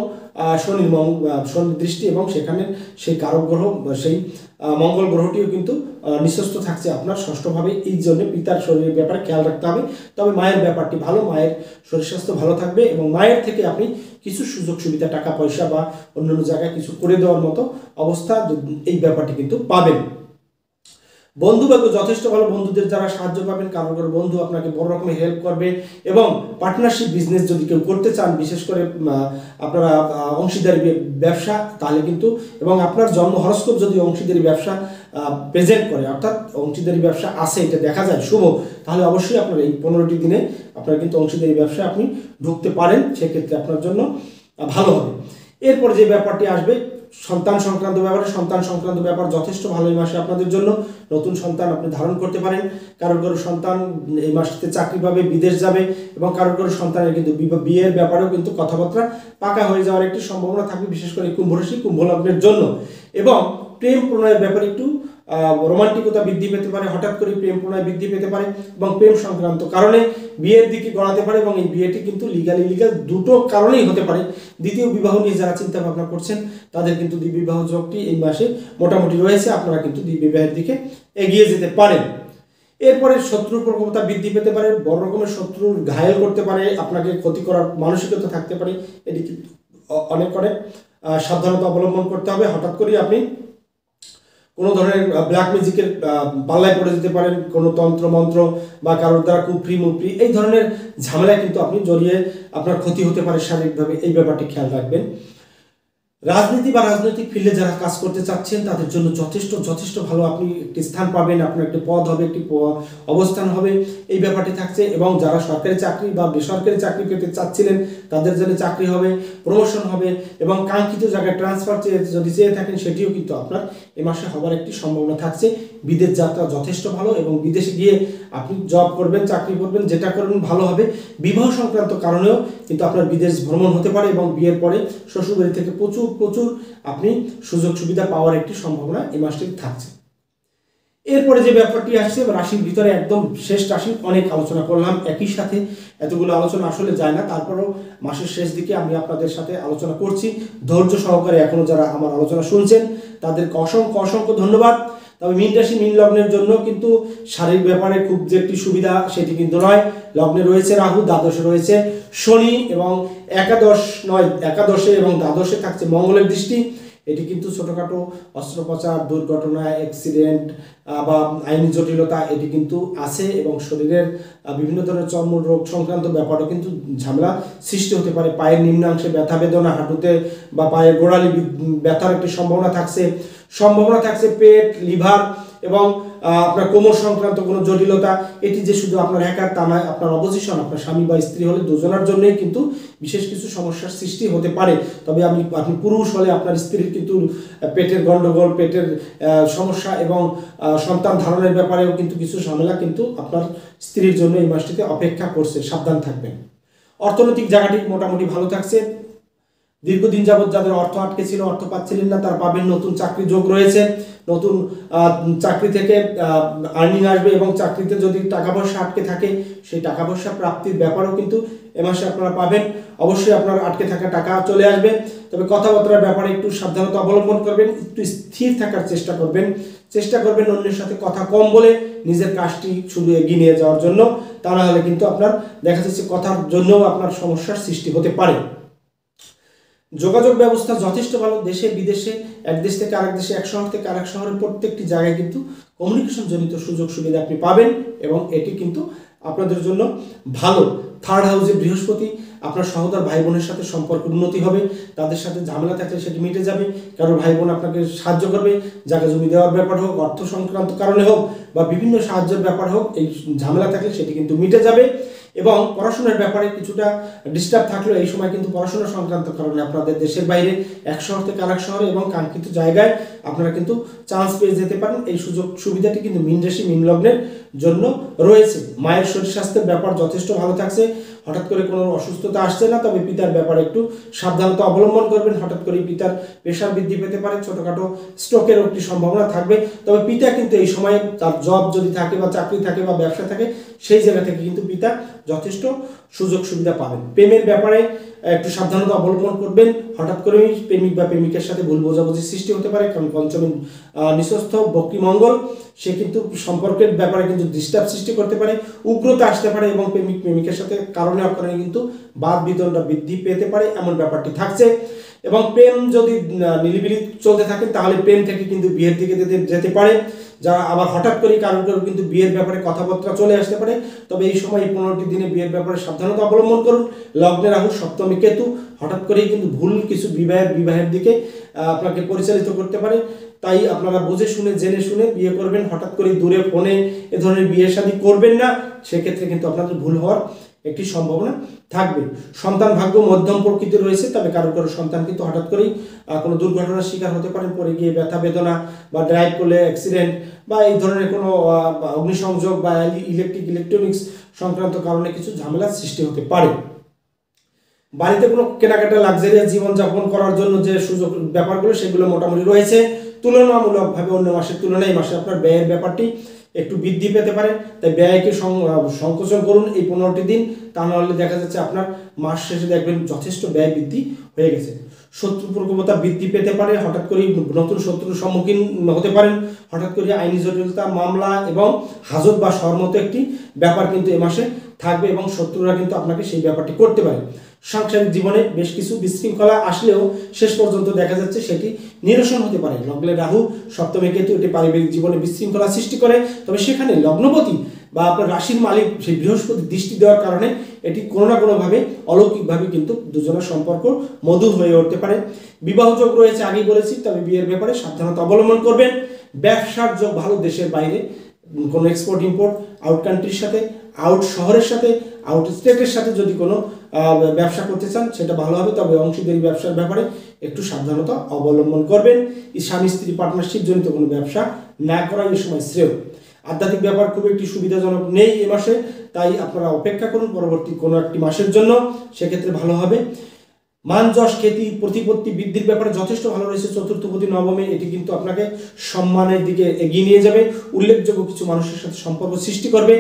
শনির দৃষ্টি এবং সেখানে সেই কারক গ্রহ সেই মঙ্গল গ্রহটিও কিন্তু নিঃস্বস্ত থাকছে আপনার ষষ্ঠভাবে। এই জন্য পিতার শরীরের ব্যাপারে খেয়াল রাখতে হবে। তবে মায়ের ব্যাপারটি ভালো, মায়ের শরীর স্বাস্থ্য ভালো থাকবে এবং মায়ের থেকে আপনি কিছু সুযোগ সুবিধা, টাকা পয়সা বা অন্যান্য জায়গায় কিছু করে দেওয়ার মতো অবস্থা এই ব্যাপারটি কিন্তু পাবেন। বন্ধুবান্ধব যথেষ্ট ভালো, বন্ধুদের যারা সাহায্য পাবেন, কারোর বন্ধু আপনাকে বড় রকমের হেল্প করবে এবং পার্টনারশিপ বিজনেস যদি কেউ করতে চান, বিশেষ করে আপনারা অংশীদারি ব্যবসা, তাহলে কিন্তু এবং আপনার জন্ম হরস্কোপ যদি অংশীদারি ব্যবসা প্রেজেন্ট করে, অর্থাৎ অংশীদারি ব্যবসা আছে এটা দেখা যায় শুভ, তাহলে অবশ্যই আপনার এই 15টি দিনে আপনারা কিন্তু অংশীদারি ব্যবসায় আপনি ঢুকতে পারেন, সেক্ষেত্রে আপনার জন্য ভালো হবে। এরপর যে ব্যাপারটি আসবে সন্তান সংক্রান্ত ব্যাপার যথেষ্ট ভালো এই মাসে আপনাদের জন্য। নতুন সন্তান আপনি ধারণ করতে পারেন, কারোর সন্তান এই মাসটিতে চাকরি পাবে, বিদেশ যাবে এবং কারোর সন্তানের কিন্তু বিয়ের ব্যাপারেও কিন্তু কথাবার্তা পাকা হয়ে যাওয়ার একটি সম্ভাবনা থাকবে, বিশেষ করে কুম্ভ রাশি কুম্ভ লগ্নের জন্য। এবং প্রেম প্রণয়ের ব্যাপারে একটু রোমান্টিকতা বৃদ্ধি পেতে পারে, হঠাৎ করে প্রেম প্রণয় বৃদ্ধি পেতে পারে এবং প্রেম সংক্রান্ত কারণে বিয়ের দিকে গড়াতে পারে এবং এই বিয়েটি কিন্তু লিগাল ইলিগাল দুটো কারণেই হতে পারে। দ্বিতীয় বিবাহ নিয়ে যারা চিন্তা ভাবনা করছেন তাদের কিন্তু দ্বিবিবাহ যোগটি এই মাসে মোটামুটি রয়েছে, আপনারা কিন্তু দ্বিবিবাহের দিকে এগিয়ে যেতে পারেন। এরপরে শত্রুর প্রকোপতা বৃদ্ধি পেতে পারে, বড় রকমের শত্রুর ঘায়েল করতে পারে, আপনাকে ক্ষতি করার মানসিকতা থাকতে পারে, এটি কিন্তু অনেক সাবধানতা অবলম্বন করতে হবে। হঠাৎ করেই আপনি কোনো ধরনের ব্ল্যাক ম্যাজিকের পাল্লায় পড়ে যেতে পারেন, কোনো তন্ত্র মন্ত্র বা কারোর দ্বারা কুফরি মুফরি এই ধরনের ঝামেলায় কিন্তু আপনি জড়িয়ে আপনার ক্ষতি হতে পারে শারীরিকভাবে, এই ব্যাপারটি খেয়াল রাখবেন। রাজনীতি বা রাজনৈতিক ফিল্ডে যারা কাজ করতে চাচ্ছেন তাদের জন্য যথেষ্ট ভালো, আপনি একটি স্থান পাবেন, আপনার একটি পদ হবে, একটি অবস্থান হবে, এই ব্যাপারটি থাকছে। এবং যারা সরকারি চাকরি বা বেসরকারি চাকরি পেতে চাচ্ছিলেন তাদের জন্য চাকরি হবে, প্রমোশন হবে এবং কাঙ্ক্ষিত জায়গায় ট্রান্সফার যদি চেয়ে থাকেন সেটিও কিন্তু আপনার এ মাসে হবার একটি সম্ভাবনা থাকছে। বিদেশ যাত্রা যথেষ্ট ভালো এবং বিদেশে গিয়ে আপনি জব করবেন, চাকরি করবেন, যেটা করবেন ভালো হবে। বিবাহ সংক্রান্ত কারণেও কিন্তু আপনার বিদেশ ভ্রমণ হতে পারে এবং বিয়ের পরে শ্বশুরবাড়ি থেকে প্রচুর আপনি সুযোগ সুবিধা পাওয়ার একটি সম্ভাবনা এই মাসটি থাকছে। এরপরে যে ব্যাপারটি আসছে রাশির ভিতরে একদম শেষ রাশি, অনেক আলোচনা করলাম, একই সাথে এতগুলো আলোচনা আসলে যায় না, তারপরেও মাসের শেষ দিকে আমি আপনাদের সাথে আলোচনা করছি। ধৈর্য সহকারে এখনো যারা আমার আলোচনা শুনছেন তাদেরকে অসংখ্য ধন্যবাদ। তবে মীন রাশি মীন লগ্নের জন্য কিন্তু শারীরিক ব্যাপারে খুব যে একটি সুবিধা সেটি কিন্তু নয়। লগ্নে রয়েছে রাহু, দ্বাদশে রয়েছে শনি এবং একাদশে এবং দ্বাদশে থাকছে মঙ্গলের দৃষ্টি। এটি কিন্তু ছোটোখাটো অস্ত্রোপচার, দুর্ঘটনা, অ্যাক্সিডেন্ট বা আইনি জটিলতা এটি কিন্তু আছে এবং শরীরের বিভিন্ন ধরনের চর্মরোগ সংক্রান্ত ব্যাপারও কিন্তু ঝামেলা সৃষ্টি হতে পারে। পায়ের নিম্নাংশে ব্যথা বেদনা, হাঁটুতে বা পায়ের গোড়ালি ব্যথার একটি সম্ভাবনা থাকছে। পেট, লিভার এবং আপনার কোমর সংক্রান্ত কোনো জটিলতা, এটি যে শুধু আপনার একার তা নয়, আপনার অপোজিশন আপনার স্বামী বা স্ত্রী হলে দুজনের জন্যই কিন্তু বিশেষ কিছু সমস্যার সৃষ্টি হতে পারে। তবে আপনি পুরুষ হলে আপনার স্ত্রীর কিন্তু পেটের গণ্ডগোল, পেটের সমস্যা এবং সন্তান ধারণের ব্যাপারেও কিন্তু কিছু ঝামেলা কিন্তু আপনার স্ত্রীর জন্য এই মাসটিতে অপেক্ষা করছে, সাবধান থাকবেন। অর্থনৈতিক জায়গাটি মোটামুটি ভালো থাকছে। দীর্ঘদিন যাবৎ যাদের অর্থ আটকে ছিল, অর্থ পাচ্ছিলেন না, তারা পাবেন। নতুন চাকরি যোগ রয়েছে, নতুন চাকরি থেকে আর্নিং আসবে এবং চাকরিতে যদি টাকা পয়সা আটকে থাকে সেই টাকা পয়সা প্রাপ্তির ব্যাপারও কিন্তু এ মাসে আপনারা পাবেন। অবশ্যই আপনার আটকে থাকা টাকা চলে আসবে। তবে কথাবার্তার ব্যাপারে একটু সাবধানতা অবলম্বন করবেন, একটু স্থির থাকার চেষ্টা করবেন অন্যের সাথে কথা কম বলে নিজের কাজটি শুধু এগিয়ে নিয়ে যাওয়ার জন্য। তা না হলে কিন্তু আপনার দেখা যাচ্ছে কথার জন্যও আপনার সমস্যার সৃষ্টি হতে পারে। যোগাযোগ ব্যবস্থা যথেষ্ট ভালো, দেশে বিদেশে, এক দেশ থেকে আরেক দেশে, এক শহর থেকে আরেক শহরের প্রত্যেকটি জায়গায় কিন্তু কমিউনিকেশন জনিত সুযোগ সুবিধা আপনি পাবেন এবং এটি কিন্তু আপনাদের জন্য ভালো। থার্ড হাউসে বৃহস্পতি, আপনার সহোদর ভাই বোনের সাথে সম্পর্ক উন্নতি হবে, তাদের সাথে ঝামেলা থাকলে সেটি মিটে যাবে। কারণ ভাই বোন আপনাকে সাহায্য করবে, জায়গা জমি দেওয়ার ব্যাপার হোক, অর্থ সংক্রান্ত কারণে হোক বা বিভিন্ন সাহায্যের ব্যাপার হোক, এই ঝামেলা থাকলে সেটি কিন্তু মিটে যাবে। এবং পড়াশোনার ব্যাপারে কিছুটা ডিস্টার্ব থাকলেও এই সময় কিন্তু পড়াশোনা সংক্রান্ত কারণে আপনাদের দেশের বাইরে এক শহর থেকে আরেক শহরে এবং কাঙ্ক্ষিত জায়গায় আপনারা কিন্তু চান্স পেয়ে যেতে পারেন। এই সুযোগ সুবিধাটি কিন্তু মীন রাশি মীন লগ্নের জন্য রয়েছে। মায়ের শরীর স্বাস্থ্যের ব্যাপার যথেষ্ট ভালো থাকছে, হঠাৎ করে কোনো অসুস্থতা আসছে না। তবে পিতার ব্যাপারে একটু সাবধানতা অবলম্বন করবেন, হঠাৎ করে পিতার প্রেশার বৃদ্ধি পেতে পারে, ছোটোখাটো স্ট্রোকের একটি সম্ভাবনা থাকবে। তবে পিতা কিন্তু এই সময় তার জব যদি থাকে বা চাকরি থাকে বা ব্যবসা থাকে সেই জায়গা থেকে কিন্তু পিতা যথেষ্ট সুযোগ সুবিধা পাবেন। প্রেমের ব্যাপারে একটু সাবধানতা অবলম্বন করবেন, হঠাৎ করেই প্রেমিক বা প্রেমিকের সাথে ভুল বোঝাবুঝির সৃষ্টি হতে পারে। কারণ পঞ্চমী নিঃস্বস্থ বক্রী মঙ্গল, সে কিন্তু সম্পর্কের ব্যাপারে কিন্তু ডিস্টার্ব সৃষ্টি করতে পারে, উগ্রতা আসতে পারে এবং প্রেমিক প্রেমিকের সাথে কারণে অকারণে কিন্তু বাদ বিতণ্ডা বৃদ্ধি পেতে পারে, এমন ব্যাপারটি থাকছে। এবং প্রেম যদি নিলিবিলি চলতে থাকে তাহলে প্রেম থেকে কিন্তু বিয়ের দিকে যেতে পারে। যারা আবার হঠাৎ করে কারোর কিন্তু বিয়ের ব্যাপারে কথাবার্তা চলে আসতে পারে। তবে এই সময় 15টি দিনে বিয়ের ব্যাপারে সাবধানতা অবলম্বন করুন। লগ্নে রাহু, সপ্তমী কেতু, হঠাৎ করেই কিন্তু ভুল কিছু বিবাহের দিকে আপনাকে পরিচালিত করতে পারে। তাই আপনারা বুঝে শুনে জেনে শুনে বিয়ে করবেন। হঠাৎ করে দূরে ফোনে এ ধরনের বিয়ে শাদী করবেন না, সেক্ষেত্রে কিন্তু আপনাদের ভুল হওয়ার একটি সম্ভাবনা থাকবে। সন্তান ভাগ্য মধ্যম প্রকৃতির রয়েছে, তবে কারো সন্তান কিন্তু হঠাৎ করেই কোনো দুর্ঘটনার শিকার হতে পারেন, পড়ে গিয়ে ব্যথা বেদনা বা ড্রাইভ করলে অ্যাক্সিডেন্ট বা এই ধরনের কোনো অগ্নিসংযোগ বা ইলেকট্রনিক্স সংক্রান্ত কারণে কিছু ঝামেলার সৃষ্টি হতে পারে। বাড়িতে কোনো কেনাকাটা লাক্সারিয়াস জীবনযাপন করার জন্য যে সুযোগ ব্যাপারগুলো সেগুলো মোটামুটি রয়েছে। তুলনামূলকভাবে অন্য মাসের তুলনায় এই মাসে আপনার ব্যয়ের ব্যাপারটি একটু বৃদ্ধি পেতে পারে। তাই ব্যয়কে সংকোচন করুন এই 15টি দিন, তা নাহলে দেখা যাচ্ছে আপনার মাস শেষে দেখবেন যথেষ্ট ব্যয় বৃদ্ধি হয়ে গেছে। শত্রু প্রকোপতা বৃদ্ধি পেতে পারে, হঠাৎ করে নতুন শত্রুর সম্মুখীন হতে পারেন, হঠাৎ করে আইনি জটিলতা, মামলা এবং হাজত বা সরমতো একটি ব্যাপার কিন্তু এ মাসে থাকবে এবং শত্রুরা কিন্তু আপনাকে সেই ব্যাপারটি করতে পারে। সাংসারিক জীবনে বেশ কিছু বিশৃঙ্খলা আসলেও শেষ পর্যন্ত দেখা যাচ্ছে সেটি নিরসন হতে পারে। লগ্নে রাহু, সপ্তমে কেতু, এটি পারিবারিক জীবনে বিশৃঙ্খলা সৃষ্টি করে, তবে সেখানে লগ্নপতি বা আপনার রাশির মালিক সেই বৃহস্পতি দৃষ্টি দেওয়ার কারণে এটি কোনো না কোনোভাবে অলৌকিকভাবে কিন্তু দুজনের সম্পর্ক মধুর হয়ে উঠতে পারে। বিবাহ যোগ রয়েছে আগেই বলেছি, তবে বিয়ের ব্যাপারে সাবধানতা অবলম্বন করবেন। ব্যবসার যোগ ভালো, দেশের বাইরে কোনো এক্সপোর্ট ইম্পোর্ট, আউট কান্ট্রির সাথে, আউট শহরের সাথে, আউট স্টেটের সাথে যদি কোনো ব্যবসা করতে চান সেটা ভালো হবে, তবে অংশীদারি ব্যবসার ব্যাপারে একটু সাবধানতা অবলম্বন করবেন। স্বামী স্ত্রী পার্টনারশিপ জনিত কোনো ব্যবসা না করা এই সময় শ্রেয়। আধ্যাত্মিক ব্যাপার খুব একটি সুবিধাজনক নেই এ মাসে, তাই আপনারা অপেক্ষা করুন পরবর্তী কোনো একটি মাসের জন্য, সেক্ষেত্রে ভালো হবে। মান যশ খ্যাতি প্রতিপত্তি বৃদ্ধির ব্যাপারে যথেষ্ট ভালো রয়েছে। চতুর্থপতি নবমে, এটি কিন্তু আপনাকে সম্মানের দিকে এগিয়ে নিয়ে যাবে, উল্লেখযোগ্য কিছু মানুষের সাথে সম্পর্ক সৃষ্টি করবে,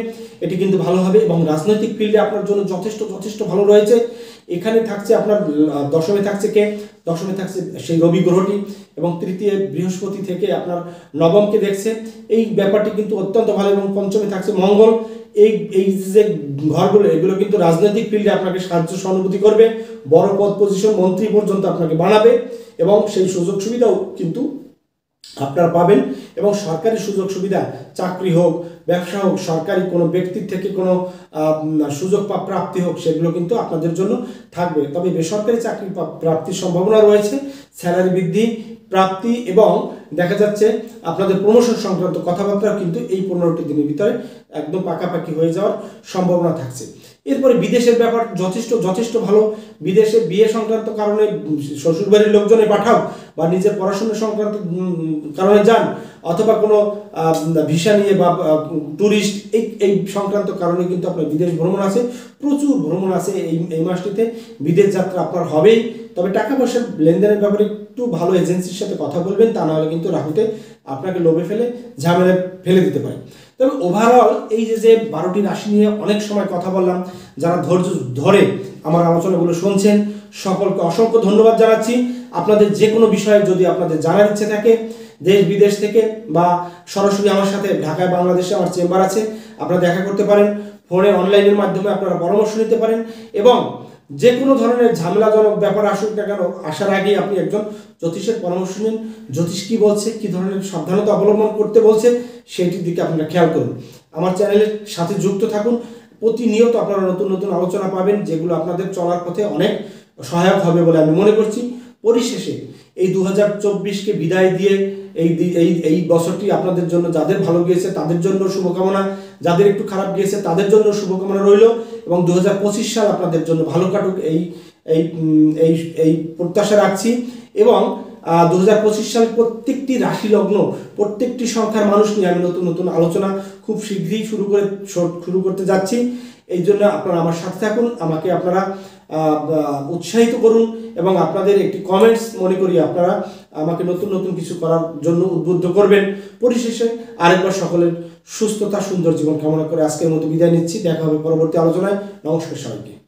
এটি কিন্তু ভালো হবে। এবং রাজনৈতিক ফিল্ডে আপনার জন্য যথেষ্ট ভালো রয়েছে। এখানে থাকছে আপনার দশমে থাকছে কে, দশমে থাকছে সেই রবি গ্রহটি, এবং তৃতীয় বৃহস্পতি থেকে আপনার নবমকে দেখছে, এই ব্যাপারটি কিন্তু অত্যন্ত ভালো। এবং পঞ্চমে থাকছে মঙ্গল। এই যে ঘরগুলো, এগুলো কিন্তু রাজনৈতিক ফিল্ডে আপনাকে সাহায্য সহানুভূতি করবে, বড় পদ পজিশন মন্ত্রী পর্যন্ত আপনাকে বানাবে, এবং সেই সুযোগ সুবিধাও কিন্তু আপনারা পাবেন। এবং সরকারি সুযোগ সুবিধা, চাকরি হোক, ব্যবসা হোক, সরকারি কোনো ব্যক্তির থেকে কোনো সুযোগ প্রাপ্তি হোক, সেগুলো কিন্তু আপনাদের জন্য থাকবে। তবে বেসরকারি চাকরি প্রাপ্তির সম্ভাবনা রয়েছে, স্যালারি বৃদ্ধি প্রাপ্তি এবং দেখা যাচ্ছে আপনাদের প্রমোশন সংক্রান্ত কথাবার্তা কিন্তু এই 15টি দিনের ভিতরে একদম পাকাপাকি হয়ে যাওয়ার সম্ভাবনা থাকছে। এরপরে বিদেশের ব্যাপার যথেষ্ট ভালো। বিদেশে বিয়ে সংক্রান্ত কারণে শ্বশুরবাড়ির লোকজনে পাঠাও, বা নিজের পড়াশোনা সংক্রান্ত কারণে যান, অথবা কোনো ভিসা নিয়ে বা ট্যুরিস্ট এই সংক্রান্ত কারণে কিন্তু আপনার বিদেশ ভ্রমণ আছে, প্রচুর ভ্রমণ আছে এই মাসটিতে। বিদেশ যাত্রা আপনার হবেই, তবে টাকা পয়সার লেনদেনের ব্যাপারে একটু ভালো এজেন্সির সাথে কথা বলবেন, তা নাহলে কিন্তু রাহুতে আপনাকে লোভে ফেলে ঝামেলা ফেলে দিতে পারে। তবে ওভারঅল এই যে 12টি রাশি নিয়ে অনেক সময় কথা বললাম, যারা ধৈর্য ধরে আমার আলোচনাগুলো শুনছেন সকলকে অসংখ্য ধন্যবাদ জানাচ্ছি। আপনাদের যে কোনো বিষয়ে যদি আপনাদের জানার ইচ্ছে থাকে, দেশ বিদেশ থেকে বা সরাসরি আমার সাথে ঢাকায় বাংলাদেশে আমার চেম্বার আছে, আপনারা দেখা করতে পারেন, ফোনে অনলাইনের মাধ্যমে আপনারা পরামর্শ নিতে পারেন। এবং যে কোনো ধরনের ঝামেলাজনক ব্যাপার আসুক না কেন, আসার আগেই আপনি একজন জ্যোতিষের পরামর্শ নিন। জ্যোতিষ কী বলছে, কী ধরনের সাবধানতা অবলম্বন করতে বলছে, সেইটির দিকে আপনারা খেয়াল করুন। আমার চ্যানেলের সাথে যুক্ত থাকুন, প্রতিনিয়ত আপনারা নতুন আলোচনা পাবেন, যেগুলো আপনাদের চলার পথে অনেক সহায়ক হবে বলে আমি মনে করছি। পরিশেষে এই 2024কে বিদায় দিয়ে এই বছরটি আপনাদের জন্য, যাদের ভালো গিয়েছে তাদের জন্য শুভকামনা, যাদের একটু খারাপ গিয়েছে তাদের জন্য শুভকামনা রইল, এবং 2025 সাল আপনাদের জন্য ভালো কাটুক এই প্রত্যাশা রাখছি। এবং 2025 সাল প্রত্যেকটি রাশি লগ্ন, প্রত্যেকটি সংখ্যার মানুষ নিয়ে আমি নতুন আলোচনা খুব শীঘ্রই শুরু করতে যাচ্ছি। এই জন্য আপনারা আমার সাথে থাকুন, আমাকে আপনারা উৎসাহিত করুন, এবং আপনাদের একটি কমেন্টস মনে করি আপনারা আমাকে নতুন কিছু করার জন্য উদ্বুদ্ধ করবেন। পরিশেষে আরেকবার সকলের সুস্থতা, সুন্দর জীবন কামনা করে আজকের মতো বিদায় নিচ্ছি। দেখা হবে পরবর্তী আলোচনায়। নমস্কার সবাইকে।